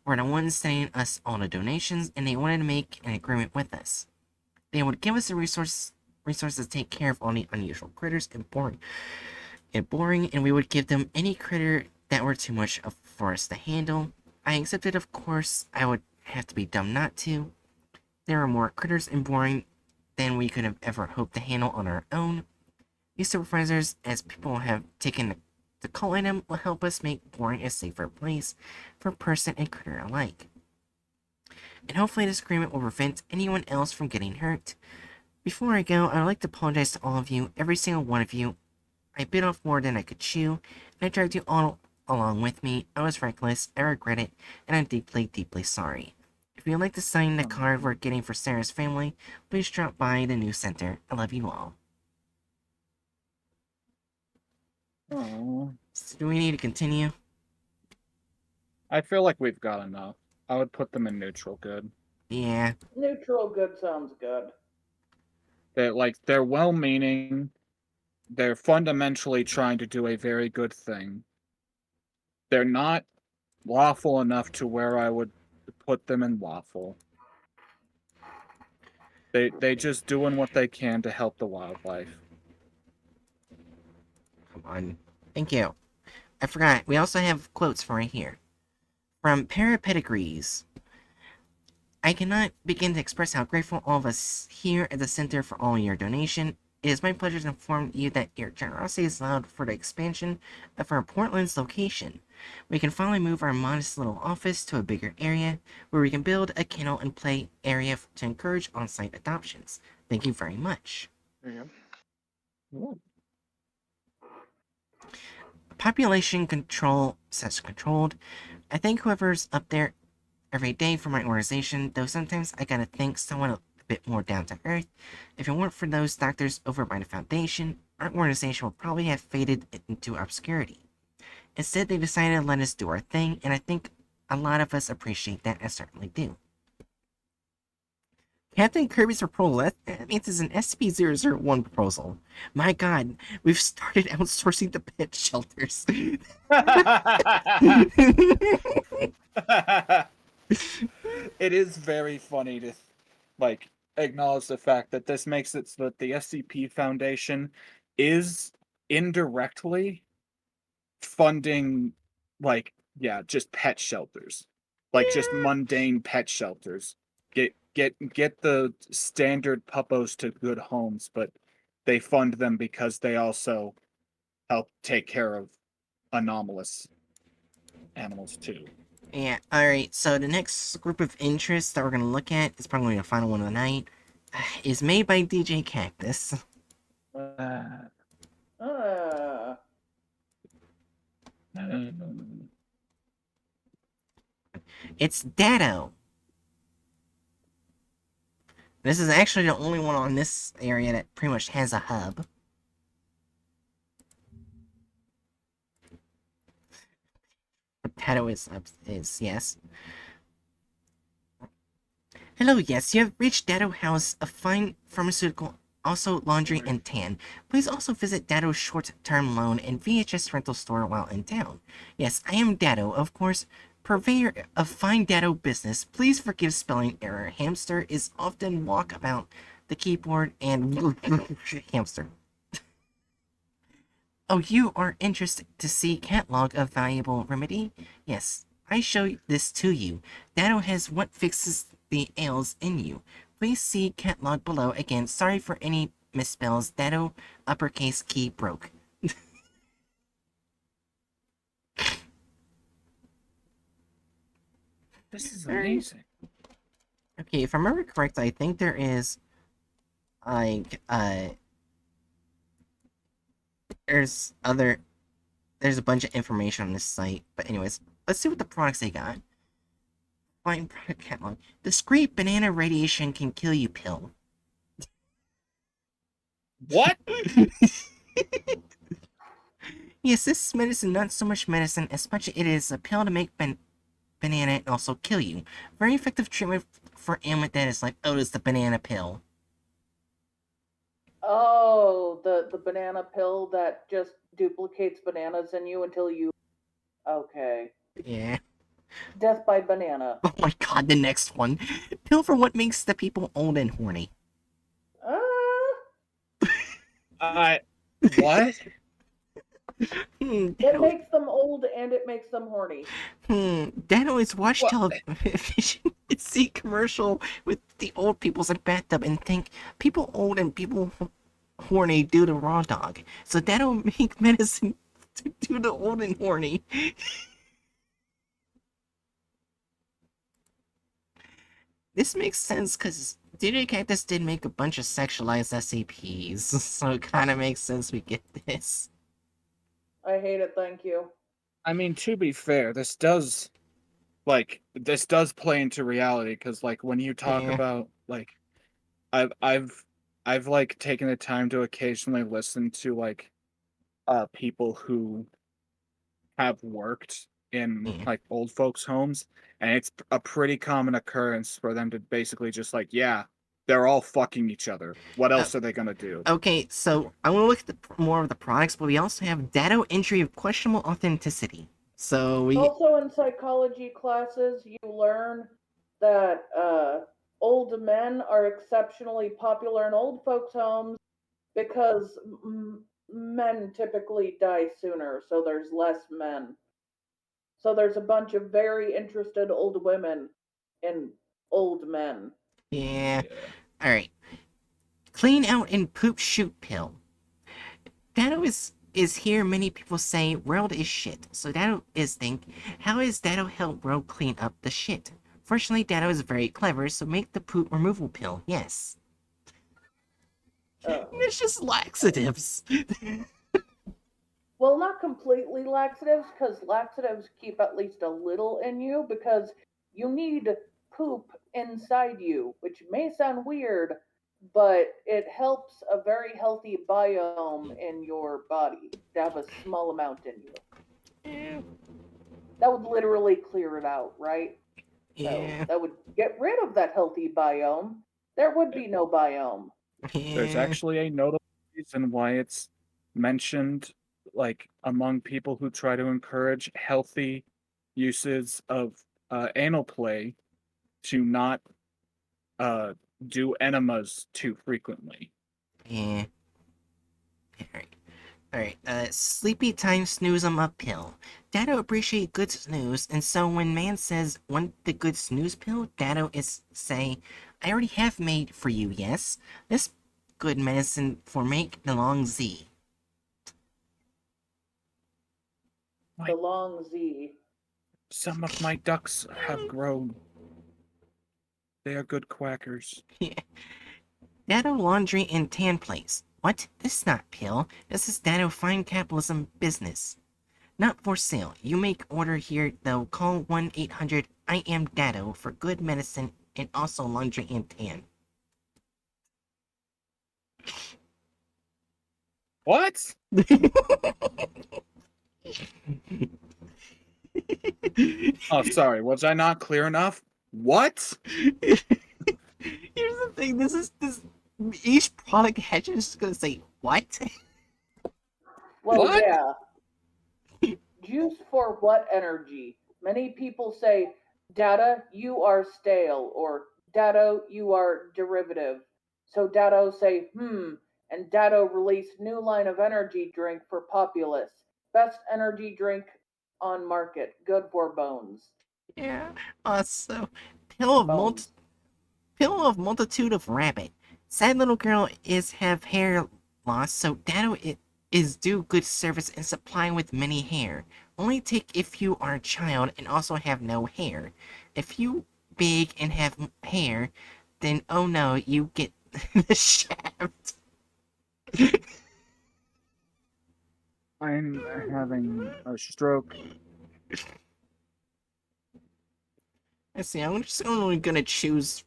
were the ones sending us all the donations, and they wanted to make an agreement with us. They would give us the resources to take care of all the unusual critters and boring, and we would give them any critter that were too much for us to handle. I accepted, of course. I would have to be dumb not to. There were more critters and boring than we could have ever hoped to handle on our own. These supervisors, as people have taken to calling them, will help us make boring a safer place for person and critter alike. And hopefully this agreement will prevent anyone else from getting hurt. Before I go, I would like to apologize to all of you, every single one of you. I bit off more than I could chew, and I dragged you all along with me. I was reckless, I regret it, and I'm deeply, deeply sorry. If you'd like to sign the card we're getting for Sarah's family, please drop by the news center. I love you all. Oh, So do we need to continue? I feel like we've got enough. I would put them in neutral good. Yeah. Neutral good sounds good. They're well-meaning. They're fundamentally trying to do a very good thing. They're not lawful enough to where I would put them in lawful. They just doing what they can to help the wildlife. Come on. Thank you. I forgot. We also have quotes for right here. From Parapedigrees. I cannot begin to express how grateful all of us here at the center for all your donation. It is my pleasure to inform you that your generosity is allowed for the expansion of our Portland's location. We can finally move our modest little office to a bigger area where we can build a kennel and play area to encourage on-site adoptions. Thank you very much. There you Ooh. Population control says controlled. I thank whoever's up there every day for my organization, though sometimes I gotta think someone a bit more down to earth. If it weren't for those doctors over by the foundation, our organization would probably have faded into obscurity. Instead, they decided to let us do our thing, and I think a lot of us appreciate that. I certainly do. Captain Kirby's proposal, that means it's an SCP-001 proposal. My god, we've started outsourcing the pet shelters. It is very funny to acknowledge the fact that this makes it so that the SCP Foundation is indirectly funding just pet shelters. Just mundane pet shelters. Get the standard puppos to good homes, but they fund them because they also help take care of anomalous animals too. Yeah, alright, so the next group of interests that we're gonna look at is probably the final one of the night. Is made by DJ Cactus. It's Datto. This is actually the only one on this area that pretty much has a hub. Datto is yes. Hello, yes, you have reached Datto House, a fine pharmaceutical, also laundry and tan. Please also visit Datto's short-term loan and VHS rental store while in town. Yes, I am Datto, of course, purveyor of fine Datto business. Please forgive spelling error. Hamster is often walkabout the keyboard and hamster. Oh, you are interested to see catalog of valuable remedy? Yes, I show this to you. Datto has what fixes the ails in you. Please see catalog below. Again, sorry for any misspells. Datto uppercase key broke. This is amazing. Okay, if I remember correctly, I think there is there's a bunch of information on this site, but anyways, let's see what the products they got. Find product catalog. Discreet banana radiation can kill you pill. What? Yes, this medicine not so much medicine as much it is a pill to make banana and also kill you. Very effective treatment for ailment that is like, oh, it's the banana pill. Oh, the banana pill that just duplicates bananas in you until you. Okay. Yeah. Death by banana. Oh my god, the next one. Pill for what makes the people old and horny. What? It makes them old and it makes them horny. Dad always watched What? television and see commercial with the old people's in bathtub and think people old and people horny do the raw dog. So Dad'll make medicine to do the old and horny. This makes sense because DJ Cactus did make a bunch of sexualized SCPs, so it kind of makes sense we get this. I hate it, thank you. I mean, to be fair, this does play into reality because, like, when you talk Yeah. about like, I've like taken the time to occasionally listen to like, people who have worked in Yeah. like old folks' homes, and it's a pretty common occurrence for them to basically just like, yeah, they're all fucking each other. What else are they gonna do? Okay, so I want to look at more of the products, but we also have data entry of questionable authenticity. So we Also, in psychology classes, you learn that old men are exceptionally popular in old folks' homes because men typically die sooner, so there's less men. So there's a bunch of very interested old women in old men. yeah. All right. Clean out and poop shoot pill. Dado is here. Many people say world is shit. So Dado is think, how is Dado help world clean up the shit? Fortunately, Dado is very clever, so make the poop removal pill. Yes. It's just laxatives. Well, not completely laxatives, because laxatives keep at least a little in you, because you need poop inside you, which may sound weird, but it helps a very healthy biome in your body to have a small amount in you. Yeah. That would literally clear it out, right? Yeah. So that would get rid of that healthy biome. There would be no biome. There's Yeah. actually a notable reason why it's mentioned, like among people who try to encourage healthy uses of anal play, to not uh, do enemas too frequently. Yeah. Alright, sleepy time snooze 'em up pill. Dado appreciate good snooze, and so when man says, want the good snooze pill, Dado is say, I already have made for you, yes? This good medicine for make the long Z. The long Z. Some of my ducks have grown. They are good quackers. Dado laundry and tan place. What? This is not pill. This is Dado fine capitalism business. Not for sale. You make order here, though. Call 1-800 I am Dado for good medicine and also laundry and tan. What? Oh, sorry. Was I not clear enough? What? Here's the thing. This each product head is just gonna say what? Well, What? yeah. Juice for what energy? Many people say, Data, you are stale, or Dado, you are derivative. So Dado say, and Dado release new line of energy drink for populace. Best energy drink on market. Good for bones. Yeah. So pill of Bones. multitude of rabbit. Sad little girl is have hair loss, so Dado is do good service and supply with many hair. Only take if you are a child and also have no hair. If you big and have hair, then oh no, you get the shaft. I'm having a stroke. Let's see, I'm just only gonna choose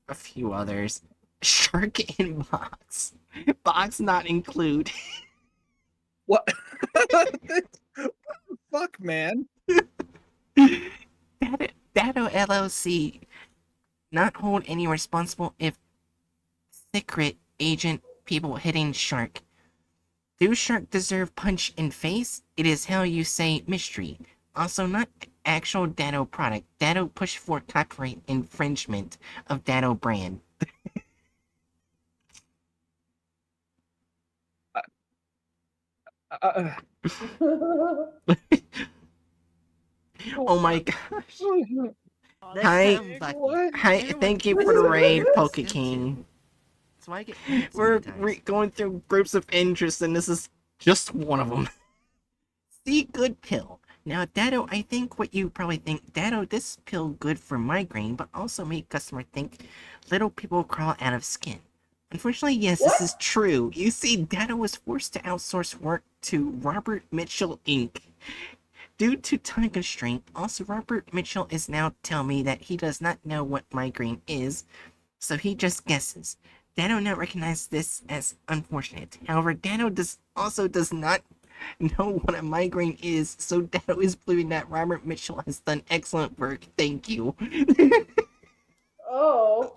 a few others. Shark in box. Box not include. What? What the fuck, man? Dado Dado LLC not hold any responsible if secret agent people hitting shark. Do shark deserve punch in face? It is how you say mystery. Also, not actual Dado product. Dado push for copyright infringement of Dado brand. Oh my gosh. Hi, What? hi, thank you for the raid, Poke King. So I get We're going through groups of interest, and this is just one of them. See, good pill. Now, Dado, I think what you probably think, Dado, this pill good for migraine, but also make customer think little people crawl out of skin. Unfortunately, yes, What? this is true. You see, Dado was forced to outsource work to Robert Mitchell Inc. Due to time constraint, also Robert Mitchell is now telling me that he does not know what migraine is, so he just guesses. Dano now recognizes this as unfortunate. However, Dano does not know what a migraine is, so Dano is believing that Robert Mitchell has done excellent work. Thank you. Oh.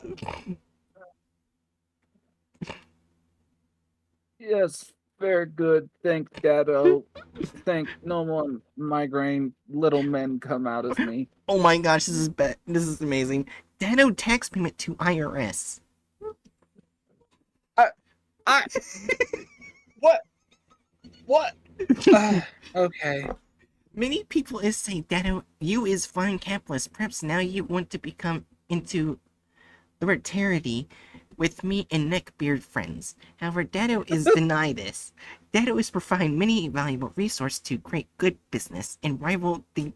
Yes, very good. Thank Dado. Thank no more migraine. Little men come out of me. Oh my gosh, this is amazing. Dano tax payment to IRS. I. What? What? Okay. Many people is saying, Dano, you is fine capitalist. Perhaps now you want to become into libertarity with me and neckbeard friends. However, Dado is deny this. Dado is providing many valuable resources to create good business and rival the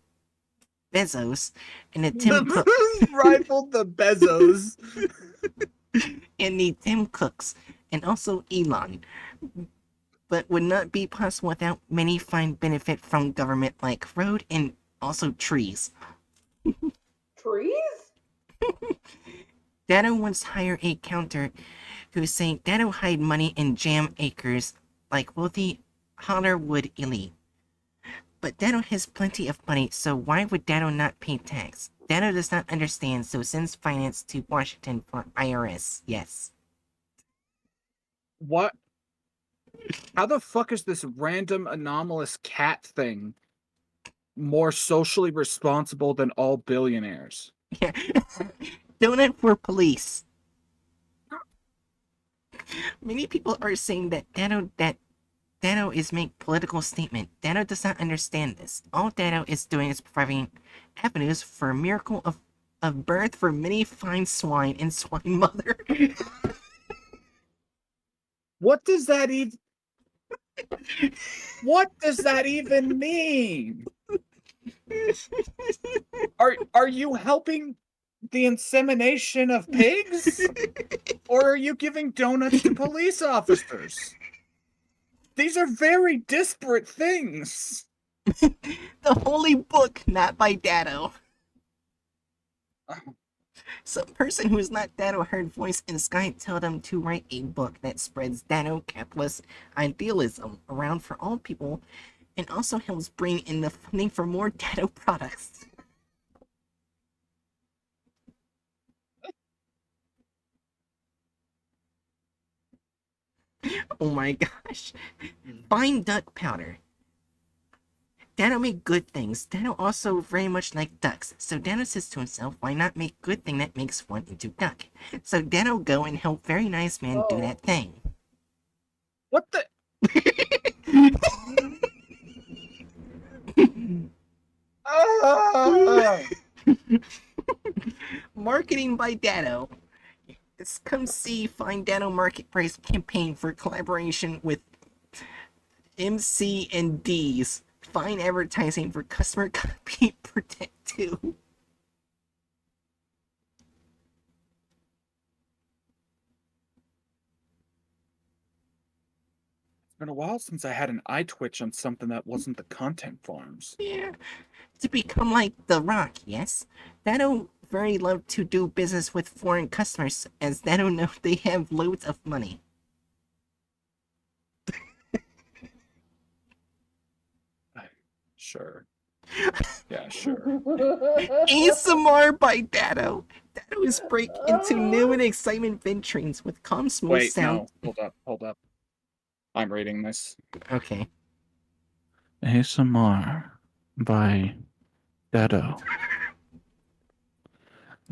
Bezos and the Tim Cook Rivaled the Bezos. and the Tim Cooks and also Elon. But would not be possible without many fine benefit from government like road and also trees. Trees? Dado once hired a counter who was saying Dado hide money in jam acres like wealthy Hollywood elite. But Dado has plenty of money, so why would Dado not pay tax? Dado does not understand, so sends finance to Washington for IRS. Yes. What? How the fuck is this random anomalous cat thing more socially responsible than all billionaires? Yeah. Donut for police. Many people are saying that Dano is making political statement. Dano does not understand this. All Dano is doing is providing avenues for a miracle of birth for many fine swine and swine mother. What does that even? What does that even mean? Are you helping the insemination of pigs? Or are you giving donuts to police officers? These are very disparate things. The holy book, not by Dado. Some person who is not Dado heard voice in the sky tell them to write a book that spreads Dado capitalist idealism around for all people and also helps bring in the funding for more Dado products. Oh my gosh. Fine duck powder. Dano make good things. Dano also very much like ducks. So Dano says to himself, why not make good thing that makes one into duck? So Dano go and help very nice man do that thing. What the? Marketing by Dano. Let's come see Find Dano Marketplace campaign for collaboration with MC and D's. Fine advertising for customer copy protect too. It's been a while since I had an eye twitch on something that wasn't the content farms. Yeah. To become like The Rock, yes? Dano very love to do business with foreign customers as Dano know they have loads of money. Sure. Yeah, sure. ASMR by Dado. Dado is break into new and excitement venturings with calm, smooth Wait, sound. no. Hold up. I'm reading this. Okay. ASMR by Dado.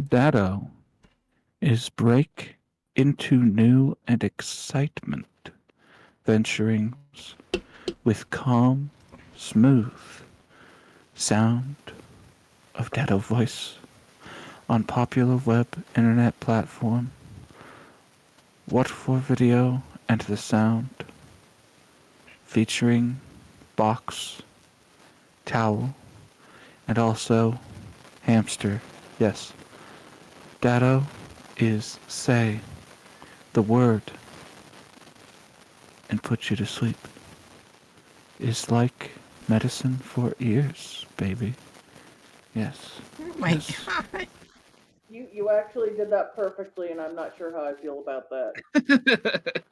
Dado is break into new and excitement venturings with calm, smooth sound of Dado voice on popular web internet platform. What for video and the sound featuring box, towel, and also hamster. Yes. Dado is say the word and put you to sleep. Is like medicine for ears, baby. Yes. Oh my Yes. god. You actually did that perfectly, and I'm not sure how I feel about that.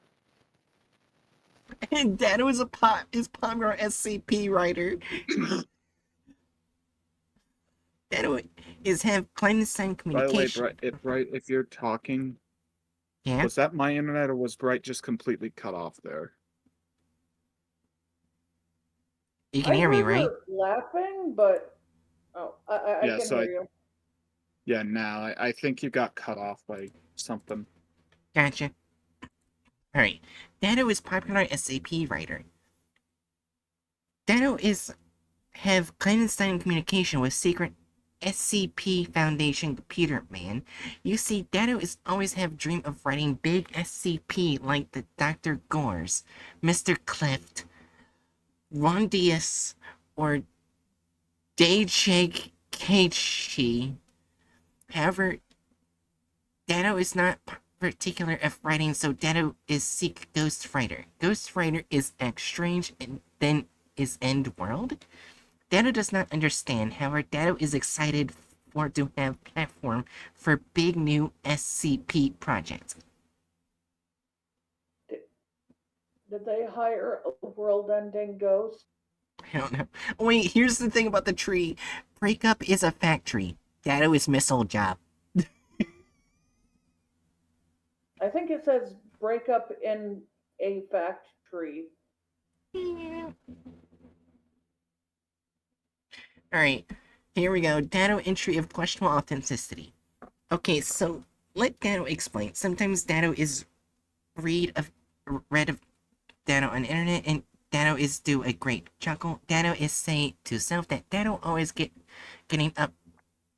And Dado is popular SCP writer. Dado is have clandestine By the way, communication. Bright, if you're talking, Yeah, was that my internet or was Bright just completely cut off there? you can I hear me, heard right? her laughing, but I Yeah, can so hear you. yeah, now I think you got cut off by something. Gotcha. Alright. Dado is popular SCP writer. Dado is have clandestine communication with secret SCP Foundation computer man. You see, Dado is always have dream of writing big SCP like the Dr. Gores, Mr. Clift, Ron Diaz, or Dage Keiichi. However, Dado is not particular of writing, so Dado is seek Ghost Writer. Ghost Writer is act strange and then is end world. Dado does not understand, however, Dado is excited for to have platform for big new SCP project. Did they hire a world-ending ghost? I don't know. Wait, here's the thing about the tree. Breakup is a factory. Dado is missile job. I think it says breakup in a factory. Alright, here we go. Dado entry of questionable authenticity. Okay, so let Dado explain. Sometimes Dado is read of Dado on the internet, and Dado is do a great chuckle. Dado is say to self that Dado always getting up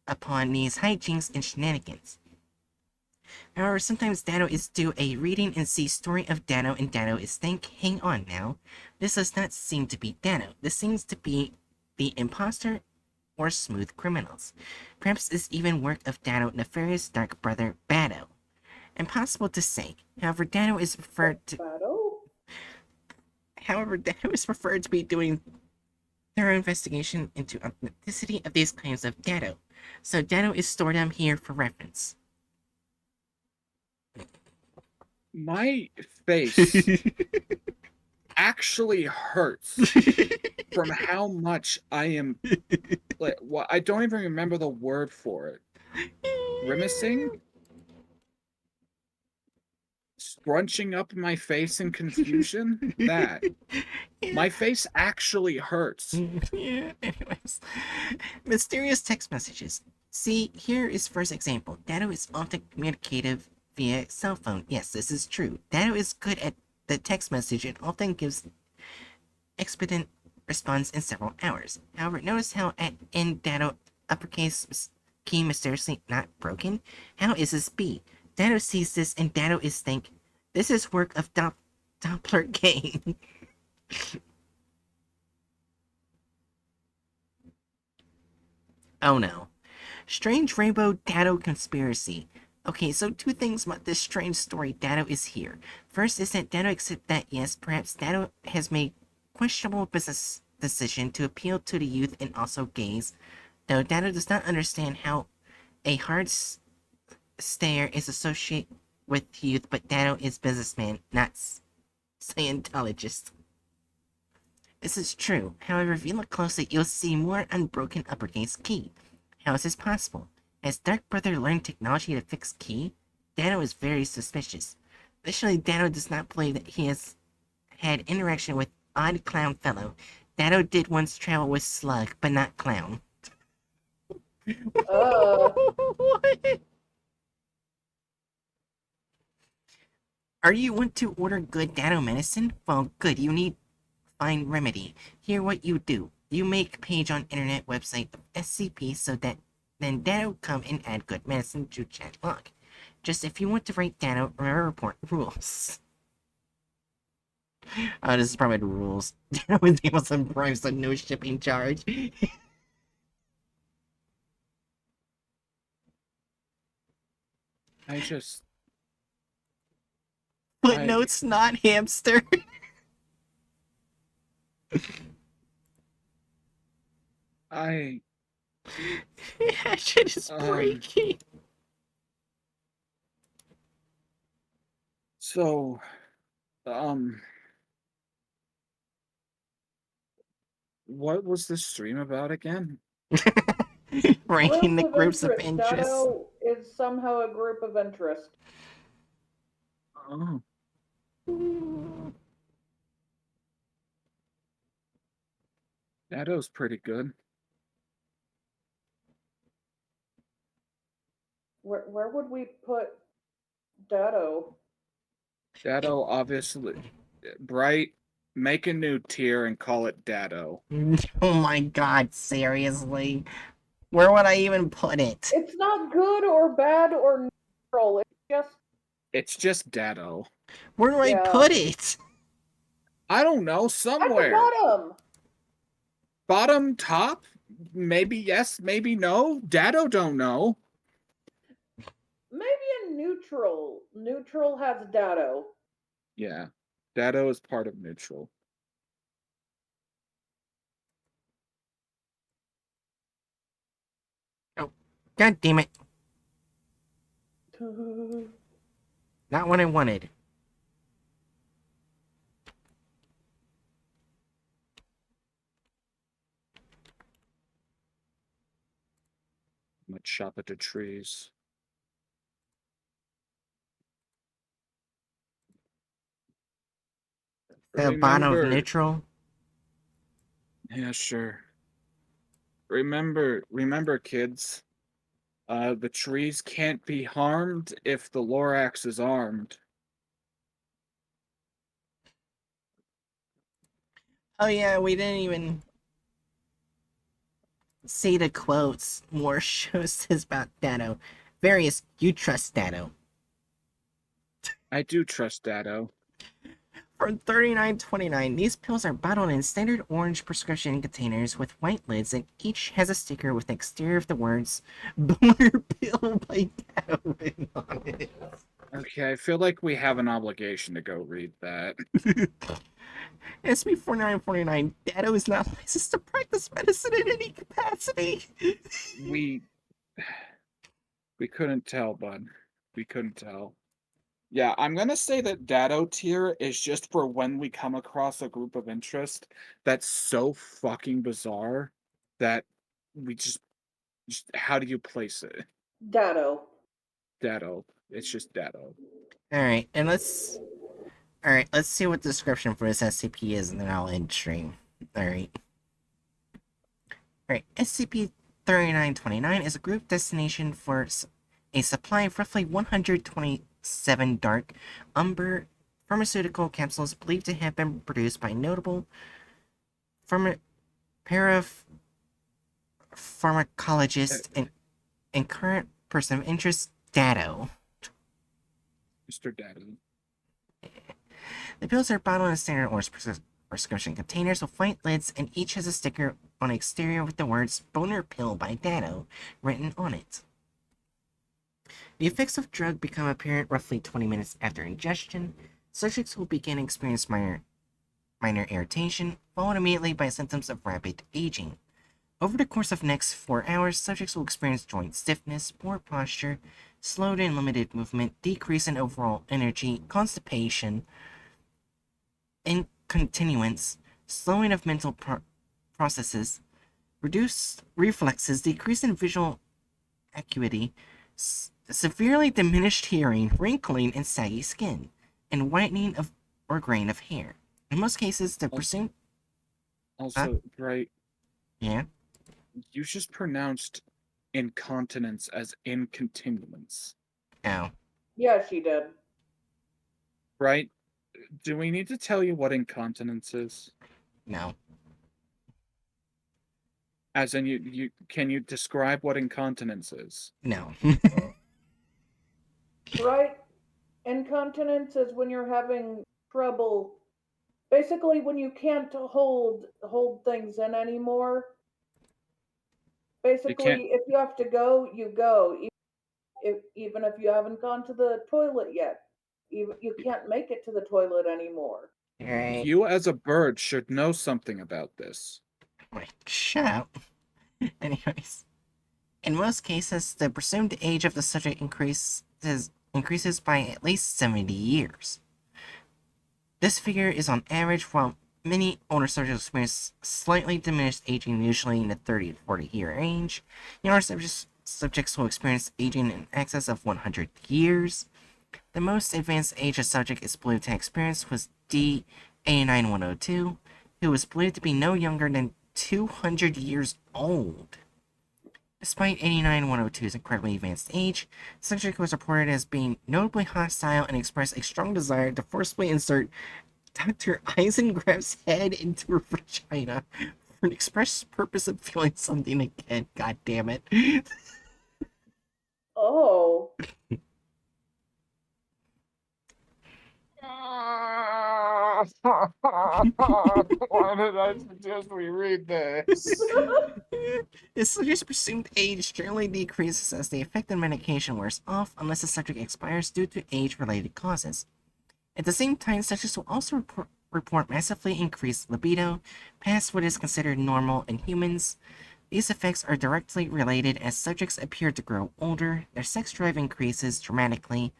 upon these hijinks and shenanigans. However, sometimes Dado is do a reading and see story of Dado, and Dado is think, hang on now, this does not seem to be Dado. This seems to be the imposter or smooth criminals. Perhaps it's even work of Dado nefarious dark brother Bado. Impossible to say. However, Dado is referred to be doing thorough investigation into authenticity of these claims of Dado. So Dado is stored down here for reference. My face actually hurts from how much I am like I don't even remember the word for it. Grimacing? Scrunching up my face in confusion? That. My face actually hurts. Yeah, anyways. Mysterious text messages. See, here is first example. Dado is often communicative via cell phone. Yes, this is true. Dado is good at the text message and often gives expedient response in several hours. However, notice how at end Dado uppercase key mysteriously not broken? How is this B? Dado sees this and Dado is think, this is work of Doppler game. Oh no. Strange Rainbow Dado Conspiracy. Okay, so two things about this strange story Dado is here. First is that Dado accepts that yes, perhaps Dado has made questionable business decision to appeal to the youth and also gays, though Dado does not understand how a hard stare is associated with youth, but Dado is businessman, not Scientologist. This is true. However, if you look closely, you'll see more unbroken uppercase key. How is this possible? Has Dark Brother learned technology to fix key? Dano is very suspicious. Additionally, Dano does not believe that he has had interaction with Odd Clown Fellow. Dano did once travel with Slug, but not Clown. What? Are you want to order good Dano medicine? Well, good. You need find remedy. Here, what you do: you make page on internet website of SCP so that then Dano come and add good medicine to chat log. Just if you want to write Dano, remember report rules. Oh, this is probably the rules. Dano was able to price so no shipping charge. I just. Footnotes, not hamster. I. That shit is breaking. So, what was the stream about again? Ranking the groups of interest. Dano is somehow a group of interest. Oh. Dato's pretty good. Where would we put Dado? Dado, obviously. Bright, make a new tier and call it Dado. Oh my god, seriously? Where would I even put it? It's not good or bad or neutral. It's just Dado. Where do I put it? I don't know, somewhere. At the bottom. Bottom, top? Maybe yes, maybe no. Dado don't know. Maybe a neutral. Neutral has Dado. Yeah. Dado is part of neutral. Oh, god damn it. Not what I wanted. Let's shop at the trees. The bottom of neutral? Yeah, sure. Remember, kids. The trees can't be harmed if the Lorax is armed. Oh yeah, we didn't even see the quotes. More shows this about Dano. Various, you trust Dano. I do trust Dado. For $39.29, these pills are bottled in standard orange prescription containers with white lids, and each has a sticker with the exterior of the words "Boner Pill" by Dado written on it. Okay, I feel like we have an obligation to go read that. SB 4949, Dado is not licensed to practice medicine in any capacity. We couldn't tell, bud. We couldn't tell. Yeah, I'm gonna say that Dado tier is just for when we come across a group of interest that's so fucking bizarre that we just how do you place it? Dado. Dado. It's just Dado. Alright, and let's see what the description for this SCP is, and then I'll end stream. Alright, SCP-3929 is a group destination for a supply of roughly 127 dark umber pharmaceutical capsules believed to have been produced by notable pharmacologist and current person of interest, Dado. Mr. Dado. The pills are bottled in standard orange prescription containers with white lids, and each has a sticker on the exterior with the words "Boner Pill" by Dado written on it. The effects of drug become apparent roughly 20 minutes after ingestion. Subjects will begin experience minor irritation, followed immediately by symptoms of rapid aging. Over the course of the next 4 hours, subjects will experience joint stiffness, poor posture, slowed and limited movement, decrease in overall energy, constipation, incontinence, slowing of mental processes, reduced reflexes, decrease in visual acuity, severely diminished hearing, wrinkling and saggy skin, and whitening of or graying of hair. In most cases, the presumed... Also, Bright, Yeah? you just pronounced incontinence as incontinuance. Oh. Yeah, she did. Right? Do we need to tell you what incontinence is? No. As in, you can you describe what incontinence is? No. Right? Incontinence is when you're having trouble. Basically, when you can't hold things in anymore. You can't. Basically, if you have to go, you go. Even if you haven't gone to the toilet yet, you can't make it to the toilet anymore. Alright. You as a bird should know something about this. Wait, shut up. Anyways. In most cases, the presumed age of the subject increases by at least 70 years. This figure is on average, while many older subjects experience slightly diminished aging, usually in the 30 to 40 year range. Younger subjects will experience aging in excess of 100 years. The most advanced age a subject is believed to experience was D89102, who was believed to be no younger than 200 years old. Despite 89102's incredibly advanced age, the subject was reported as being notably hostile and expressed a strong desire to forcibly insert Dr. Eisengraf's head into her vagina for an express purpose of feeling something again. God damn it. Oh. Why did I suggest we read this? The subject's presumed age generally decreases as the effective medication wears off unless the subject expires due to age-related causes. At the same time, subjects will also report massively increased libido, past what is considered normal in humans. These effects are directly related as subjects appear to grow older, their sex drive increases dramatically.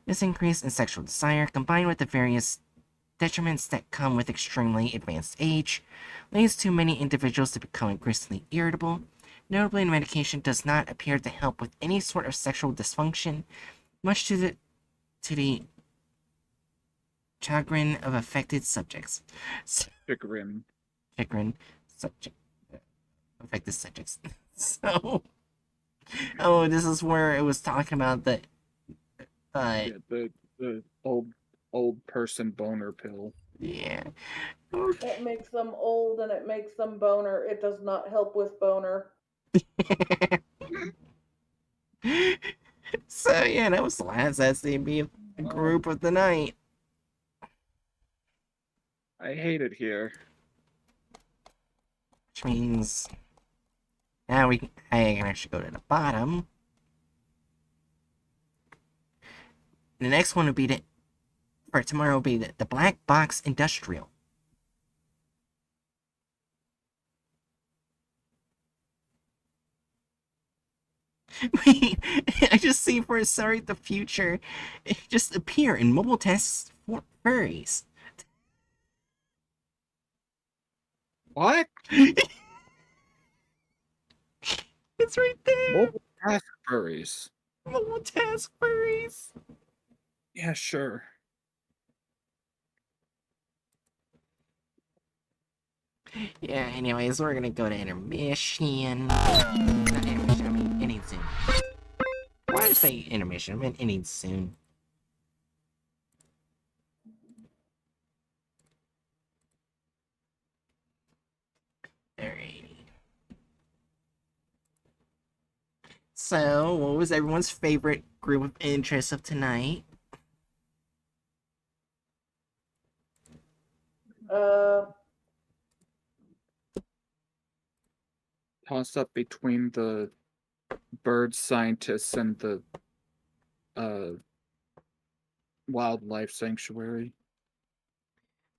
This increase in sexual desire, combined with the various detriments that come with extremely advanced age, leads to many individuals to become increasingly irritable. Notably, the medication does not appear to help with any sort of sexual dysfunction, much to the chagrin of affected subjects. Chagrin. Chagrin affected subjects. So, this is where it was talking about the Yeah, the old person boner pill. yeah. It makes them old and it makes them boner. It does not help with boner. So yeah, that was the last SCB group of the night. I hate it here. Which means now I can actually go to the bottom. The next one would be for tomorrow will be the Black Box Industrial. I just see for Sorry the Future just appear in mobile tests for furries. What? It's right there. Mobile task furries. Mobile task furries. Yeah, sure. Yeah, anyways, we're gonna go to intermission. Not intermission, I mean ending soon. Why did I say intermission? I meant ending soon. Alrighty. So, what was everyone's favorite group of interest of tonight? Toss up between the bird scientists and the wildlife sanctuary.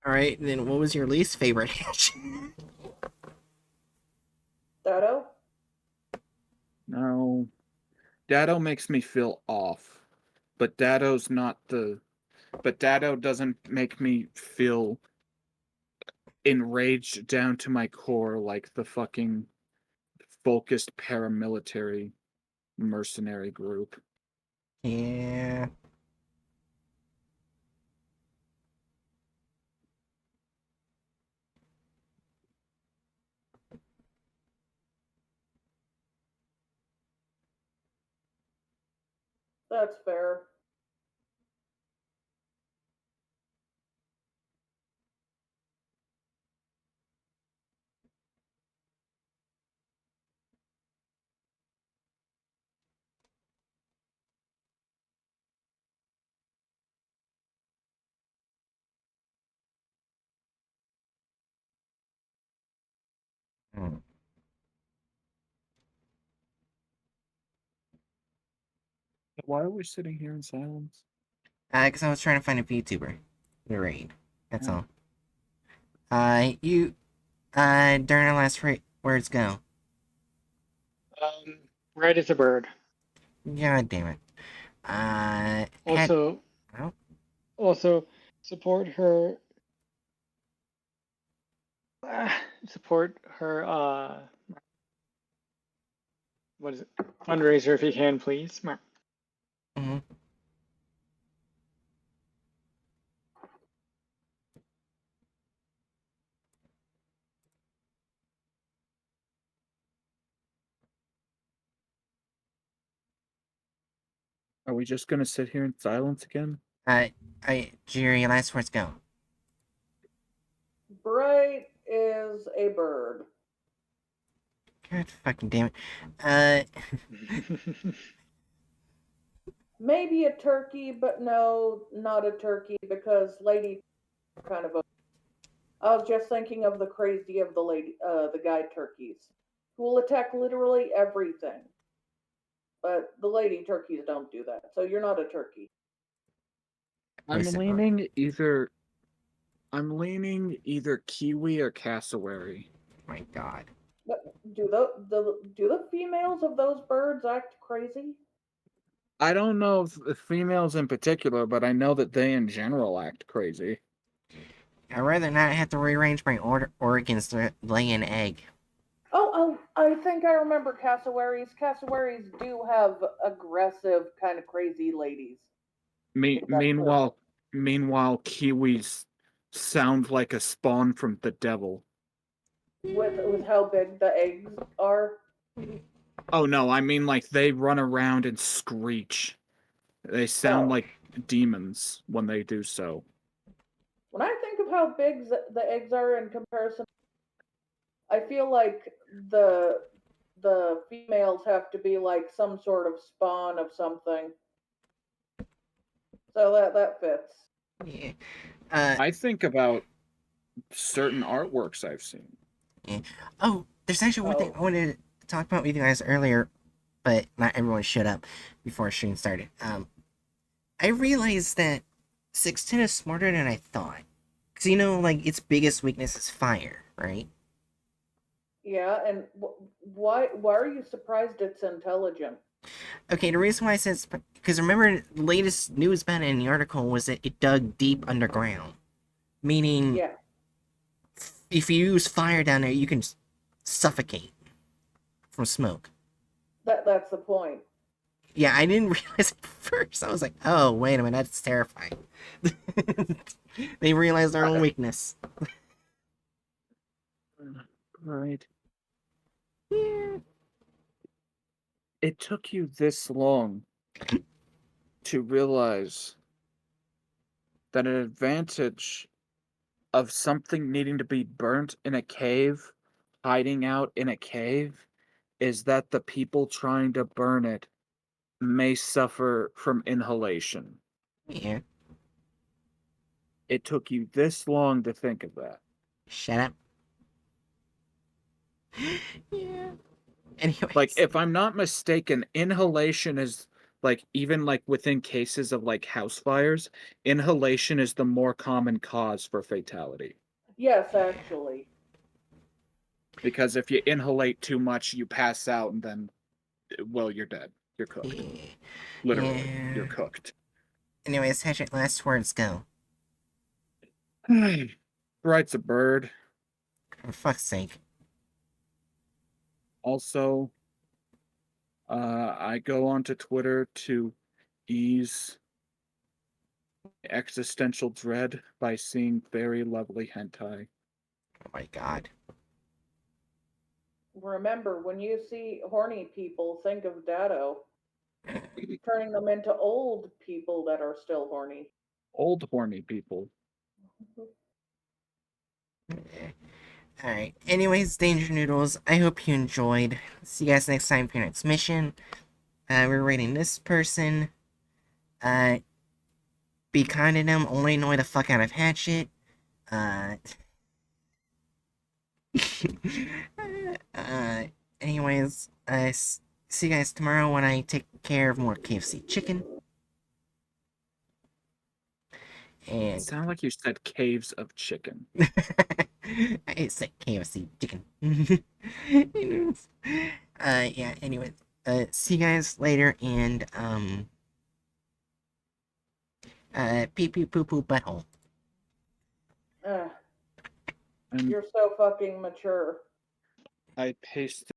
Alright, then what was your least favorite? Dado? No. Dado makes me feel off. But Dado doesn't make me feel enraged down to my core like the fucking focused paramilitary mercenary group. Yeah. That's fair. Hmm. Why are we sitting here in silence? Because I was trying to find a VTuber to raid. That's Oh. all. During our last words go. Right as a bird. God damn it. Also, Oh, also support her. Support her. What is it? Fundraiser if you can, please. mm-hmm. Are we just gonna sit here in silence again? Jerry, last words go. Bright is a bird. God fucking damn it. Maybe a turkey, but no, not a turkey because lady kind of a. I was just thinking of the crazy of the guide turkeys, who will attack literally everything. But the lady turkeys don't do that, so you're not a turkey. I'm Listen. leaning either. I'm leaning either kiwi or cassowary. My God. But do the females of those birds act crazy? I don't know if the females in particular, but I know that they in general act crazy. I'd rather not have to rearrange my organs to lay an egg. Oh, I think I remember cassowaries. Cassowaries do have aggressive, kind of crazy ladies. Me- If that's true. meanwhile, meanwhile, kiwis sound like a spawn from the devil. With how big the eggs are. Oh no, I mean like they run around and screech. They sound Oh, like demons when they do so. when I think of how big the eggs are in comparison, I feel like the females have to be like some sort of spawn of something. So that fits. Yeah. I think about certain artworks I've seen. Yeah. Oh, there's actually one thing Oh, I wanted to talk about with you guys earlier, but not everyone shut up before stream started. I realized that 610 is smarter than I thought. Because, like, its biggest weakness is fire, right? yeah, and why are you surprised it's intelligent? Okay, the reason why I said because remember the latest news about it in the article was that it dug deep underground. Meaning, Yeah, if you use fire down there, you can suffocate from smoke. that's the point. Yeah, I didn't realize it first. I was like, oh, wait a minute, that's terrifying. They realized their own weakness. Right. Yeah. It took you this long to realize that an advantage of something needing to be burnt in a cave, hiding out in a cave, is that the people trying to burn it may suffer from inhalation. Yeah. It took you this long to think of that. Shut up. Yeah. Anyways. Like, if I'm not mistaken, inhalation is like, even like within cases of like house fires, inhalation is the more common cause for fatality. Yes, actually. Because if you inhalate too much, you pass out and then, well, you're dead. You're cooked. Yeah. Literally, Yeah. you're cooked. Anyways, Hatchet, last words go. Bright's a bird. For fuck's sake. Also, I go onto Twitter to ease existential dread by seeing very lovely hentai. Oh my god. Remember, when you see horny people, think of Dado, turning them into old people that are still horny. Old horny people. Alright. Anyways, Danger Noodles, I hope you enjoyed. See you guys next time for your next mission. We're rating this person. Be kind to them, only annoy the fuck out of Hatchet. Anyways, see you guys tomorrow when I take care of more KFC chicken. It And sounded like you said caves of chicken. I said KFC chicken. Yeah, anyway, see you guys later, and, pee pee poo poo butthole. Ugh, And you're so fucking mature. I pasted